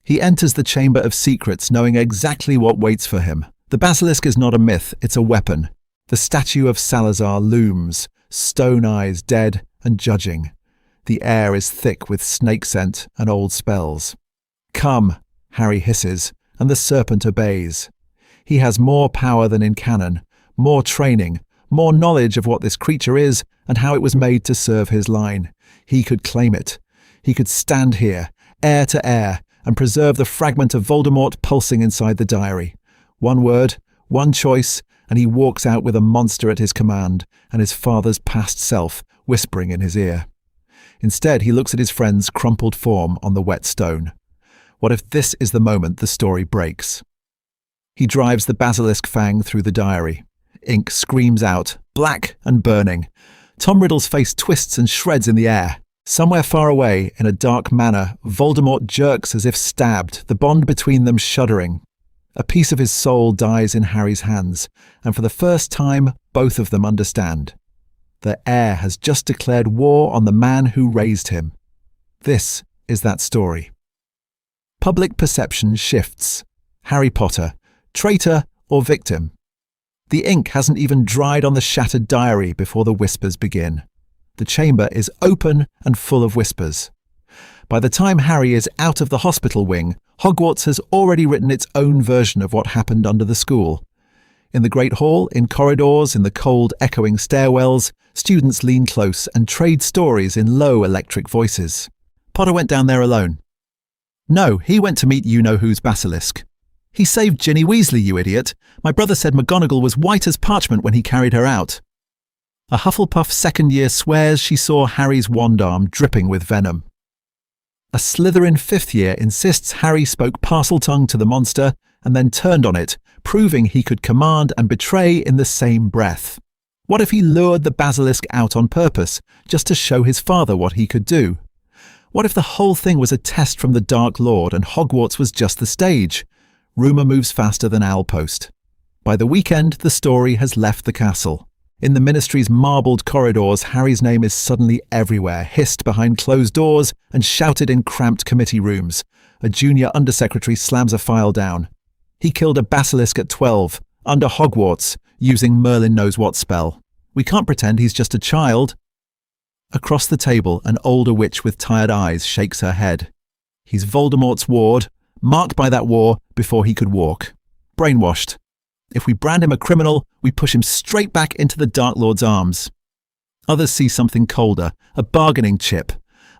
He enters the Chamber of Secrets knowing exactly what waits for him, The basilisk is not a myth, it's a weapon. The statue of Salazar looms, stone eyes dead and judging. The air is thick with snake scent and old spells. "Come," Harry hisses, and the serpent obeys. He has more power than in canon, more training, more knowledge of what this creature is and how it was made to serve his line. He could claim it. He could stand here, heir to heir, and preserve the fragment of Voldemort pulsing inside the diary. One word, one choice, and he walks out with a monster at his command and his father's past self whispering in his ear. Instead, he looks at his friend's crumpled form on the wet stone. What if this is the moment the story breaks? He drives the basilisk fang through the diary. Ink screams out, black and burning. Tom Riddle's face twists and shreds in the air. Somewhere far away, in a dark manor, Voldemort jerks as if stabbed, the bond between them shuddering. A piece of his soul dies in Harry's hands, and for the first time, both of them understand. The heir has just declared war on the man who raised him. This is that story. Public perception shifts. Harry Potter, traitor or victim? The ink hasn't even dried on the shattered diary before the whispers begin. The chamber is open and full of whispers. By the time Harry is out of the hospital wing, Hogwarts has already written its own version of what happened under the school. In the Great Hall, in corridors, in the cold, echoing stairwells, students lean close and trade stories in low electric voices. Potter went down there alone. No, he went to meet you-know-who's basilisk. He saved Ginny Weasley, you idiot. My brother said McGonagall was white as parchment when he carried her out. A Hufflepuff second year swears she saw Harry's wand arm dripping with venom. A Slytherin fifth year insists Harry spoke Parseltongue to the monster and then turned on it, proving he could command and betray in the same breath. What if he lured the basilisk out on purpose, just to show his father what he could do? What if the whole thing was a test from the Dark Lord and Hogwarts was just the stage? Rumour moves faster than Owlpost. By the weekend, the story has left the castle. In the Ministry's marbled corridors, Harry's name is suddenly everywhere, hissed behind closed doors and shouted in cramped committee rooms. A junior undersecretary slams a file down. He killed a basilisk at 12, under Hogwarts, using Merlin knows what spell. We can't pretend he's just a child. Across the table, an older witch with tired eyes shakes her head. He's Voldemort's ward, marked by that war before he could walk. Brainwashed. If we brand him a criminal, we push him straight back into the Dark Lord's arms. Others see something colder, a bargaining chip,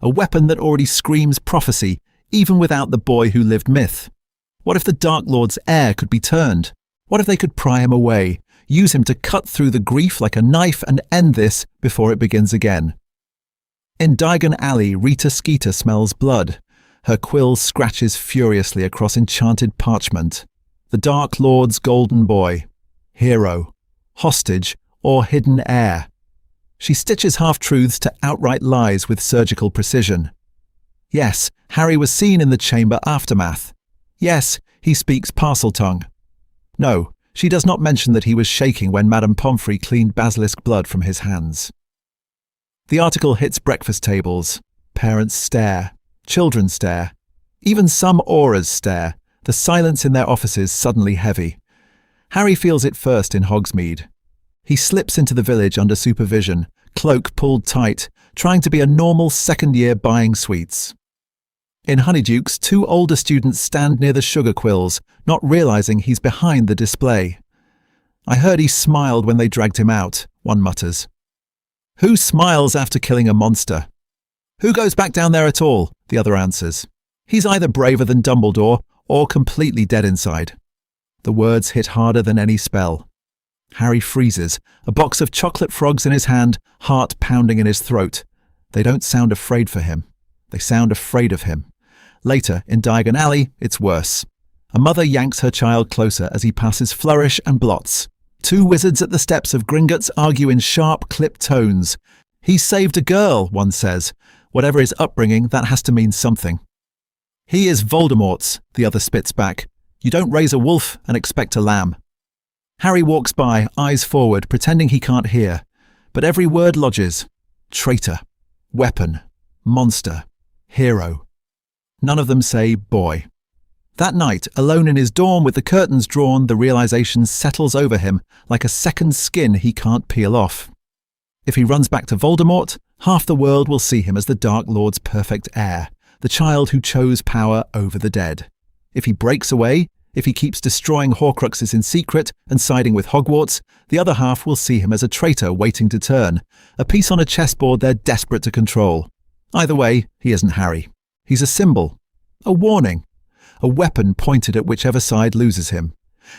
a weapon that already screams prophecy, even without the boy who lived myth. What if the Dark Lord's heir could be turned? What if they could pry him away, use him to cut through the grief like a knife and end this before it begins again? In Diagon Alley, Rita Skeeter smells blood. Her quill scratches furiously across enchanted parchment. The Dark Lord's golden boy. Hero. Hostage or hidden heir. She stitches half-truths to outright lies with surgical precision. Yes, Harry was seen in the chamber aftermath. Yes, he speaks Parseltongue. No, she does not mention that he was shaking when Madame Pomfrey cleaned basilisk blood from his hands. The article hits breakfast tables. Parents stare. Children stare. Even some auras stare, the silence in their offices suddenly heavy. Harry feels it first in Hogsmeade. He slips into the village under supervision, cloak pulled tight, trying to be a normal second-year buying sweets. In Honeydukes, two older students stand near the sugar quills, not realizing he's behind the display. I heard he smiled when they dragged him out, one mutters. Who smiles after killing a monster? Who goes back down there at all? The other answers. He's either braver than Dumbledore or completely dead inside. The words hit harder than any spell. Harry freezes, a box of chocolate frogs in his hand, heart pounding in his throat. They don't sound afraid for him. They sound afraid of him. Later, in Diagon Alley, it's worse. A mother yanks her child closer as he passes Flourish and Blots. Two wizards at the steps of Gringotts argue in sharp, clipped tones. He saved a girl, one says. Whatever his upbringing, that has to mean something. He is Voldemort's, the other spits back. You don't raise a wolf and expect a lamb. Harry walks by, eyes forward, pretending he can't hear. But every word lodges. Traitor. Weapon. Monster. Hero. None of them say boy. That night, alone in his dorm with the curtains drawn, the realization settles over him like a second skin he can't peel off. If he runs back to Voldemort, half the world will see him as the Dark Lord's perfect heir, the child who chose power over the dead. If he breaks away, if he keeps destroying Horcruxes in secret and siding with Hogwarts, the other half will see him as a traitor waiting to turn, a piece on a chessboard they're desperate to control. Either way, he isn't Harry. He's a symbol, a warning, a weapon pointed at whichever side loses him.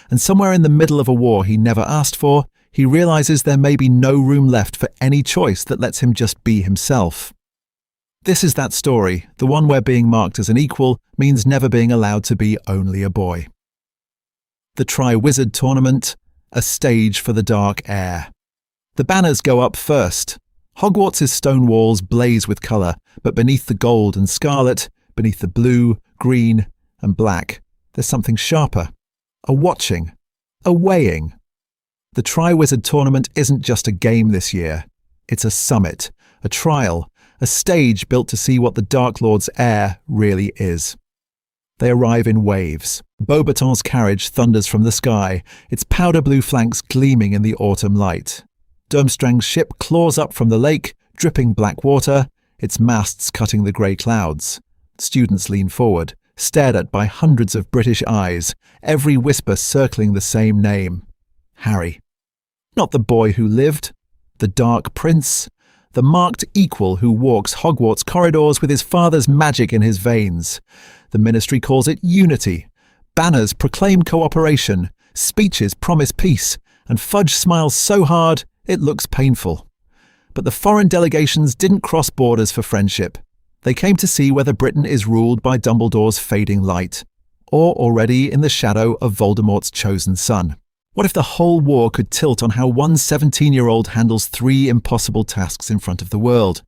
And somewhere in the middle of a war he never asked for, he realizes there may be no room left for any choice that lets him just be himself. This is that story, the one where being marked as an equal means never being allowed to be only a boy. The Triwizard Tournament, a stage for the dark heir. The banners go up first. Hogwarts' stone walls blaze with colour, but beneath the gold and scarlet, beneath the blue, green and black, there's something sharper. A watching. A weighing. The Triwizard Tournament isn't just a game this year. It's a summit, a trial, a stage built to see what the Dark Lord's heir really is. They arrive in waves. Beauxbaton's carriage thunders from the sky, its powder blue flanks gleaming in the autumn light. Durmstrang's ship claws up from the lake, dripping black water, its masts cutting the grey clouds. Students lean forward, stared at by hundreds of British eyes, every whisper circling the same name. Harry. Not the boy who lived, the Dark Prince, the marked equal who walks Hogwarts corridors with his father's magic in his veins. The Ministry calls it unity. Banners proclaim cooperation, speeches promise peace, and Fudge smiles so hard it looks painful. But the foreign delegations didn't cross borders for friendship. They came to see whether Britain is ruled by Dumbledore's fading light, or already in the shadow of Voldemort's chosen son. What if the whole war could tilt on how one 17-year-old handles 3 impossible tasks in front of the world?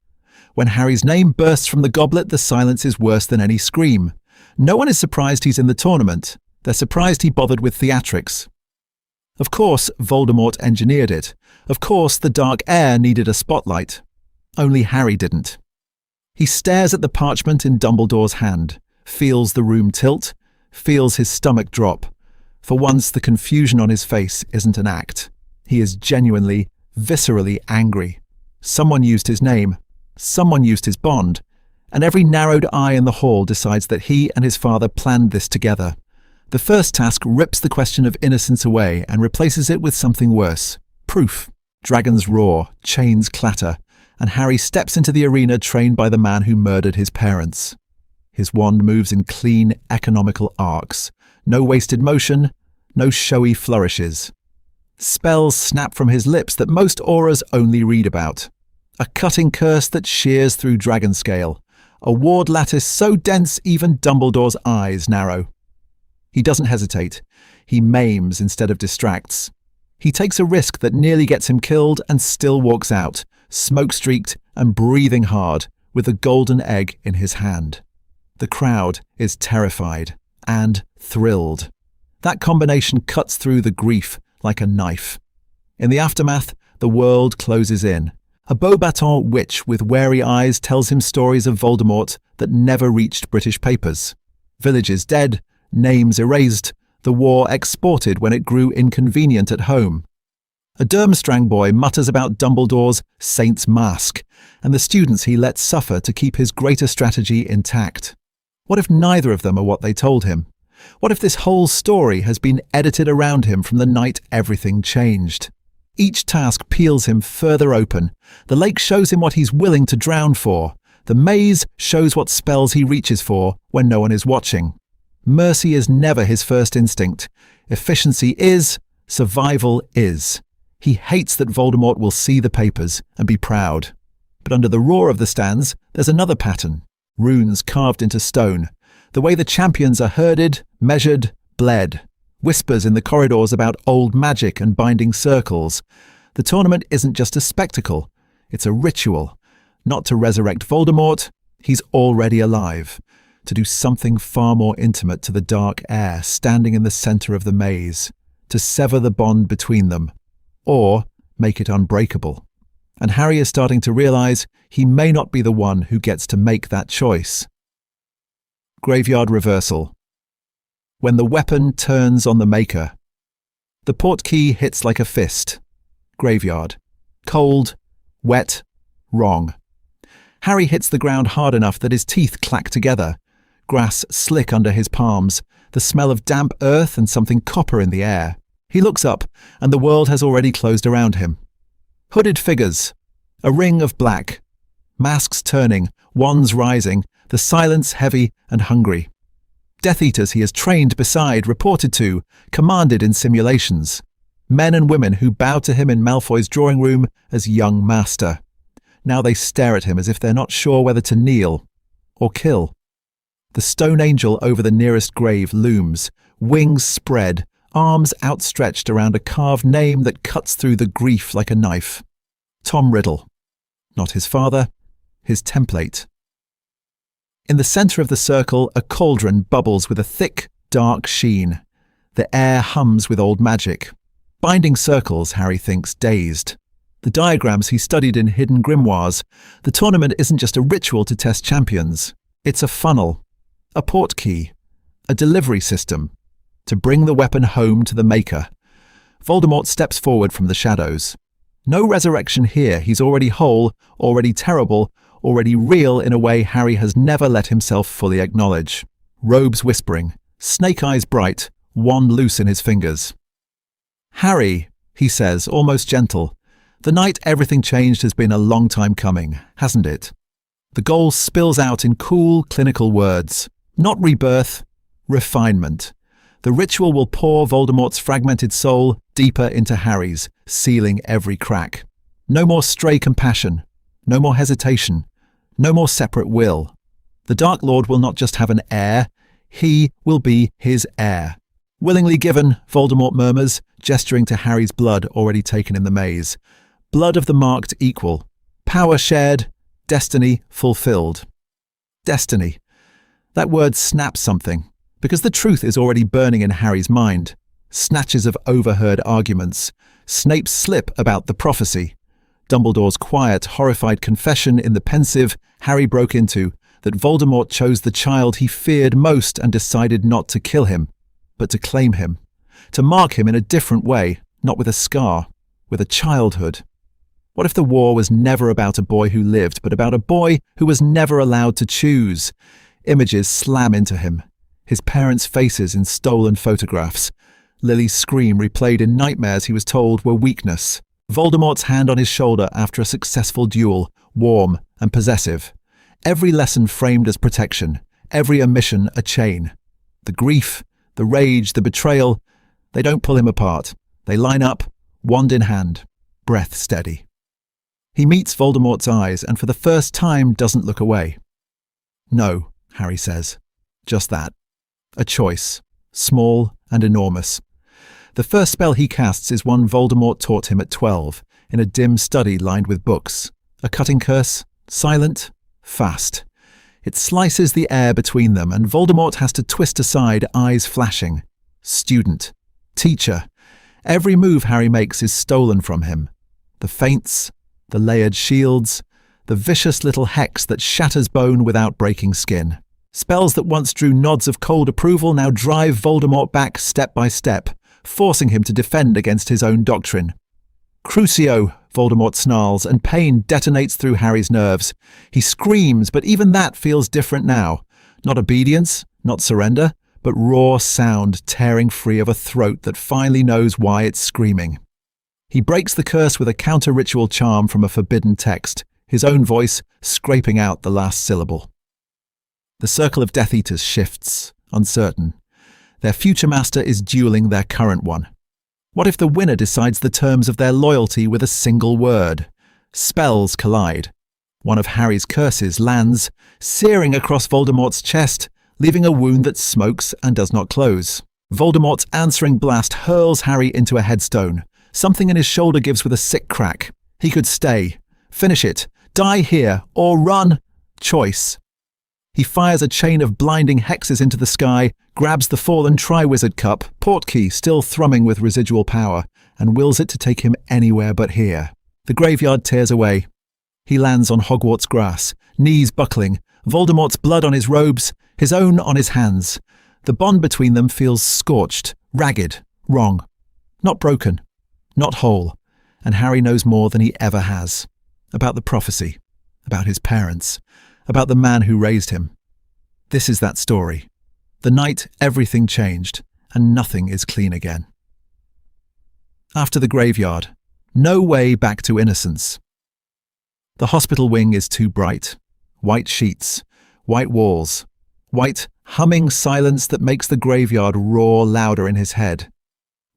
When Harry's name bursts from the goblet, the silence is worse than any scream. No one is surprised he's in the tournament. They're surprised he bothered with theatrics. Of course, Voldemort engineered it. Of course, the Dark Heir needed a spotlight. Only Harry didn't. He stares at the parchment in Dumbledore's hand, feels the room tilt, feels his stomach drop. For once, the confusion on his face isn't an act. He is genuinely, viscerally angry. Someone used his name. Someone used his bond. And every narrowed eye in the hall decides that he and his father planned this together. The first task rips the question of innocence away and replaces it with something worse. Proof. Dragons roar, chains clatter, and Harry steps into the arena trained by the man who murdered his parents. His wand moves in clean, economical arcs. No wasted motion, no showy flourishes. Spells snap from his lips that most auras only read about. A cutting curse that shears through dragon scale. A ward lattice so dense even Dumbledore's eyes narrow. He doesn't hesitate. He maims instead of distracts. He takes a risk that nearly gets him killed and still walks out, smoke-streaked and breathing hard, with a golden egg in his hand. The crowd is terrified and thrilled. That combination cuts through the grief like a knife. In the aftermath, the world closes in. A Beauxbaton witch with wary eyes tells him stories of Voldemort that never reached British papers. Villages dead, names erased, the war exported when it grew inconvenient at home. A Durmstrang boy mutters about Dumbledore's saint's mask and the students he lets suffer to keep his greater strategy intact. What if neither of them are what they told him? What if this whole story has been edited around him from the night everything changed? Each task peels him further open. The lake shows him what he's willing to drown for. The maze shows what spells he reaches for when no one is watching. Mercy is never his first instinct. Efficiency is, survival is. He hates that Voldemort will see the papers and be proud. But under the roar of the stands, there's another pattern. Runes carved into stone. The way the champions are herded, measured, bled. Whispers in the corridors about old magic and binding circles. The tournament isn't just a spectacle. It's a ritual. Not to resurrect Voldemort. He's already alive. To do something far more intimate to the Dark Heir standing in the center of the maze. To sever the bond between them. Or make it unbreakable. And Harry is starting to realize he may not be the one who gets to make that choice. Graveyard Reversal. when the weapon turns on the maker. The portkey hits like a fist. Graveyard. Cold, wet, wrong. Harry hits the ground hard enough that his teeth clack together. Grass slick under his palms, the smell of damp earth and something copper in the air. He looks up, and the world has already closed around him. Hooded figures. A ring of black. Masks turning, wands rising, the silence heavy and hungry. Death Eaters he has trained beside, reported to, commanded in simulations. Men and women who bow to him in Malfoy's drawing room as young master. Now they stare at him as if they're not sure whether to kneel or kill. The stone angel over the nearest grave looms, wings spread, arms outstretched around a carved name that cuts through the grief like a knife. Tom Riddle. Not his father, his template. In the centre of the circle, a cauldron bubbles with a thick, dark sheen. The air hums with old magic. Binding circles, Harry thinks, dazed. The diagrams he studied in hidden grimoires. The tournament isn't just a ritual to test champions. It's a funnel, a portkey, a delivery system, to bring the weapon home to the maker. Voldemort steps forward from the shadows. No resurrection here. He's already whole, already terrible, already real in a way Harry has never let himself fully acknowledge. Robes whispering, snake eyes bright, wand loose in his fingers. "Harry," he says, almost gentle, "the night everything changed has been a long time coming, hasn't it?" The goal spills out in cool, clinical words. Not rebirth, refinement. The ritual will pour Voldemort's fragmented soul deeper into Harry's, sealing every crack. No more stray compassion. No more hesitation. No more separate will. The Dark Lord will not just have an heir, he will be his heir. Willingly given, Voldemort murmurs, gesturing to Harry's blood already taken in the maze. Blood of the marked equal. Power shared, destiny fulfilled. Destiny. That word snaps something, because the truth is already burning in Harry's mind. Snatches of overheard arguments. Snape's slip about the prophecy. Dumbledore's quiet, horrified confession in the pensive Harry broke into, that Voldemort chose the child he feared most and decided not to kill him, but to claim him, to mark him in a different way, not with a scar, with a childhood. What if the war was never about a boy who lived, but about a boy who was never allowed to choose? Images slam into him, his parents' faces in stolen photographs. Lily's scream replayed in nightmares he was told were weakness. Voldemort's hand on his shoulder after a successful duel, warm and possessive. Every lesson framed as protection, every omission a chain. The grief, the rage, the betrayal, they don't pull him apart. They line up, wand in hand, breath steady. He meets Voldemort's eyes and for the first time doesn't look away. "No," Harry says. Just that. A choice, small and enormous. The first spell he casts is one Voldemort taught him at 12, in a dim study lined with books. A cutting curse, silent, fast. It slices the air between them, and Voldemort has to twist aside, eyes flashing. Student. Teacher. Every move Harry makes is stolen from him. The feints, the layered shields, the vicious little hex that shatters bone without breaking skin. Spells that once drew nods of cold approval now drive Voldemort back step by step, forcing him to defend against his own doctrine. "Crucio," Voldemort snarls, and pain detonates through Harry's nerves. He screams, but even that feels different now. Not obedience, not surrender, but raw sound tearing free of a throat that finally knows why it's screaming. He breaks the curse with a counter-ritual charm from a forbidden text, his own voice scraping out the last syllable. The circle of Death Eaters shifts, uncertain. Their future master is dueling their current one. What if the winner decides the terms of their loyalty with a single word? Spells collide. One of Harry's curses lands, searing across Voldemort's chest, leaving a wound that smokes and does not close. Voldemort's answering blast hurls Harry into a headstone. Something in his shoulder gives with a sick crack. He could stay, finish it, die here, or run. Choice. He fires a chain of blinding hexes into the sky, grabs the fallen Triwizard cup, portkey still thrumming with residual power, and wills it to take him anywhere but here. The graveyard tears away. He lands on Hogwarts grass, knees buckling, Voldemort's blood on his robes, his own on his hands. The bond between them feels scorched, ragged, wrong. Not broken, not whole, and Harry knows more than he ever has. About the prophecy, about his parents, about the man who raised him. This is that story. The night everything changed, and nothing is clean again. After the graveyard, no way back to innocence. The hospital wing is too bright. White sheets, white walls, white, humming silence that makes the graveyard roar louder in his head.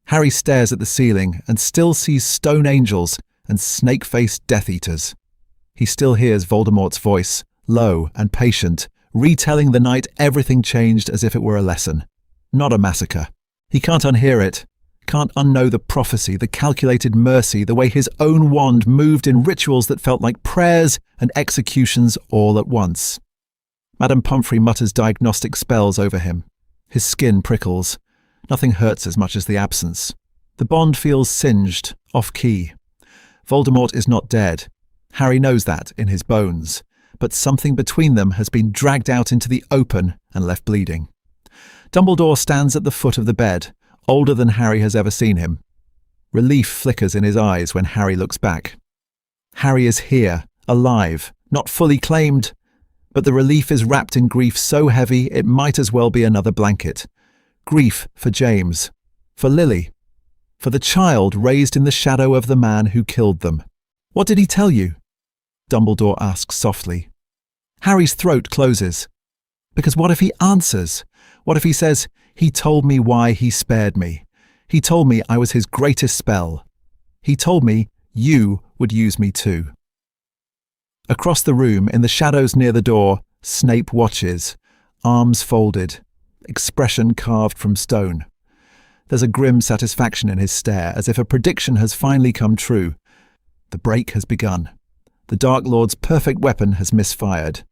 Harry stares at the ceiling and still sees stone angels and snake-faced Death Eaters. He still hears Voldemort's voice, low and patient, retelling the night everything changed as if it were a lesson, not a massacre. He can't unhear it, can't unknow the prophecy, the calculated mercy, the way his own wand moved in rituals that felt like prayers and executions all at once. Madame Pomfrey mutters diagnostic spells over him. His skin prickles. Nothing hurts as much as the absence. The bond feels singed, off-key. Voldemort is not dead. Harry knows that in his bones, but something between them has been dragged out into the open and left bleeding. Dumbledore stands at the foot of the bed, older than Harry has ever seen him. Relief flickers in his eyes when Harry looks back. Harry is here, alive, not fully claimed, but the relief is wrapped in grief so heavy it might as well be another blanket. Grief for James, for Lily, for the child raised in the shadow of the man who killed them. What did he tell you? Dumbledore asks softly. Harry's throat closes. Because what if he answers? What if he says, he told me why he spared me. He told me I was his greatest spell. He told me you would use me too. Across the room, in the shadows near the door, Snape watches, arms folded, expression carved from stone. There's a grim satisfaction in his stare, as if a prediction has finally come true. The break has begun. The Dark Lord's perfect weapon has misfired.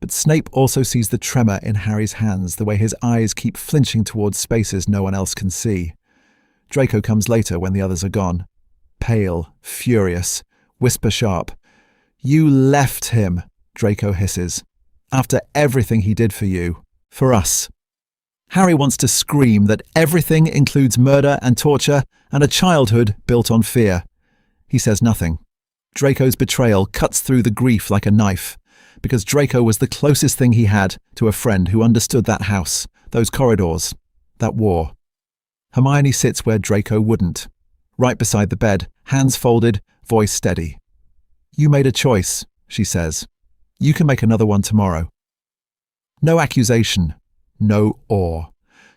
But Snape also sees the tremor in Harry's hands, the way his eyes keep flinching towards spaces no one else can see. Draco comes later when the others are gone. Pale, furious, whisper sharp. You left him, Draco hisses. After everything he did for you. For us. Harry wants to scream that everything includes murder and torture and a childhood built on fear. He says nothing. Draco's betrayal cuts through the grief like a knife, because Draco was the closest thing he had to a friend who understood that house, those corridors, that war. Hermione sits where Draco wouldn't, right beside the bed, hands folded, voice steady. You made a choice, she says. You can make another one tomorrow. No accusation, no awe,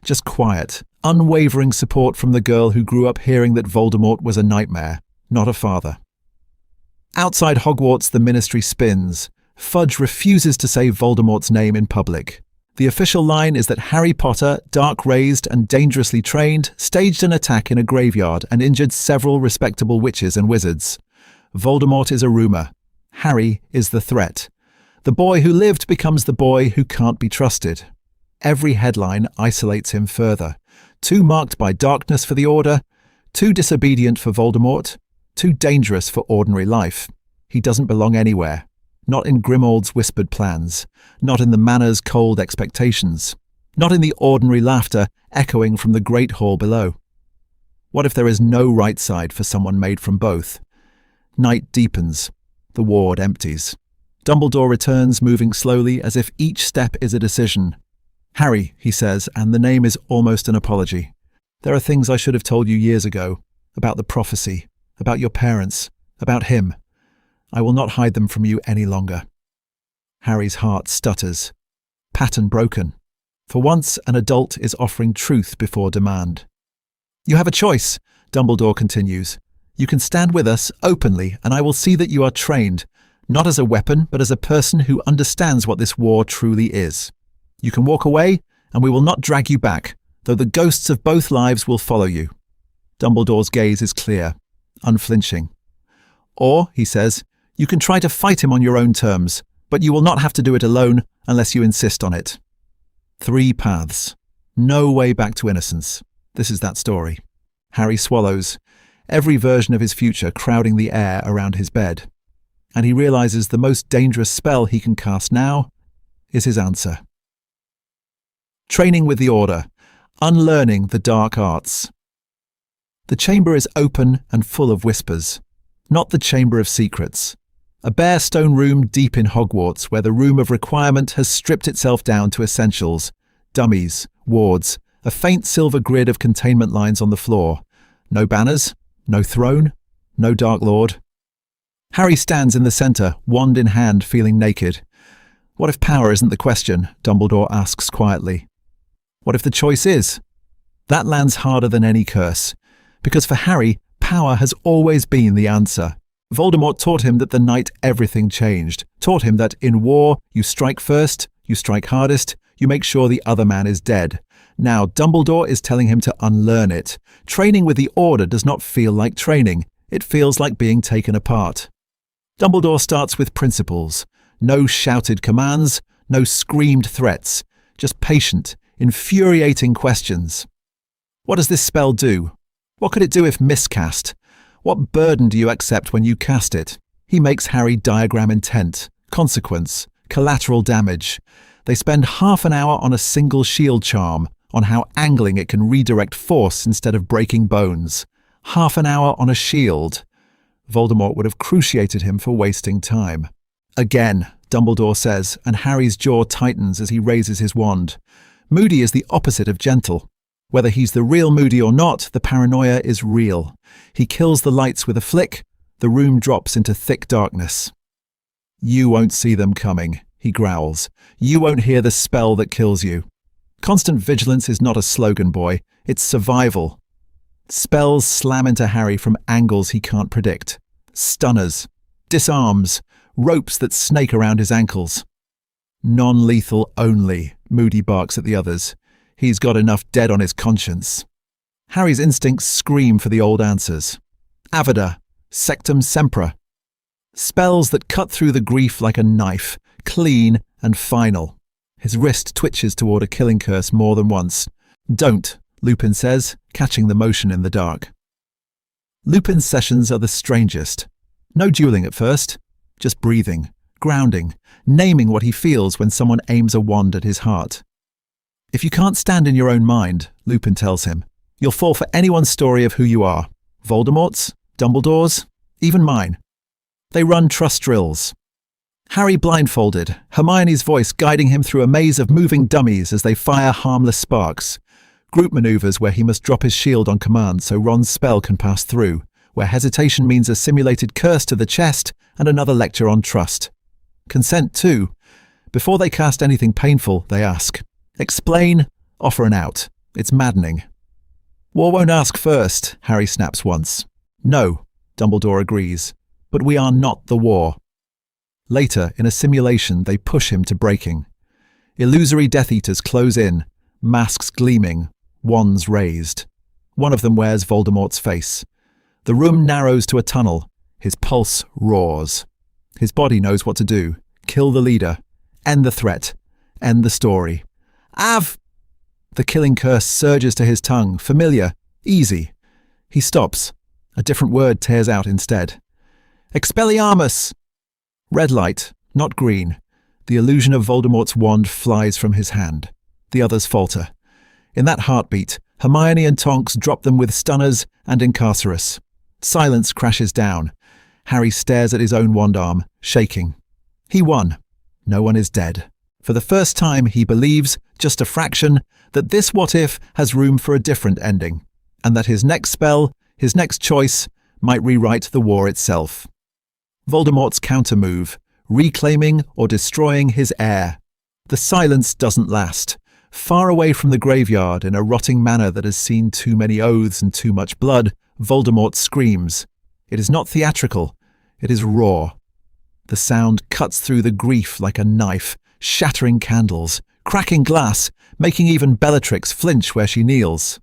just quiet, unwavering support from the girl who grew up hearing that Voldemort was a nightmare, not a father. Outside Hogwarts, the Ministry spins. Fudge refuses to say Voldemort's name in public. The official line is that Harry Potter, dark-raised and dangerously trained, staged an attack in a graveyard and injured several respectable witches and wizards. Voldemort is a rumour. Harry is the threat. The boy who lived becomes the boy who can't be trusted. Every headline isolates him further. Too marked by darkness for the Order, too disobedient for Voldemort, too dangerous for ordinary life. He doesn't belong anywhere. Not in Grimmauld whispered plans, not in the Manor's cold expectations, not in the ordinary laughter echoing from the great hall below. What if there is no right side for someone made from both? Night deepens. The ward empties. Dumbledore returns, moving slowly as if each step is a decision. Harry, he says, and the name is almost an apology. There are things I should have told you years ago, about the prophecy, about your parents, about him. I will not hide them from you any longer. Harry's heart stutters. Pattern broken. For once, an adult is offering truth before demand. You have a choice, Dumbledore continues. You can stand with us openly, and I will see that you are trained, not as a weapon, but as a person who understands what this war truly is. You can walk away, and we will not drag you back, though the ghosts of both lives will follow you. Dumbledore's gaze is clear, unflinching. Or, he says, you can try to fight him on your own terms, but you will not have to do it alone unless you insist on it. 3 paths. No way back to innocence. This is that story. Harry swallows, every version of his future crowding the air around his bed. And he realizes the most dangerous spell he can cast now is his answer. Training with the Order. Unlearning the dark arts. The chamber is open and full of whispers. Not the Chamber of Secrets. A bare stone room deep in Hogwarts where the Room of Requirement has stripped itself down to essentials. Dummies, wards, a faint silver grid of containment lines on the floor. No banners, no throne, no Dark Lord. Harry stands in the centre, wand in hand, feeling naked. What if power isn't the question? Dumbledore asks quietly. What if the choice is? That lands harder than any curse. Because for Harry, power has always been the answer. Voldemort taught him that the night everything changed. Taught him that in war, you strike first, you strike hardest, you make sure the other man is dead. Now Dumbledore is telling him to unlearn it. Training with the Order does not feel like training. It feels like being taken apart. Dumbledore starts with principles. No shouted commands, no screamed threats. Just patient, infuriating questions. What does this spell do? What could it do if miscast? What burden do you accept when you cast it? He makes Harry diagram intent, consequence, collateral damage. They spend half an hour on a single shield charm, on how angling it can redirect force instead of breaking bones. Half an hour on a shield. Voldemort would have cruciated him for wasting time. Again, Dumbledore says, and Harry's jaw tightens as he raises his wand. Moody is the opposite of gentle. Whether he's the real Moody or not, the paranoia is real. He kills the lights with a flick. The room drops into thick darkness. You won't see them coming, he growls. You won't hear the spell that kills you. Constant vigilance is not a slogan, boy. It's survival. Spells slam into Harry from angles he can't predict. Stunners, disarms, ropes that snake around his ankles. Non-lethal only, Moody barks at the others. He's got enough dead on his conscience. Harry's instincts scream for the old answers. Avada, Sectum Sempra. Spells that cut through the grief like a knife, clean and final. His wrist twitches toward a killing curse more than once. Don't, Lupin says, catching the motion in the dark. Lupin's sessions are the strangest. No dueling at first, just breathing, grounding, naming what he feels when someone aims a wand at his heart. If you can't stand in your own mind, Lupin tells him, you'll fall for anyone's story of who you are. Voldemort's, Dumbledore's, even mine. They run trust drills. Harry blindfolded, Hermione's voice guiding him through a maze of moving dummies as they fire harmless sparks. Group maneuvers where he must drop his shield on command so Ron's spell can pass through, where hesitation means a simulated curse to the chest and another lecture on trust. Consent too. Before they cast anything painful, they ask. Explain, offer an out. It's maddening. War won't ask first, Harry snaps once. No, Dumbledore agrees, but we are not the war. Later, in a simulation, they push him to breaking. Illusory Death Eaters close in, masks gleaming, wands raised. One of them wears Voldemort's face. The room narrows to a tunnel. His pulse roars. His body knows what to do. Kill the leader. End the threat. End the story. Av! The killing curse surges to his tongue, familiar, easy. He stops. A different word tears out instead. Expelliarmus! Red light, not green. The illusion of Voldemort's wand flies from his hand. The others falter. In that heartbeat, Hermione and Tonks drop them with stunners and Incarcerus. Silence crashes down. Harry stares at his own wand arm, shaking. He won. No one is dead. For the first time, he believes, just a fraction, that this what-if has room for a different ending, and that his next spell, his next choice, might rewrite the war itself. Voldemort's counter-move, reclaiming or destroying his heir. The silence doesn't last. Far away from the graveyard, in a rotting manor that has seen too many oaths and too much blood, Voldemort screams. It is not theatrical, it is raw. The sound cuts through the grief like a knife, shattering candles, cracking glass, making even Bellatrix flinch where she kneels.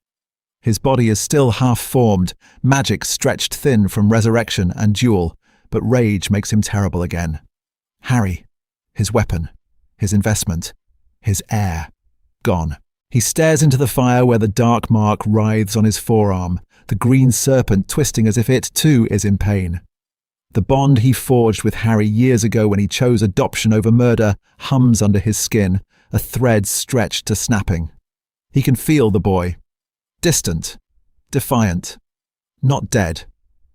His body is still half-formed, magic stretched thin from resurrection and duel, but rage makes him terrible again. Harry, his weapon, his investment, his heir, gone. He stares into the fire where the dark mark writhes on his forearm, the green serpent twisting as if it, too, is in pain. The bond he forged with Harry years ago when he chose adoption over murder hums under his skin, a thread stretched to snapping. He can feel the boy. Distant. Defiant. Not dead.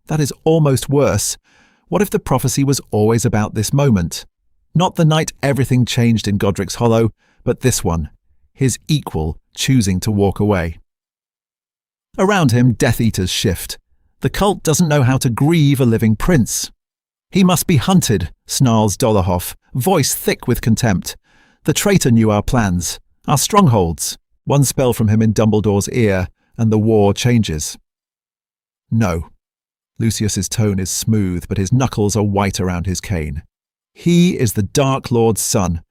That is almost worse. What if the prophecy was always about this moment? Not the night everything changed in Godric's Hollow, but this one, his equal choosing to walk away. Around him, Death Eaters shift. The cult doesn't know how to grieve a living prince. He must be hunted, snarls Dolohov, voice thick with contempt. The traitor knew our plans, our strongholds. One spell from him in Dumbledore's ear, and the war changes. No. Lucius's tone is smooth, but his knuckles are white around his cane. He is the Dark Lord's son.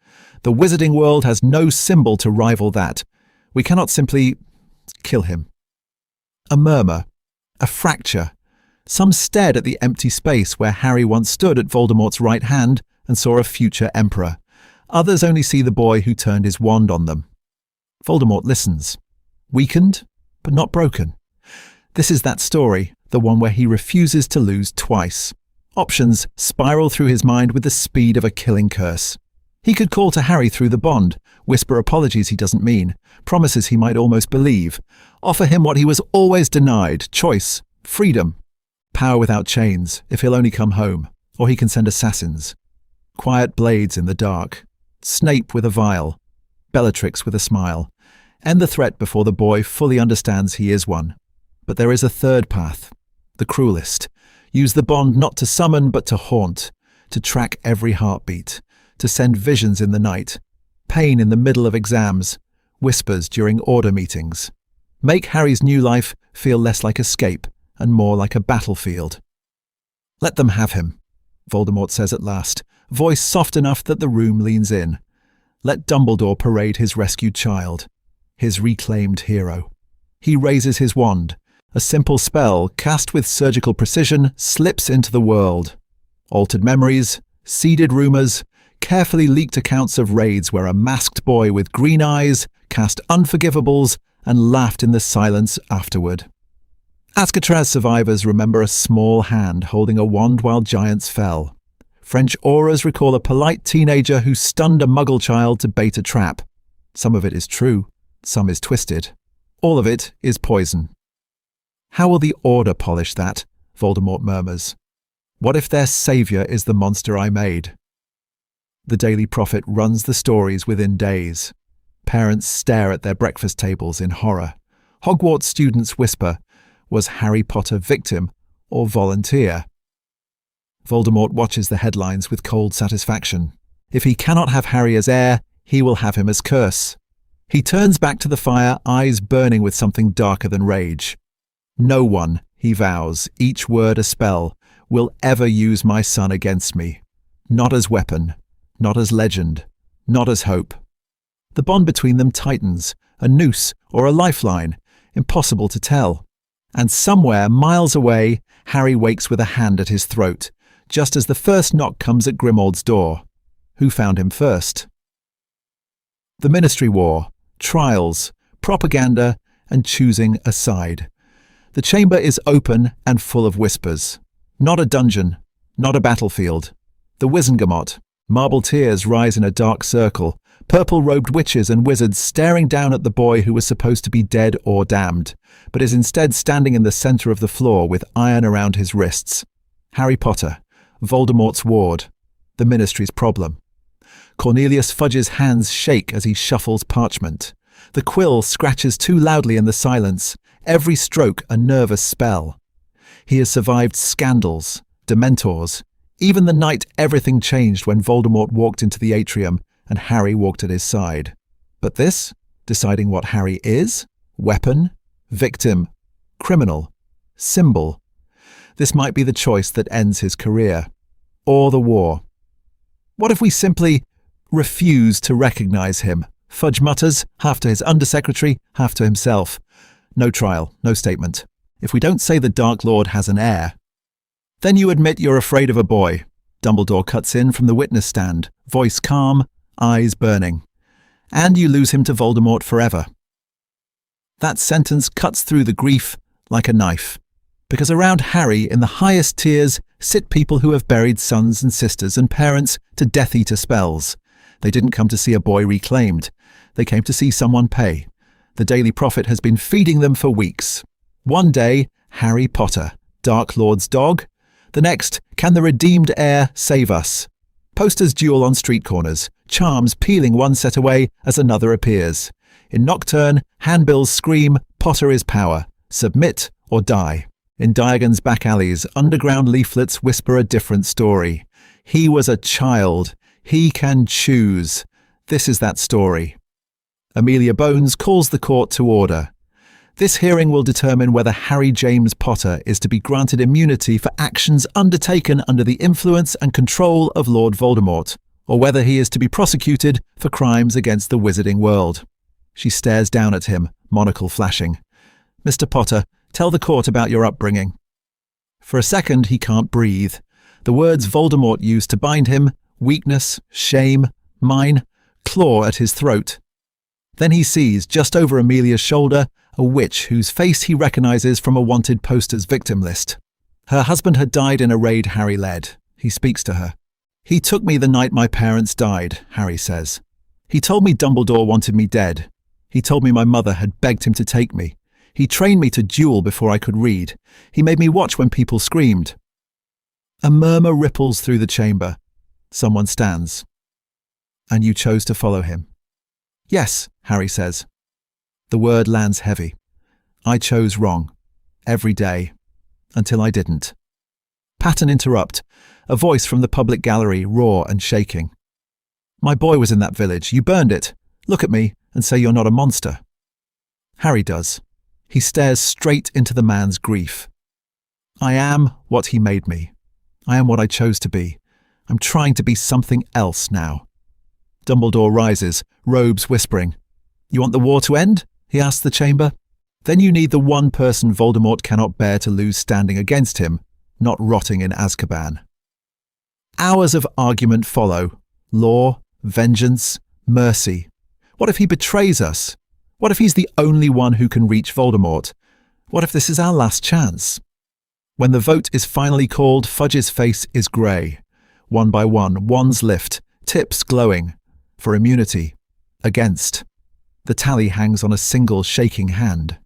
The wizarding world has no symbol to rival that. We cannot simply kill him. A murmur. A fracture. Some stared at the empty space where Harry once stood at Voldemort's right hand and saw a future emperor. Others only see the boy who turned his wand on them. Voldemort listens. Weakened, but not broken. This is that story, the one where he refuses to lose twice. Options spiral through his mind with the speed of a killing curse. He could call to Harry through the bond, whisper apologies he doesn't mean, promises he might almost believe, offer him what he was always denied, choice, freedom. Power without chains, if he'll only come home, or he can send assassins. Quiet blades in the dark. Snape with a vial. Bellatrix with a smile. End the threat before the boy fully understands he is one. But there is a third path, the cruelest. Use the bond not to summon but to haunt, to track every heartbeat, to send visions in the night, pain in the middle of exams, whispers during order meetings. Make Harry's new life feel less like escape and more like a battlefield. Let them have him, Voldemort says at last, voice soft enough that the room leans in. Let Dumbledore parade his rescued child, his reclaimed hero. He raises his wand. A simple spell, cast with surgical precision, slips into the world. Altered memories, seeded rumours, carefully leaked accounts of raids where a masked boy with green eyes cast unforgivables and laughed in the silence afterward. Azkaban survivors remember a small hand holding a wand while giants fell. French auras recall a polite teenager who stunned a muggle child to bait a trap. Some of it is true, some is twisted. All of it is poison. How will the Order polish that? Voldemort murmurs. What if their saviour is the monster I made? The Daily Prophet runs the stories within days. Parents stare at their breakfast tables in horror. Hogwarts students whisper, was Harry Potter victim or volunteer? Voldemort watches the headlines with cold satisfaction. If he cannot have Harry as heir, he will have him as curse. He turns back to the fire, eyes burning with something darker than rage. No one, he vows, each word a spell, will ever use my son against me. Not as weapon, not as legend, not as hope. The bond between them tightens, a noose or a lifeline, impossible to tell. And somewhere, miles away, Harry wakes with a hand at his throat, just as the first knock comes at Grimmauld door. Who found him first? The Ministry War, trials, propaganda, and choosing a side. The chamber is open and full of whispers. Not a dungeon, not a battlefield. The Wizengamot. Marble tears rise in a dark circle, purple-robed witches and wizards staring down at the boy who was supposed to be dead or damned, but is instead standing in the centre of the floor with iron around his wrists. Harry Potter, Voldemort's ward, the Ministry's problem. Cornelius Fudge's hands shake as he shuffles parchment. The quill scratches too loudly in the silence, every stroke a nervous spell. He has survived scandals, dementors, even the night everything changed when Voldemort walked into the atrium and Harry walked at his side. But this, deciding what Harry is, weapon, victim, criminal, symbol, this might be the choice that ends his career. Or the war. What if we simply refuse to recognize him? Fudge mutters, half to his undersecretary, half to himself. No trial, no statement. If we don't say the Dark Lord has an heir. Then you admit you're afraid of a boy. Dumbledore cuts in from the witness stand, voice calm, eyes burning. And you lose him to Voldemort forever. That sentence cuts through the grief like a knife. Because around Harry, in the highest tiers, sit people who have buried sons and sisters and parents to Death Eater spells. They didn't come to see a boy reclaimed. They came to see someone pay. The Daily Prophet has been feeding them for weeks. One day, Harry Potter, Dark Lord's dog. The next, can the redeemed heir save us? Posters duel on street corners, charms peeling one set away as another appears. In Nocturne, handbills scream, Potter is power, submit or die. In Diagon's back alleys, underground leaflets whisper a different story. He was a child. He can choose. This is that story. Amelia Bones calls the court to order. This hearing will determine whether Harry James Potter is to be granted immunity for actions undertaken under the influence and control of Lord Voldemort, or whether he is to be prosecuted for crimes against the wizarding world. She stares down at him, monocle flashing. Mr. Potter, tell the court about your upbringing. For a second, he can't breathe. The words Voldemort used to bind him, weakness, shame, mine, claw at his throat. Then he sees, just over Amelia's shoulder, a witch whose face he recognizes from a wanted poster's victim list. Her husband had died in a raid Harry led. He speaks to her. He took me the night my parents died, Harry says. He told me Dumbledore wanted me dead. He told me my mother had begged him to take me. He trained me to duel before I could read. He made me watch when people screamed. A murmur ripples through the chamber. Someone stands. And you chose to follow him. Yes, Harry says. The word lands heavy. I chose wrong. Every day. Until I didn't. Pattern interrupt. A voice from the public gallery, raw and shaking. My boy was in that village. You burned it. Look at me and say you're not a monster. Harry does. He stares straight into the man's grief. I am what he made me. I am what I chose to be. I'm trying to be something else now. Dumbledore rises, robes whispering. You want the war to end? He asks the chamber. Then you need the one person Voldemort cannot bear to lose standing against him, not rotting in Azkaban. Hours of argument follow. Law, vengeance, mercy. What if he betrays us? What if he's the only one who can reach Voldemort? What if this is our last chance? When the vote is finally called, Fudge's face is grey. One by one, wands lift, tips glowing. For immunity. Against. The tally hangs on a single shaking hand.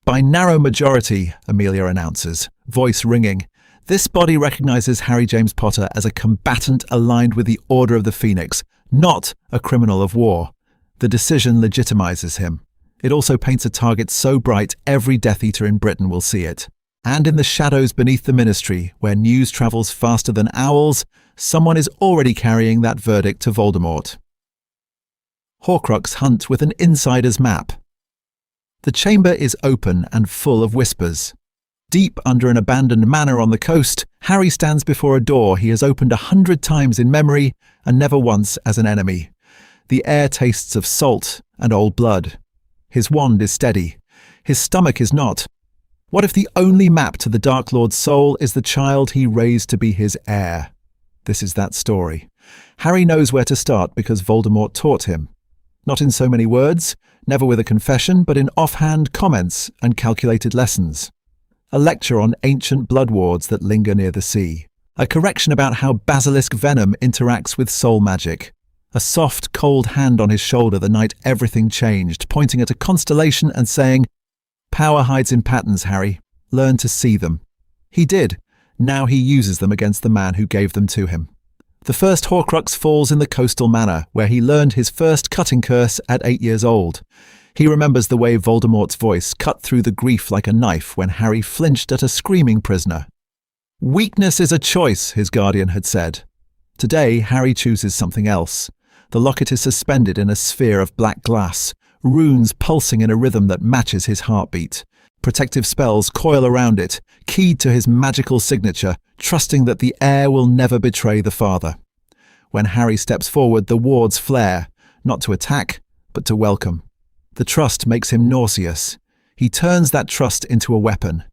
By narrow majority, Amelia announces, voice ringing, this body recognizes Harry James Potter as a combatant aligned with the Order of the Phoenix, not a criminal of war. The decision legitimizes him. It also paints a target so bright every Death Eater in Britain will see it. And in the shadows beneath the Ministry, where news travels faster than owls, someone is already carrying that verdict to Voldemort. Horcrux Hunt with an insider's map. The chamber is open and full of whispers. Deep under an abandoned manor on the coast, Harry stands before a door he has opened 100 times in memory and never once as an enemy. The air tastes of salt and old blood. His wand is steady. His stomach is not. What if the only map to the Dark Lord's soul is the child he raised to be his heir? This is that story. Harry knows where to start because Voldemort taught him. Not in so many words, never with a confession, but in offhand comments and calculated lessons. A lecture on ancient blood wards that linger near the sea. A correction about how basilisk venom interacts with soul magic. A soft, cold hand on his shoulder the night everything changed, pointing at a constellation and saying, Power hides in patterns, Harry. Learn to see them. He did. Now he uses them against the man who gave them to him. The first Horcrux falls in the coastal manor, where he learned his first cutting curse at 8 years old. He remembers the way Voldemort's voice cut through the grief like a knife when Harry flinched at a screaming prisoner. Weakness is a choice, his guardian had said. Today, Harry chooses something else. The locket is suspended in a sphere of black glass, runes pulsing in a rhythm that matches his heartbeat. Protective spells coil around it, keyed to his magical signature, trusting that the heir will never betray the father. When Harry steps forward, the wards flare, not to attack, but to welcome. The trust makes him nauseous. He turns that trust into a weapon.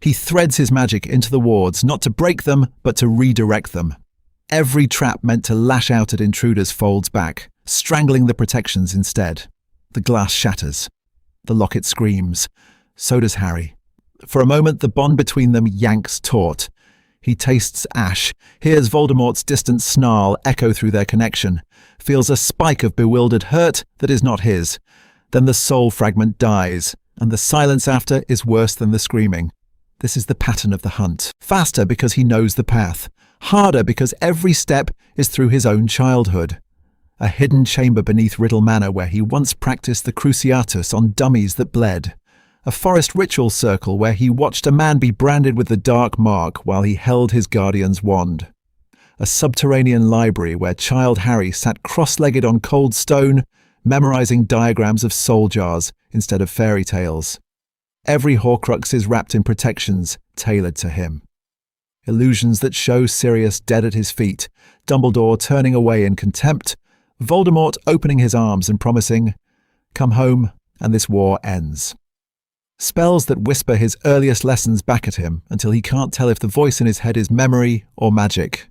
He threads his magic into the wards, not to break them, but to redirect them. Every trap meant to lash out at intruders folds back, strangling the protections instead. The glass shatters. The locket screams. So does Harry. For a moment, the bond between them yanks taut. He tastes ash, hears Voldemort's distant snarl echo through their connection, feels a spike of bewildered hurt that is not his. Then the soul fragment dies, and the silence after is worse than the screaming. This is the pattern of the hunt. Faster because he knows the path. Harder because every step is through his own childhood. A hidden chamber beneath Riddle Manor where he once practiced the Cruciatus on dummies that bled. A forest ritual circle where he watched a man be branded with the dark mark while he held his guardian's wand. A subterranean library where child Harry sat cross-legged on cold stone, memorizing diagrams of soul jars instead of fairy tales. Every Horcrux is wrapped in protections tailored to him. Illusions that show Sirius dead at his feet, Dumbledore turning away in contempt, Voldemort opening his arms and promising, "Come home and this war ends." Spells that whisper his earliest lessons back at him until he can't tell if the voice in his head is memory or magic.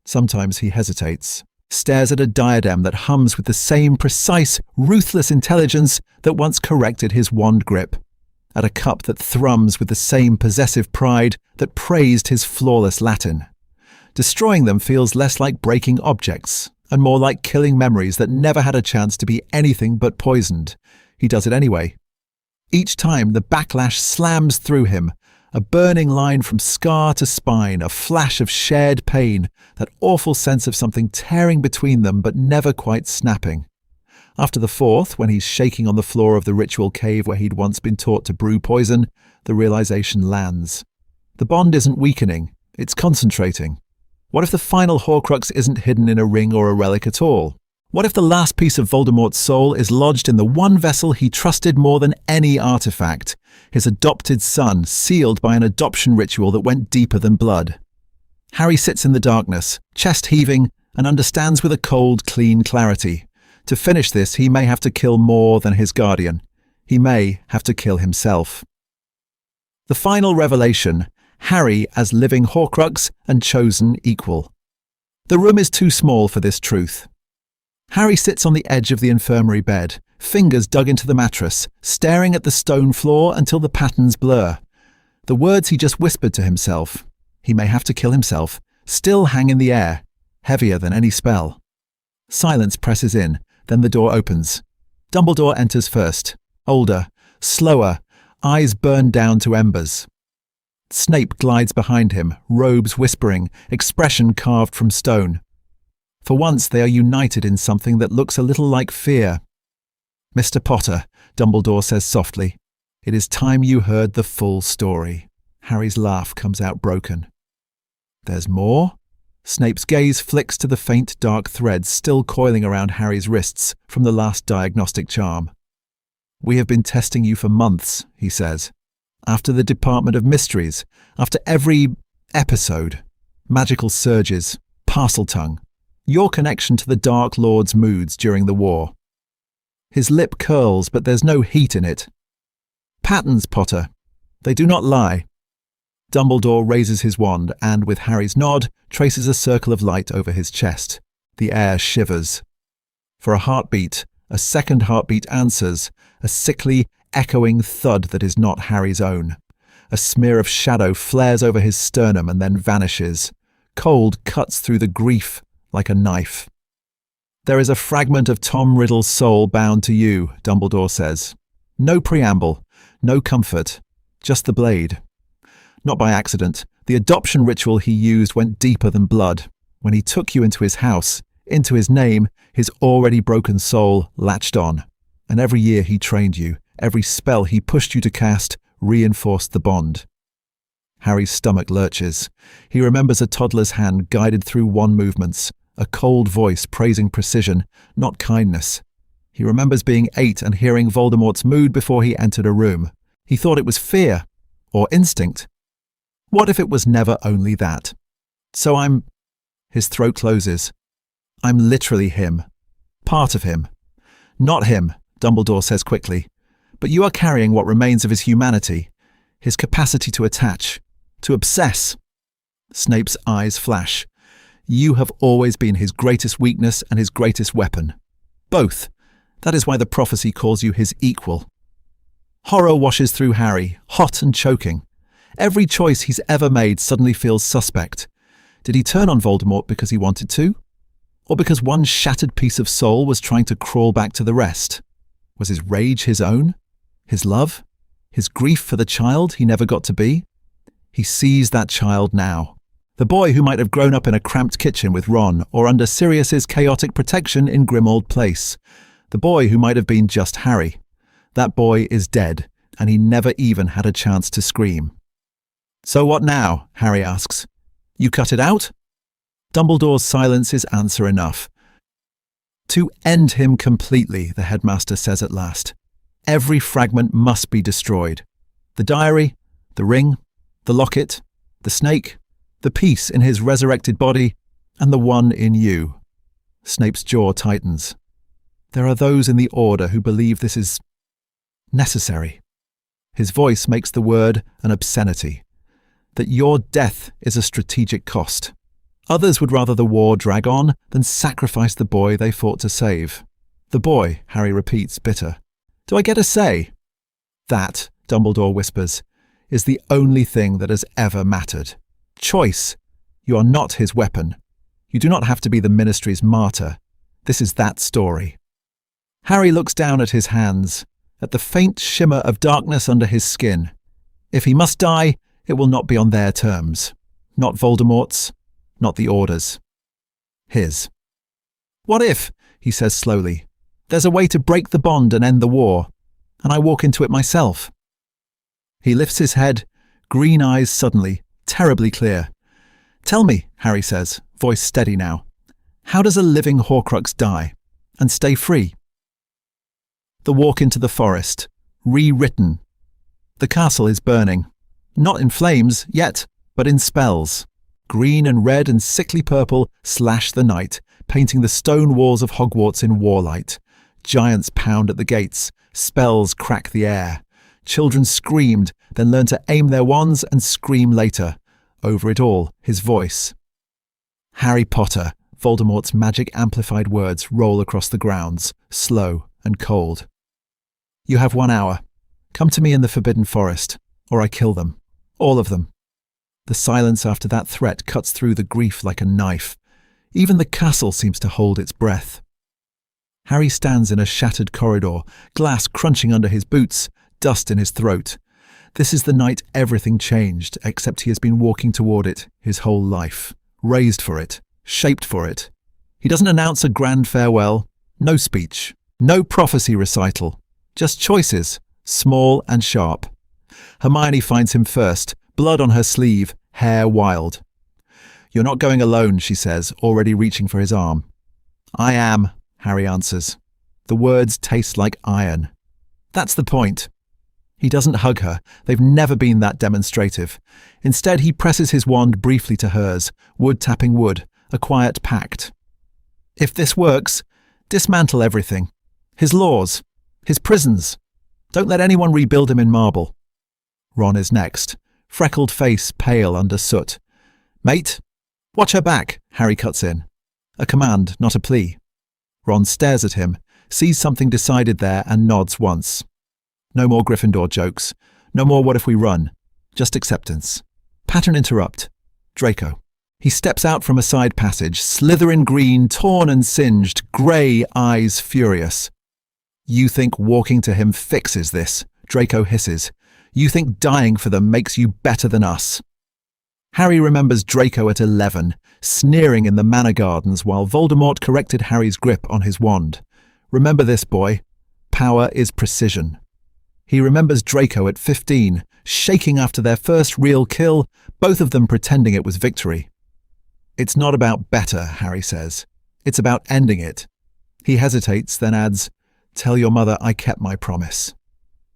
Sometimes he hesitates, stares at a diadem that hums with the same precise, ruthless intelligence that once corrected his wand grip, at a cup that thrums with the same possessive pride that praised his flawless Latin. Destroying them feels less like breaking objects, and more like killing memories that never had a chance to be anything but poisoned. He does it anyway. Each time the backlash slams through him, a burning line from scar to spine, a flash of shared pain, that awful sense of something tearing between them but never quite snapping. After the fourth, when he's shaking on the floor of the ritual cave where he'd once been taught to brew poison, the realization lands. The bond isn't weakening, it's concentrating. What if the final Horcrux isn't hidden in a ring or a relic at all? What if the last piece of Voldemort's soul is lodged in the one vessel he trusted more than any artifact, his adopted son, sealed by an adoption ritual that went deeper than blood? Harry sits in the darkness, chest heaving, and understands with a cold, clean clarity. To finish this, he may have to kill more than his guardian. He may have to kill himself. The final revelation, Harry as living Horcrux and chosen equal. The room is too small for this truth. Harry sits on the edge of the infirmary bed, fingers dug into the mattress, staring at the stone floor until the patterns blur. The words he just whispered to himself, he may have to kill himself, still hang in the air, heavier than any spell. Silence presses in, then the door opens. Dumbledore enters first, older, slower, eyes burned down to embers. Snape glides behind him, robes whispering, expression carved from stone. For once they are united in something that looks a little like fear. "Mr. Potter," Dumbledore says softly, "it is time you heard the full story." Harry's laugh comes out broken. "There's more?" Snape's gaze flicks to the faint dark threads still coiling around Harry's wrists from the last diagnostic charm. "We have been testing you for months," he says. "After the Department of Mysteries, after every episode, magical surges, Parseltongue, your connection to the Dark Lord's moods during the war." His lip curls, but there's no heat in it. "Patterns, Potter. They do not lie." Dumbledore raises his wand and, with Harry's nod, traces a circle of light over his chest. The air shivers. For a heartbeat, a second heartbeat answers, a sickly, echoing thud that is not Harry's own. A smear of shadow flares over his sternum and then vanishes. Cold cuts through the grief like a knife. "There is a fragment of Tom Riddle's soul bound to you," Dumbledore says. No preamble, no comfort, just the blade. Not by accident, the adoption ritual he used went deeper than blood. When he took you into his house, into his name, his already broken soul latched on. And every year he trained you, every spell he pushed you to cast, reinforced the bond. Harry's stomach lurches. He remembers a toddler's hand guided through wand movements, a cold voice praising precision, not kindness. He remembers being 8 and hearing Voldemort's mood before he entered a room. He thought it was fear, or instinct. What if it was never only that? So His throat closes. "I'm literally him. Part of him. Not him," Dumbledore says quickly. "But you are carrying what remains of his humanity, his capacity to attach, to obsess." Snape's eyes flash. "You have always been his greatest weakness and his greatest weapon. Both. That is why the prophecy calls you his equal." Horror washes through Harry, hot and choking. Every choice he's ever made suddenly feels suspect. Did he turn on Voldemort because he wanted to? Or because one shattered piece of soul was trying to crawl back to the rest? Was his rage his own? His love? His grief for the child he never got to be? He sees that child now. The boy who might have grown up in a cramped kitchen with Ron or under Sirius's chaotic protection in Grimmauld Place. The boy who might have been just Harry. That boy is dead, and he never even had a chance to scream. "So what now?" Harry asks. "You cut it out?" Dumbledore's silence is answer enough. "To end him completely," the headmaster says at last. "Every fragment must be destroyed. The diary, the ring, the locket, the snake, the piece in his resurrected body, and the one in you." Snape's jaw tightens. There are those in the Order who believe this is necessary. His voice makes the word an obscenity. That your death is a strategic cost. Others would rather the war drag on than sacrifice the boy they fought to save. "The boy," Harry repeats, bitter. "Do I get a say?" "That," Dumbledore whispers, "is the only thing that has ever mattered. Choice. You are not his weapon. You do not have to be the Ministry's martyr. This is that story." Harry looks down at his hands, at the faint shimmer of darkness under his skin. If he must die, it will not be on their terms. Not Voldemort's, not the Order's. His. "What if," he says slowly, "there's a way to break the bond and end the war, and I walk into it myself?" He lifts his head, green eyes suddenly, terribly clear. "Tell me," Harry says, voice steady now, "how does a living Horcrux die and stay free?" The walk into the forest. Rewritten. The castle is burning. Not in flames, yet, but in spells. Green and red and sickly purple slash the night, painting the stone walls of Hogwarts in warlight. Giants pound at the gates. Spells crack the air. Children screamed, then learned to aim their wands and scream later. Over it all, his voice. "Harry Potter," Voldemort's magic-amplified words roll across the grounds, slow and cold. "You have 1 hour. Come to me in the Forbidden Forest, or I kill them. All of them." The silence after that threat cuts through the grief like a knife. Even the castle seems to hold its breath. Harry stands in a shattered corridor, glass crunching under his boots, dust in his throat. This is the night everything changed, except he has been walking toward it his whole life. Raised for it, shaped for it. He doesn't announce a grand farewell, no speech, no prophecy recital, just choices, small and sharp. Hermione finds him first, blood on her sleeve, hair wild. "You're not going alone," she says, already reaching for his arm. "I am," Harry answers. The words taste like iron. That's the point. He doesn't hug her. They've never been that demonstrative. Instead, he presses his wand briefly to hers, wood tapping wood, a quiet pact. If this works, dismantle everything. His laws, his prisons. Don't let anyone rebuild him in marble. Ron is next, freckled face pale under soot. "Mate, watch her back," Harry cuts in. A command, not a plea. Ron stares at him, sees something decided there and nods once. No more Gryffindor jokes. No more what if we run. Just acceptance. Pattern interrupt. Draco. He steps out from a side passage, Slytherin green, torn and singed, grey eyes furious. "You think walking to him fixes this?" Draco hisses. "You think dying for them makes you better than us?" Harry remembers Draco at 11, sneering in the Manor gardens while Voldemort corrected Harry's grip on his wand. Remember this, boy. Power is precision. He remembers Draco at 15, shaking after their first real kill, both of them pretending it was victory. "It's not about better," Harry says. "It's about ending it." He hesitates, then adds, "Tell your mother I kept my promise."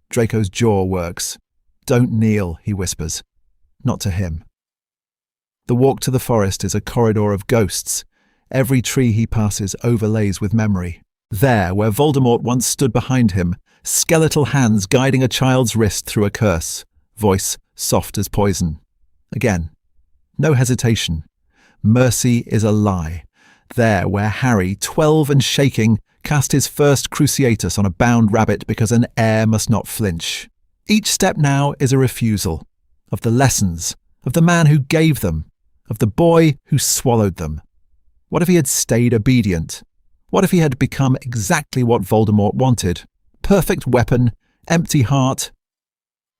Draco's jaw works. "Don't kneel," he whispers. Not to him. The walk to the forest is a corridor of ghosts. Every tree he passes overlays with memory. There, where Voldemort once stood behind him, skeletal hands guiding a child's wrist through a curse, voice soft as poison. Again, no hesitation. Mercy is a lie. There, where Harry, 12 and shaking, cast his first Cruciatus on a bound rabbit because an heir must not flinch. Each step now is a refusal. of the lessons, of the man who gave them, of the boy who swallowed them. What if he had stayed obedient? What if he had become exactly what Voldemort wanted? Perfect weapon, empty heart.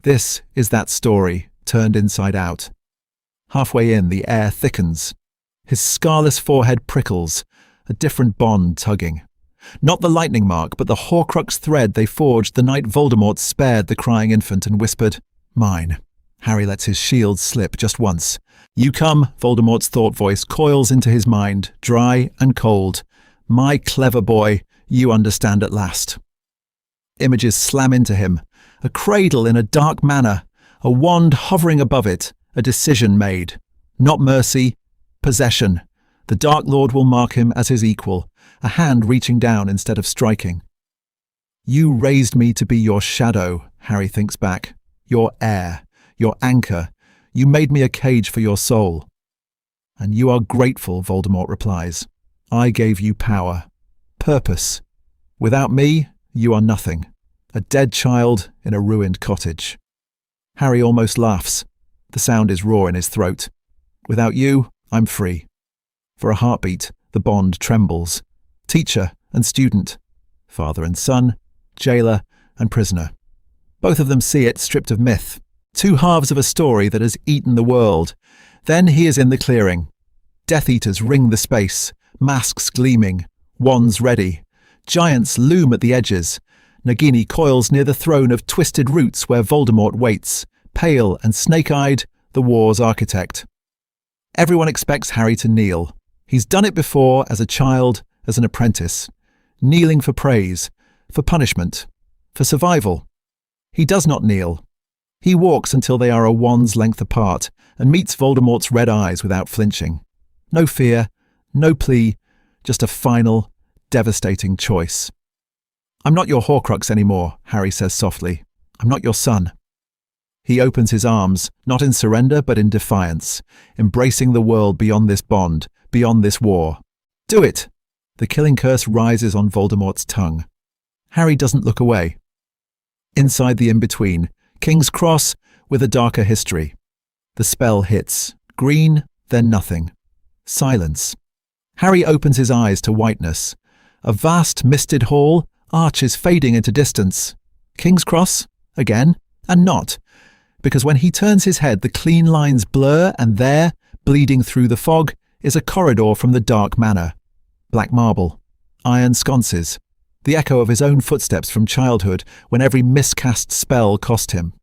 This is that story, turned inside out. Halfway in, the air thickens. His scarless forehead prickles, a different bond tugging. Not the lightning mark, but the Horcrux thread they forged the night Voldemort spared the crying infant and whispered, "Mine." Harry lets his shield slip just once. "You come," Voldemort's thought voice coils into his mind, dry and cold. "My clever boy, you understand at last." Images slam into him. A cradle in a dark manor, a wand hovering above it, a decision made. Not mercy, possession. The Dark Lord will mark him as his equal, a hand reaching down instead of striking. "You raised me to be your shadow," Harry thinks back. "Your heir, your anchor. You made me a cage for your soul." "And you are grateful," Voldemort replies. "I gave you power, purpose. Without me, you are nothing. A dead child in a ruined cottage." Harry almost laughs. The sound is raw in his throat. "Without you, I'm free." For a heartbeat, the bond trembles. Teacher and student, father and son, jailer and prisoner. Both of them see it stripped of myth. Two halves of a story that has eaten the world. Then he is in the clearing. Death Eaters ring the space, masks gleaming, wands ready. Giants loom at the edges. Nagini coils near the throne of twisted roots where Voldemort waits, pale and snake-eyed, the war's architect. Everyone expects Harry to kneel. He's done it before as a child, as an apprentice. Kneeling for praise, for punishment, for survival. He does not kneel. He walks until they are a wand's length apart and meets Voldemort's red eyes without flinching. No fear, no plea, just a final, devastating choice. "I'm not your Horcrux anymore," Harry says softly. "I'm not your son." He opens his arms, not in surrender but in defiance, embracing the world beyond this bond, beyond this war. "Do it!" The killing curse rises on Voldemort's tongue. Harry doesn't look away. Inside the in-between, King's Cross with a darker history. The spell hits. Green, then nothing. Silence. Harry opens his eyes to whiteness. A vast misted hall, arches fading into distance. King's Cross? Again? And not. Because when he turns his head, the clean lines blur, and there, bleeding through the fog, is a corridor from the dark manor. Black marble. Iron sconces. The echo of his own footsteps from childhood when every miscast spell cost him.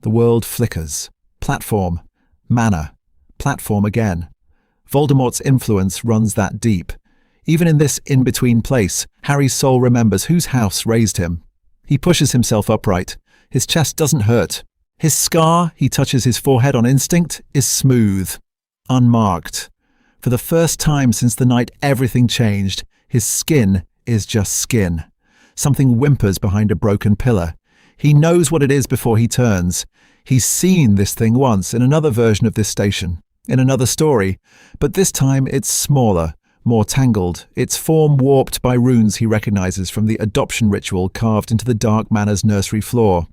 The world flickers. Platform. Manor. Platform again. Voldemort's influence runs that deep. Even in this in-between place, Harry's soul remembers whose house raised him. He pushes himself upright. His chest doesn't hurt. His scar, he touches his forehead on instinct, is smooth. Unmarked. For the first time since the night everything changed, his skin is just skin. Something whimpers behind a broken pillar. He knows what it is before he turns. He's seen this thing once in another version of this station, in another story, but this time it's smaller, more tangled, its form warped by runes he recognizes from the adoption ritual carved into the Dark Manor's nursery floor.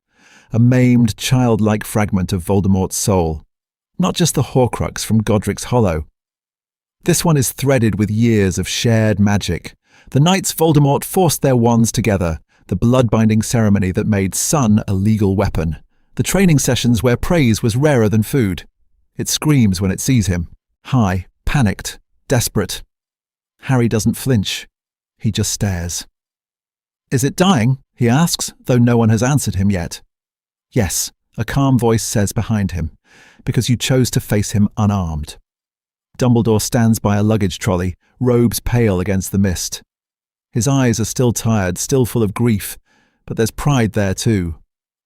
A maimed, childlike fragment of Voldemort's soul. Not just the Horcrux from Godric's Hollow. This one is threaded with years of shared magic. The nights Voldemort forced their wands together, the blood-binding ceremony that made Sun a legal weapon, the training sessions where praise was rarer than food. It screams when it sees him. High, panicked, desperate. Harry doesn't flinch. He just stares. "Is it dying?" he asks, though no one has answered him yet. "Yes," a calm voice says behind him, "because you chose to face him unarmed." Dumbledore stands by a luggage trolley, robes pale against the mist. His eyes are still tired, still full of grief, but there's pride there too.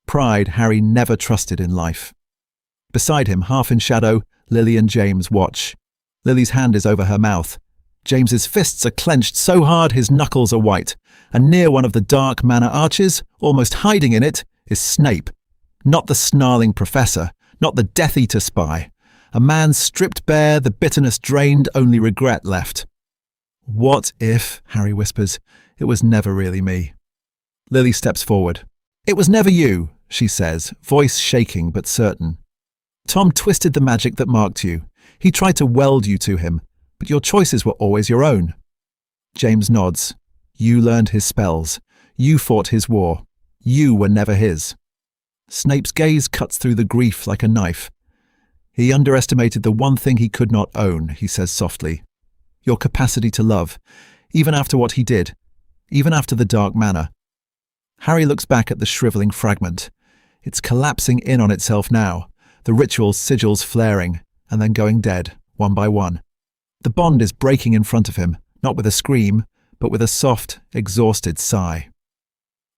Pride Harry never trusted in life. Beside him, half in shadow, Lily and James watch. Lily's hand is over her mouth. James's fists are clenched so hard his knuckles are white, and near one of the dark manor arches, almost hiding in it, is Snape. Not the snarling professor, not the Death Eater spy. A man stripped bare, the bitterness drained, only regret left. "What if," Harry whispers, "it was never really me?" Lily steps forward. "It was never you," she says, voice shaking but certain. Tom twisted the magic that marked you. He tried to weld you to him, but your choices were always your own. James nods. You learned his spells. You fought his war. You were never his. Snape's gaze cuts through the grief like a knife. He underestimated the one thing he could not own, he says softly. Your capacity to love, even after what he did, even after the Dark Manor. Harry looks back at the shriveling fragment. It's collapsing in on itself now, the ritual sigils flaring, and then going dead, one by one. The bond is breaking in front of him, not with a scream, but with a soft, exhausted sigh.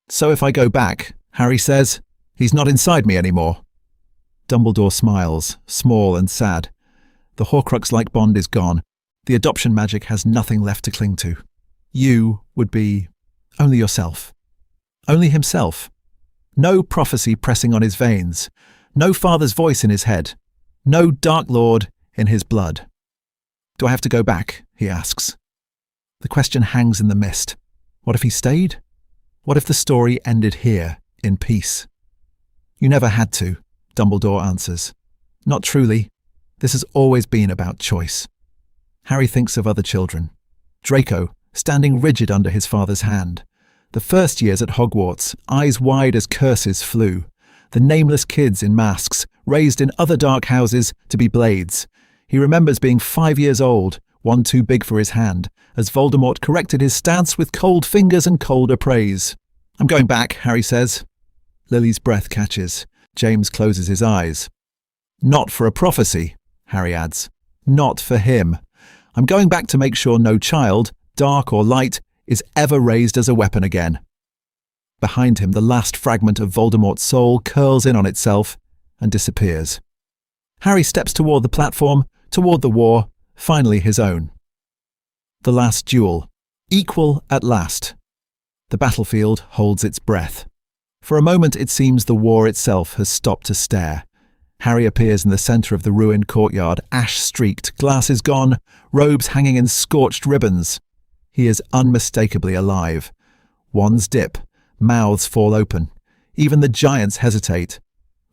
So if I go back, Harry says, he's not inside me anymore. Dumbledore smiles, small and sad. The Horcrux-like bond is gone. The adoption magic has nothing left to cling to. You would be only yourself. Only himself. No prophecy pressing on his veins. No father's voice in his head. No Dark Lord in his blood. Do I have to go back? He asks. The question hangs in the mist. What if he stayed? What if the story ended here, in peace? You never had to, Dumbledore answers. Not truly. This has always been about choice. Harry thinks of other children. Draco, standing rigid under his father's hand. The first years at Hogwarts, eyes wide as curses flew. The nameless kids in masks, raised in other dark houses to be blades. He remembers being 5 years old, one too big for his hand, as Voldemort corrected his stance with cold fingers and colder praise. I'm going back, Harry says. Lily's breath catches. James closes his eyes. Not for a prophecy, Harry adds. Not for him. I'm going back to make sure no child, dark or light, is ever raised as a weapon again. Behind him, the last fragment of Voldemort's soul curls in on itself and disappears. Harry steps toward the platform, toward the war, finally his own. The last duel. Equal at last. The battlefield holds its breath. For a moment it seems the war itself has stopped to stare. Harry appears in the centre of the ruined courtyard, ash-streaked, glasses gone, robes hanging in scorched ribbons. He is unmistakably alive. Wands dip, mouths fall open. Even the giants hesitate.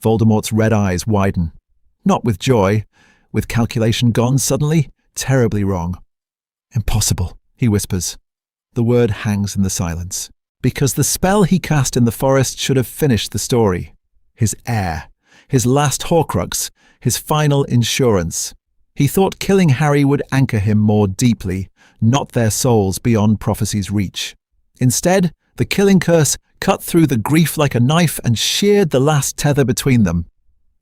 Voldemort's red eyes widen. Not with joy, with calculation gone suddenly, terribly wrong. Impossible, he whispers. The word hangs in the silence. Because the spell he cast in the forest should have finished the story. His heir. His last Horcrux. His final insurance. He thought killing Harry would anchor him more deeply, not their souls beyond prophecy's reach. Instead, the killing curse cut through the grief like a knife and sheared the last tether between them.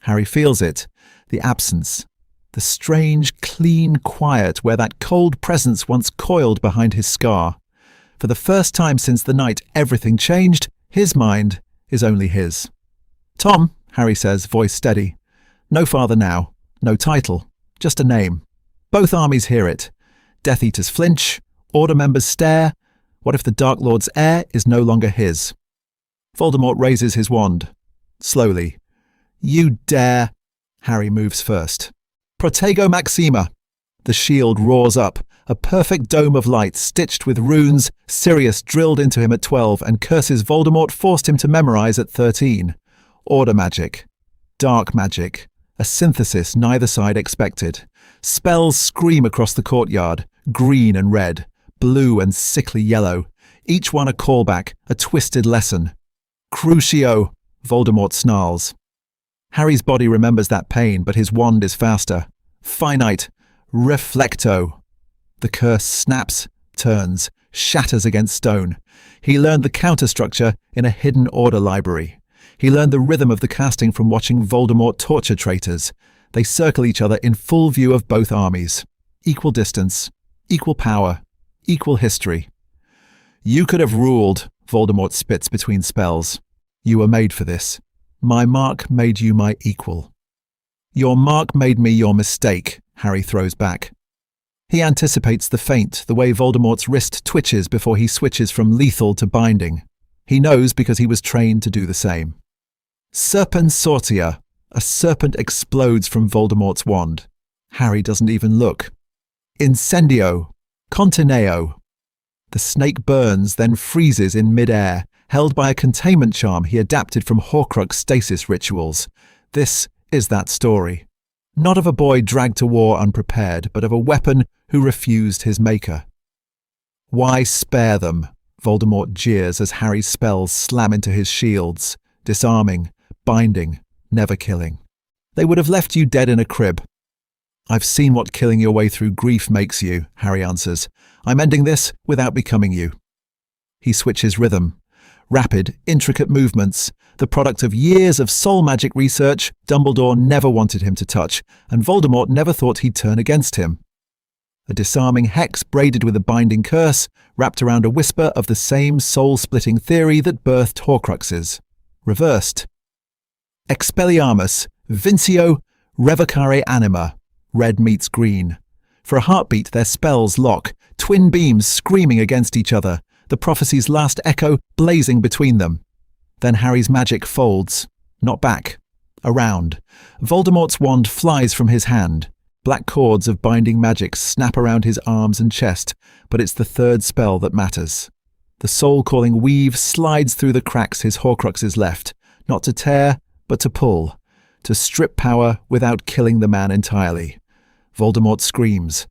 Harry feels it, the absence, the strange, clean quiet where that cold presence once coiled behind his scar. For the first time since the night everything changed, his mind is only his. Tom, Harry says, voice steady. No father now, no title, just a name. Both armies hear it. Death Eaters flinch, Order members stare. What if the Dark Lord's heir is no longer his? Voldemort raises his wand. Slowly. You dare. Harry moves first. Protego Maxima. The shield roars up, a perfect dome of light stitched with runes Sirius drilled into him at 12 and curses Voldemort forced him to memorize at 13. Order magic. Dark magic. A synthesis neither side expected. Spells scream across the courtyard, green and red, blue and sickly yellow, each one a callback, a twisted lesson. Crucio, Voldemort snarls. Harry's body remembers that pain, but his wand is faster. Finite. Reflecto. The curse snaps, turns, shatters against stone. He learned the counterstructure in a hidden order library. He learned the rhythm of the casting from watching Voldemort torture traitors. They circle each other in full view of both armies. Equal distance, equal power, equal history. You could have ruled, Voldemort spits between spells. You were made for this. My mark made you my equal. Your mark made me your mistake, Harry throws back. He anticipates the feint, the way Voldemort's wrist twitches before he switches from lethal to binding. He knows because he was trained to do the same. Serpensortia. A serpent explodes from Voldemort's wand. Harry doesn't even look. Incendio. Contineo. The snake burns, then freezes in mid-air, held by a containment charm he adapted from Horcrux stasis rituals. This is that story. Not of a boy dragged to war unprepared, but of a weapon who refused his maker. Why spare them? Voldemort jeers as Harry's spells slam into his shields, disarming, binding, never killing. They would have left you dead in a crib. I've seen what killing your way through grief makes you, Harry answers. I'm ending this without becoming you. He switches rhythm. Rapid, intricate movements, the product of years of soul magic research Dumbledore never wanted him to touch, and Voldemort never thought he'd turn against him. A disarming hex braided with a binding curse, wrapped around a whisper of the same soul-splitting theory that birthed Horcruxes. Reversed. Expelliarmus, Vincio, Revocare Anima. Red meets green. For a heartbeat, their spells lock, twin beams screaming against each other, the prophecy's last echo blazing between them. Then Harry's magic folds, not back, around. Voldemort's wand flies from his hand. Black cords of binding magic snap around his arms and chest, but it's the third spell that matters. The soul-calling weave slides through the cracks his Horcruxes left, not to tear, but to pull, to strip power without killing the man entirely. Voldemort screams,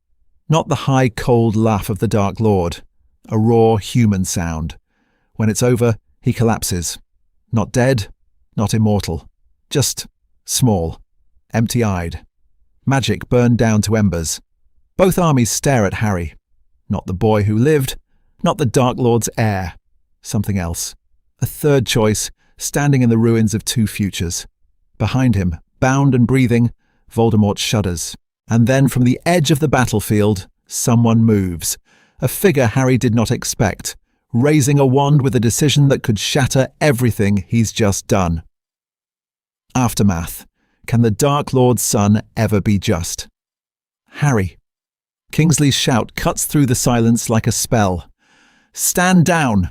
not the high, cold laugh of the Dark Lord, a raw human sound. When it's over, he collapses. Not dead, not immortal, just small, empty-eyed. Magic burned down to embers. Both armies stare at Harry. Not the boy who lived, not the Dark Lord's heir. Something else. A third choice, standing in the ruins of two futures. Behind him, bound and breathing, Voldemort shudders. And then from the edge of the battlefield, someone moves. A figure Harry did not expect, raising a wand with a decision that could shatter everything he's just done. Aftermath. Can the Dark Lord's son ever be just? Harry. Kingsley's shout cuts through the silence like a spell. Stand down!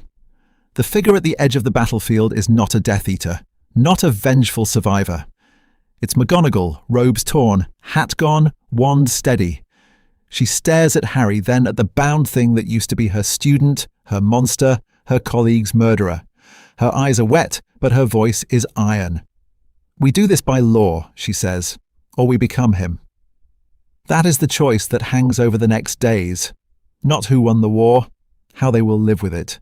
The figure at the edge of the battlefield is not a Death Eater, not a vengeful survivor. It's McGonagall, robes torn, hat gone, wand steady. She stares at Harry, then at the bound thing that used to be her student, her monster, her colleague's murderer. Her eyes are wet, but her voice is iron. We do this by law, she says, or we become him. That is the choice that hangs over the next days. Not who won the war, how they will live with it.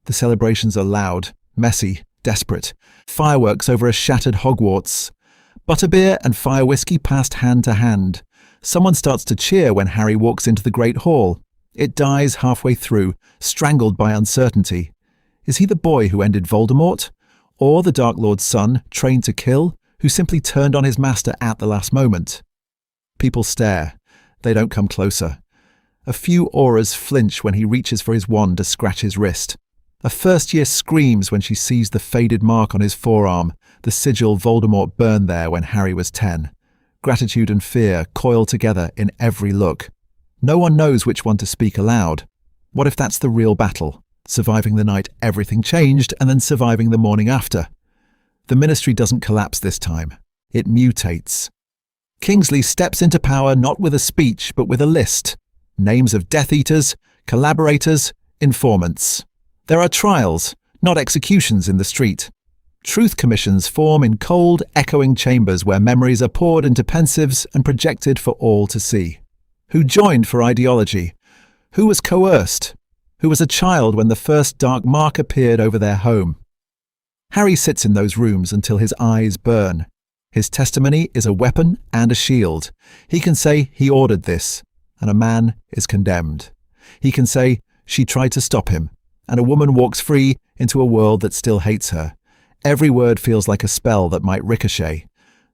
The celebrations are loud, messy, desperate. Fireworks over a shattered Hogwarts. Butterbeer and fire whiskey passed hand to hand. Someone starts to cheer when Harry walks into the Great Hall. It dies halfway through, strangled by uncertainty. Is he the boy who ended Voldemort? Or the Dark Lord's son, trained to kill, who simply turned on his master at the last moment? People stare. They don't come closer. A few auras flinch when he reaches for his wand to scratch his wrist. A first-year screams when she sees the faded mark on his forearm, the sigil Voldemort burned there when Harry was 10. Gratitude and fear coil together in every look. No one knows which one to speak aloud. What if that's the real battle? Surviving the night everything changed, and then surviving the morning after. The Ministry doesn't collapse this time. It mutates. Kingsley steps into power not with a speech, but with a list. Names of Death Eaters, collaborators, informants. There are trials, not executions in the street. Truth commissions form in cold, echoing chambers where memories are poured into pensives and projected for all to see. Who joined for ideology? Who was coerced? Who was a child when the first dark mark appeared over their home? Harry sits in those rooms until his eyes burn. His testimony is a weapon and a shield. He can say he ordered this, and a man is condemned. He can say she tried to stop him, and a woman walks free into a world that still hates her. Every word feels like a spell that might ricochet.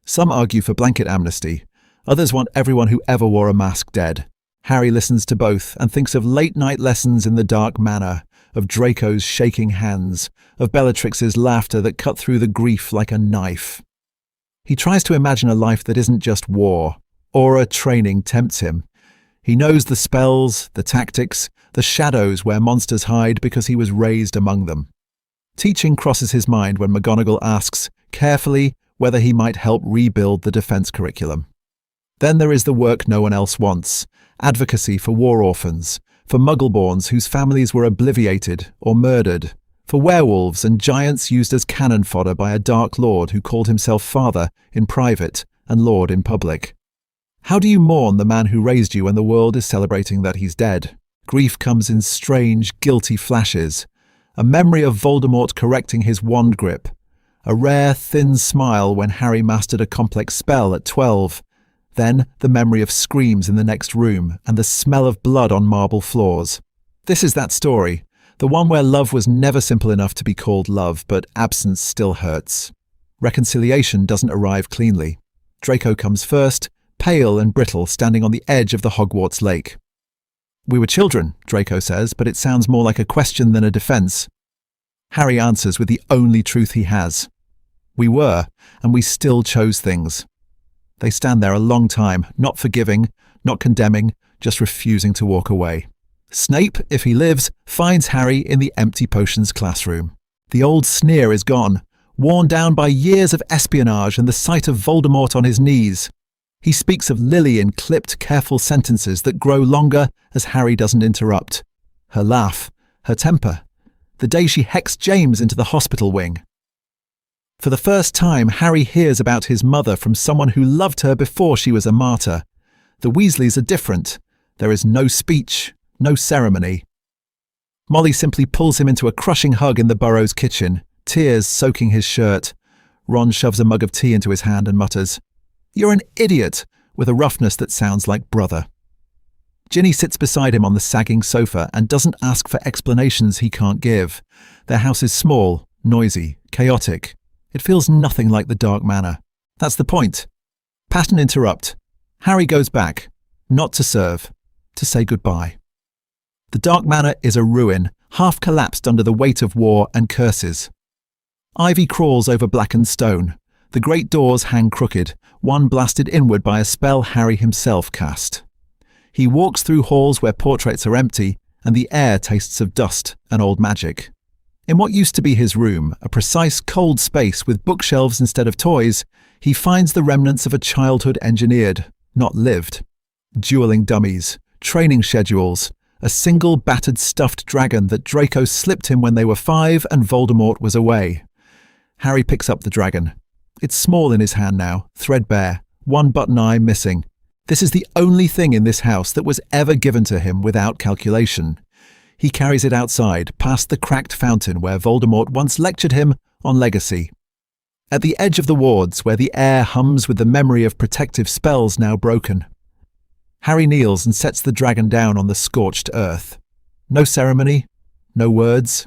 Some argue for blanket amnesty. Others want everyone who ever wore a mask dead. Harry listens to both and thinks of late-night lessons in the dark Manor, of Draco's shaking hands, of Bellatrix's laughter that cut through the grief like a knife. He tries to imagine a life that isn't just war. Aura training tempts him. He knows the spells, the tactics, the shadows where monsters hide because he was raised among them. Teaching crosses his mind when McGonagall asks, carefully, whether he might help rebuild the defense curriculum. Then there is the work no one else wants, advocacy for war orphans, for Muggleborns whose families were obliviated or murdered, for werewolves and giants used as cannon fodder by a Dark Lord who called himself father in private and Lord in public. How do you mourn the man who raised you when the world is celebrating that he's dead? Grief comes in strange, guilty flashes. A memory of Voldemort correcting his wand grip. A rare, thin smile when Harry mastered a complex spell at 12. Then the memory of screams in the next room and the smell of blood on marble floors. This is that story, the one where love was never simple enough to be called love, but absence still hurts. Reconciliation doesn't arrive cleanly. Draco comes first, pale and brittle, standing on the edge of the Hogwarts lake. "We were children," Draco says, but it sounds more like a question than a defense. Harry answers with the only truth he has. "We were, and we still chose things." They stand there a long time, not forgiving, not condemning, just refusing to walk away. Snape, if he lives, finds Harry in the empty potions classroom. The old sneer is gone, worn down by years of espionage and the sight of Voldemort on his knees. He speaks of Lily in clipped, careful sentences that grow longer as Harry doesn't interrupt. Her laugh, her temper, the day she hexed James into the hospital wing. For the first time, Harry hears about his mother from someone who loved her before she was a martyr. The Weasleys are different. There is no speech, no ceremony. Molly simply pulls him into a crushing hug in the Burrows' kitchen, tears soaking his shirt. Ron shoves a mug of tea into his hand and mutters, "You're an idiot," with a roughness that sounds like brother. Ginny sits beside him on the sagging sofa and doesn't ask for explanations he can't give. Their house is small, noisy, chaotic. It feels nothing like the Dark Manor. That's the point. Pattern interrupt. Harry goes back, not to serve, to say goodbye. The Dark Manor is a ruin, half collapsed under the weight of war and curses. Ivy crawls over blackened stone. The great doors hang crooked, one blasted inward by a spell Harry himself cast. He walks through halls where portraits are empty and the air tastes of dust and old magic. In what used to be his room, a precise cold space with bookshelves instead of toys, he finds the remnants of a childhood engineered, not lived. Dueling dummies, training schedules, a single battered stuffed dragon that Draco slipped him when they were 5 and Voldemort was away. Harry picks up the dragon. It's small in his hand now, threadbare, one button eye missing. This is the only thing in this house that was ever given to him without calculation. He carries it outside, past the cracked fountain where Voldemort once lectured him on legacy. At the edge of the wards, where the air hums with the memory of protective spells now broken. Harry kneels and sets the dragon down on the scorched earth. No ceremony, no words.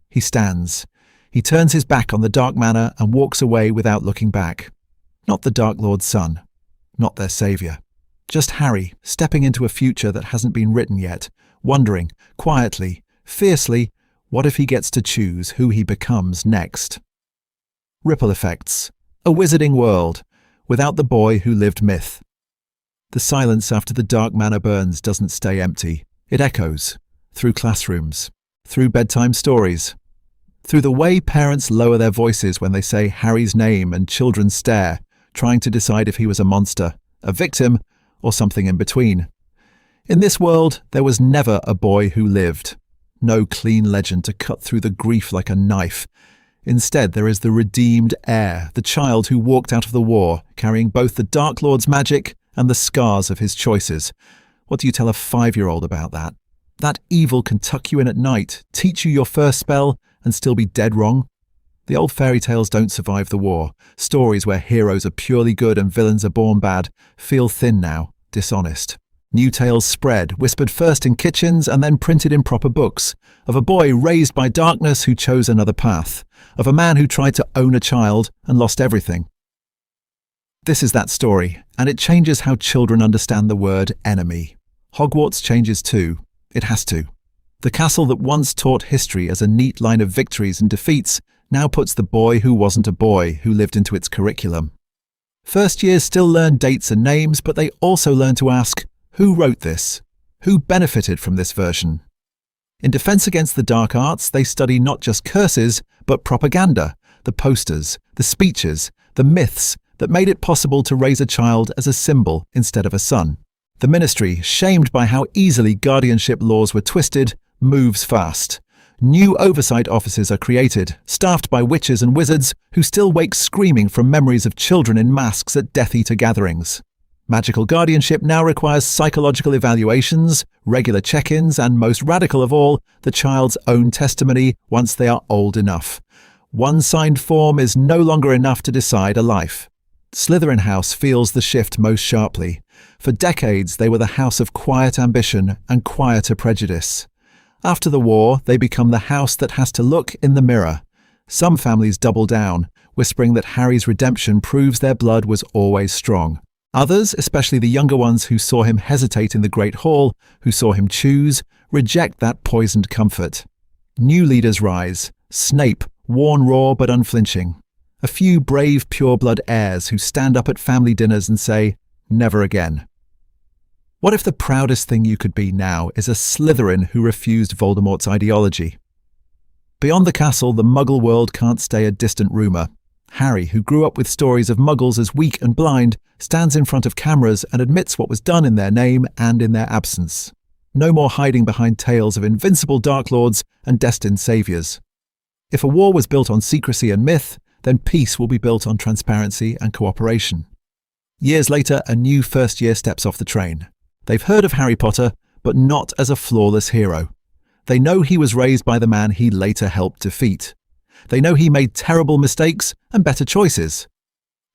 He stands. He turns his back on the Dark Manor and walks away without looking back. Not the Dark Lord's son, not their saviour. Just Harry, stepping into a future that hasn't been written yet, wondering, quietly, fiercely, what if he gets to choose who he becomes next? Ripple effects. A wizarding world, without the boy who lived myth. The silence after the Dark Manor burns doesn't stay empty. It echoes, through classrooms, through bedtime stories, through the way parents lower their voices when they say Harry's name and children stare, trying to decide if he was a monster, a victim, or something in between. In this world, there was never a boy who lived. No clean legend to cut through the grief like a knife. Instead, there is the redeemed heir, the child who walked out of the war, carrying both the Dark Lord's magic and the scars of his choices. What do you tell a 5-year-old about that? That evil can tuck you in at night, teach you your first spell, and still be dead wrong? The old fairy tales don't survive the war. Stories where heroes are purely good and villains are born bad feel thin now, dishonest. New tales spread, whispered first in kitchens and then printed in proper books, of a boy raised by darkness who chose another path, of a man who tried to own a child and lost everything. This is that story, and it changes how children understand the word enemy. Hogwarts changes too. It has to. The castle that once taught history as a neat line of victories and defeats now puts the boy who wasn't a boy who lived into its curriculum. First years still learn dates and names, but they also learn to ask, who wrote this? Who benefited from this version? In Defense Against the Dark Arts, they study not just curses, but propaganda, the posters, the speeches, the myths that made it possible to raise a child as a symbol instead of a son. The Ministry, shamed by how easily guardianship laws were twisted, moves fast. New oversight offices are created, staffed by witches and wizards who still wake screaming from memories of children in masks at Death Eater gatherings. Magical guardianship now requires psychological evaluations, regular check-ins, and most radical of all, the child's own testimony once they are old enough. One signed form is no longer enough to decide a life. Slytherin House feels the shift most sharply. For decades, they were the house of quiet ambition and quieter prejudice. After the war, they become the house that has to look in the mirror. Some families double down, whispering that Harry's redemption proves their blood was always strong. Others, especially the younger ones who saw him hesitate in the Great Hall, who saw him choose, reject that poisoned comfort. New leaders rise. Snape, worn raw but unflinching. A few brave pureblood heirs who stand up at family dinners and say, never again. What if the proudest thing you could be now is a Slytherin who refused Voldemort's ideology? Beyond the castle, the Muggle world can't stay a distant rumour. Harry, who grew up with stories of Muggles as weak and blind, stands in front of cameras and admits what was done in their name and in their absence. No more hiding behind tales of invincible Dark Lords and destined saviours. If a war was built on secrecy and myth, then peace will be built on transparency and cooperation. Years later, a new first year steps off the train. They've heard of Harry Potter, but not as a flawless hero. They know he was raised by the man he later helped defeat. They know he made terrible mistakes and better choices.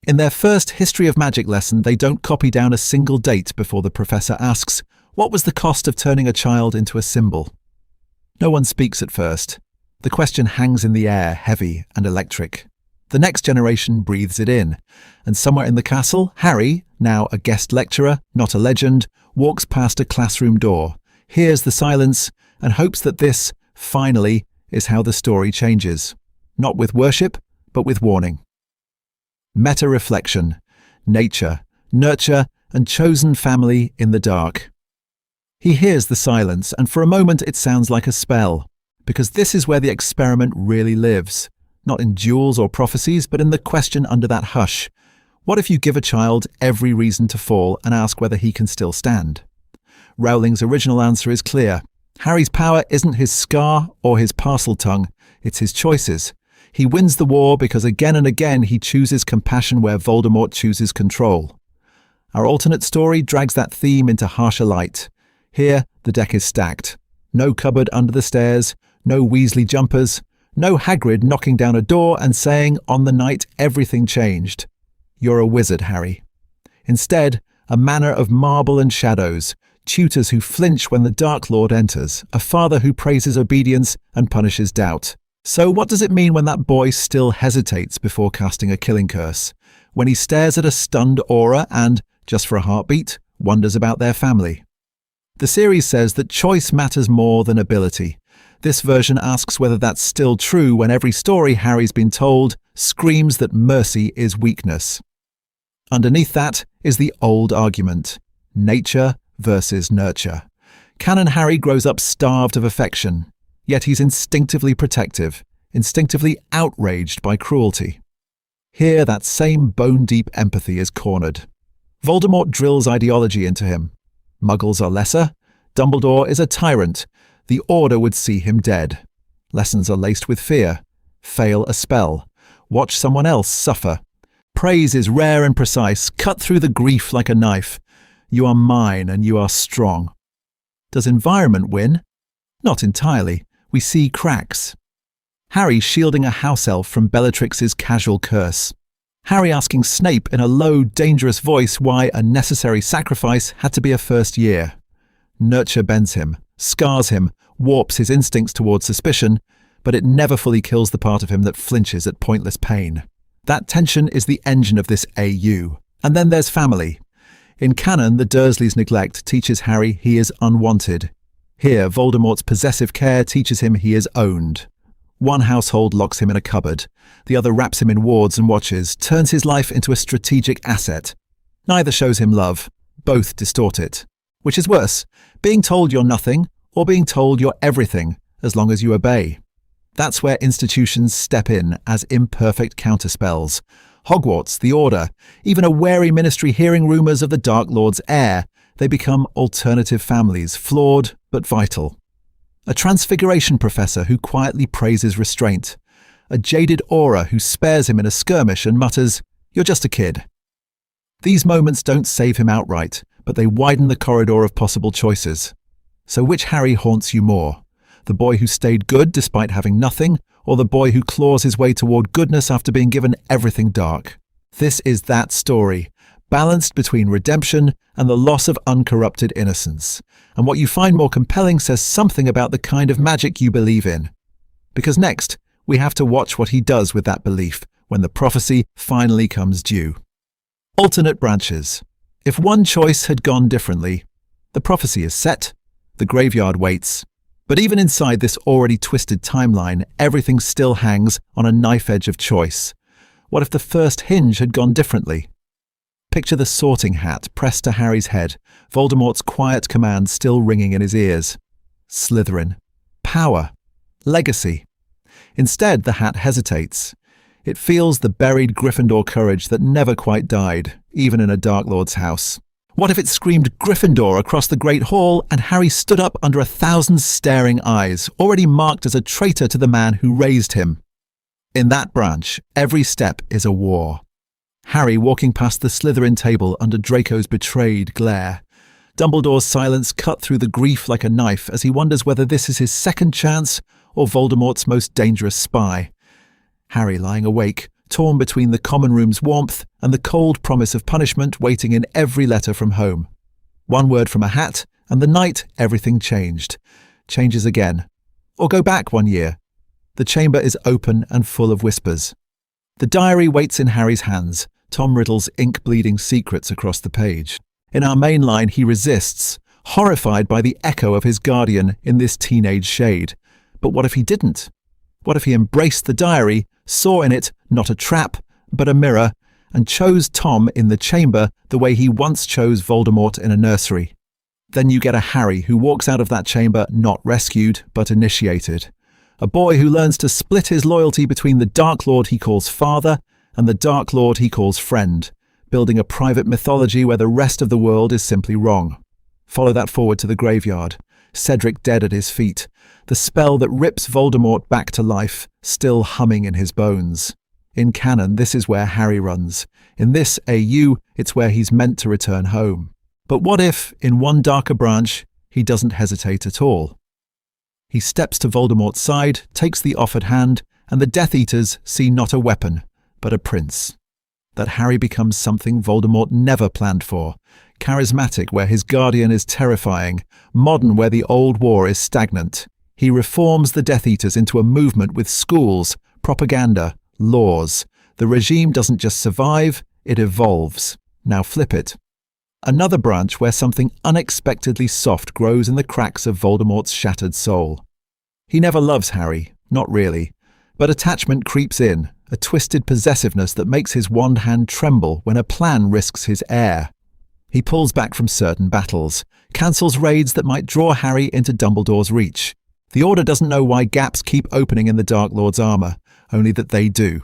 In their first History of Magic lesson, they don't copy down a single date before the professor asks, what was the cost of turning a child into a symbol? No one speaks at first. The question hangs in the air, heavy and electric. The next generation breathes it in, and somewhere in the castle, Harry, now a guest lecturer, not a legend, walks past a classroom door, hears the silence, and hopes that this, finally, is how the story changes. Not with worship, but with warning. Meta-reflection, nature, nurture, and chosen family in the dark. He hears the silence, and for a moment it sounds like a spell, because this is where the experiment really lives. Not in duels or prophecies, but in the question under that hush. What if you give a child every reason to fall and ask whether he can still stand? Rowling's original answer is clear. Harry's power isn't his scar or his parcel tongue, it's his choices. He wins the war because again and again he chooses compassion where Voldemort chooses control. Our alternate story drags that theme into harsher light. Here, the deck is stacked. No cupboard under the stairs, no Weasley jumpers, no Hagrid knocking down a door and saying, on the night everything changed. You're a wizard, Harry. Instead, a manor of marble and shadows, tutors who flinch when the Dark Lord enters, a father who praises obedience and punishes doubt. So what does it mean when that boy still hesitates before casting a killing curse? When he stares at a stunned aura and, just for a heartbeat, wonders about their family? The series says that choice matters more than ability. This version asks whether that's still true when every story Harry's been told screams that mercy is weakness. Underneath that is the old argument: nature versus nurture. Canon Harry grows up starved of affection, yet he's instinctively protective, instinctively outraged by cruelty. Here, that same bone-deep empathy is cornered. Voldemort drills ideology into him. Muggles are lesser. Dumbledore is a tyrant. The Order would see him dead. Lessons are laced with fear. Fail a spell. Watch someone else suffer. Praise is rare and precise, cut through the grief like a knife. You are mine and you are strong. Does environment win? Not entirely. We see cracks. Harry shielding a house elf from Bellatrix's casual curse. Harry asking Snape in a low, dangerous voice why a necessary sacrifice had to be a first year. Nurture bends him, scars him, warps his instincts towards suspicion, but it never fully kills the part of him that flinches at pointless pain. That tension is the engine of this AU. And then there's family. In canon, the Dursleys' neglect teaches Harry he is unwanted. Here, Voldemort's possessive care teaches him he is owned. One household locks him in a cupboard, the other wraps him in wards and watches, turns his life into a strategic asset. Neither shows him love, both distort it. Which is worse, being told you're nothing, or being told you're everything, as long as you obey. That's where institutions step in as imperfect counterspells. Hogwarts, the Order, even a wary ministry hearing rumours of the Dark Lord's heir, they become alternative families, flawed but vital. A transfiguration professor who quietly praises restraint. A jaded aura who spares him in a skirmish and mutters, "You're just a kid." These moments don't save him outright, but they widen the corridor of possible choices. So which Harry haunts you more? The boy who stayed good despite having nothing, or the boy who claws his way toward goodness after being given everything dark? This is that story, balanced between redemption and the loss of uncorrupted innocence. And what you find more compelling says something about the kind of magic you believe in. Because next, we have to watch what he does with that belief when the prophecy finally comes due. Alternate branches. If one choice had gone differently, the prophecy is set, the graveyard waits. But even inside this already twisted timeline, everything still hangs on a knife edge of choice. What if the first hinge had gone differently? Picture the sorting hat pressed to Harry's head, Voldemort's quiet command still ringing in his ears. Slytherin. Power. Legacy. Instead, the hat hesitates. It feels the buried Gryffindor courage that never quite died, even in a Dark Lord's house. What if it screamed Gryffindor across the Great Hall and Harry stood up under 1,000 staring eyes, already marked as a traitor to the man who raised him? In that branch, every step is a war. Harry walking past the Slytherin table under Draco's betrayed glare. Dumbledore's silence cut through the grief like a knife as he wonders whether this is his second chance or Voldemort's most dangerous spy. Harry lying awake, torn between the common room's warmth and the cold promise of punishment waiting in every letter from home. One word from a hat, and the night everything changed. Changes again. Or go back 1 year. The chamber is open and full of whispers. The diary waits in Harry's hands, Tom Riddle's ink-bleeding secrets across the page. In our main line, he resists, horrified by the echo of his guardian in this teenage shade. But what if he didn't? What if he embraced the diary, saw in it not a trap, but a mirror, and chose Tom in the chamber the way he once chose Voldemort in a nursery? Then you get a Harry who walks out of that chamber not rescued, but initiated. A boy who learns to split his loyalty between the Dark Lord he calls father and the Dark Lord he calls friend, building a private mythology where the rest of the world is simply wrong. Follow that forward to the graveyard, Cedric dead at his feet, the spell that rips Voldemort back to life, still humming in his bones. In canon, this is where Harry runs. In this AU, it's where he's meant to return home. But what if, in one darker branch, he doesn't hesitate at all? He steps to Voldemort's side, takes the offered hand, and the Death Eaters see not a weapon, but a prince. That Harry becomes something Voldemort never planned for. Charismatic where his guardian is terrifying, modern where the old war is stagnant. He reforms the Death Eaters into a movement with schools, propaganda, laws. The regime doesn't just survive, it evolves. Now flip it. Another branch where something unexpectedly soft grows in the cracks of Voldemort's shattered soul. He never loves Harry, not really, but attachment creeps in, a twisted possessiveness that makes his wand hand tremble when a plan risks his heir. He pulls back from certain battles, cancels raids that might draw Harry into Dumbledore's reach. The Order doesn't know why gaps keep opening in the Dark Lord's armor, only that they do.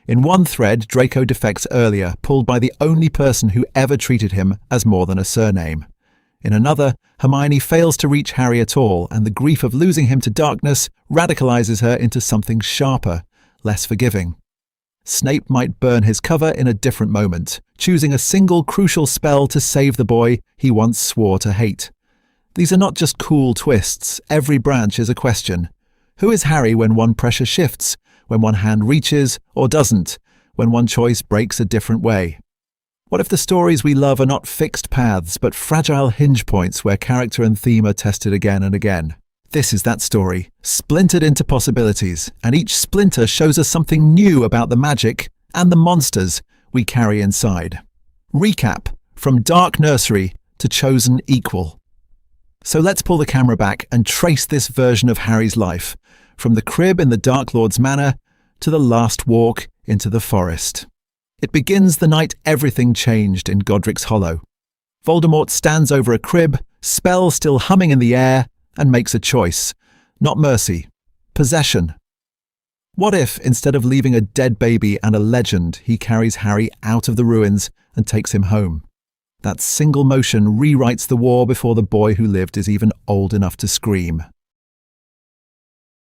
In one thread, Draco defects earlier, pulled by the only person who ever treated him as more than a surname. In another, Hermione fails to reach Harry at all, and the grief of losing him to darkness radicalizes her into something sharper, less forgiving. Snape might burn his cover in a different moment, choosing a single crucial spell to save the boy he once swore to hate. These are not just cool twists, every branch is a question. Who is Harry when one pressure shifts? When one hand reaches or doesn't, when one choice breaks a different way? What if the stories we love are not fixed paths, but fragile hinge points where character and theme are tested again and again? This is that story, splintered into possibilities, and each splinter shows us something new about the magic and the monsters we carry inside. Recap: from Dark Nursery to Chosen Equal. So let's pull the camera back and trace this version of Harry's life, from the crib in the Dark Lord's manor to the last walk into the forest. It begins the night everything changed in Godric's Hollow. Voldemort stands over a crib, spell still humming in the air, and makes a choice. Not mercy, possession. What if, instead of leaving a dead baby and a legend, he carries Harry out of the ruins and takes him home? That single motion rewrites the war before the boy who lived is even old enough to scream.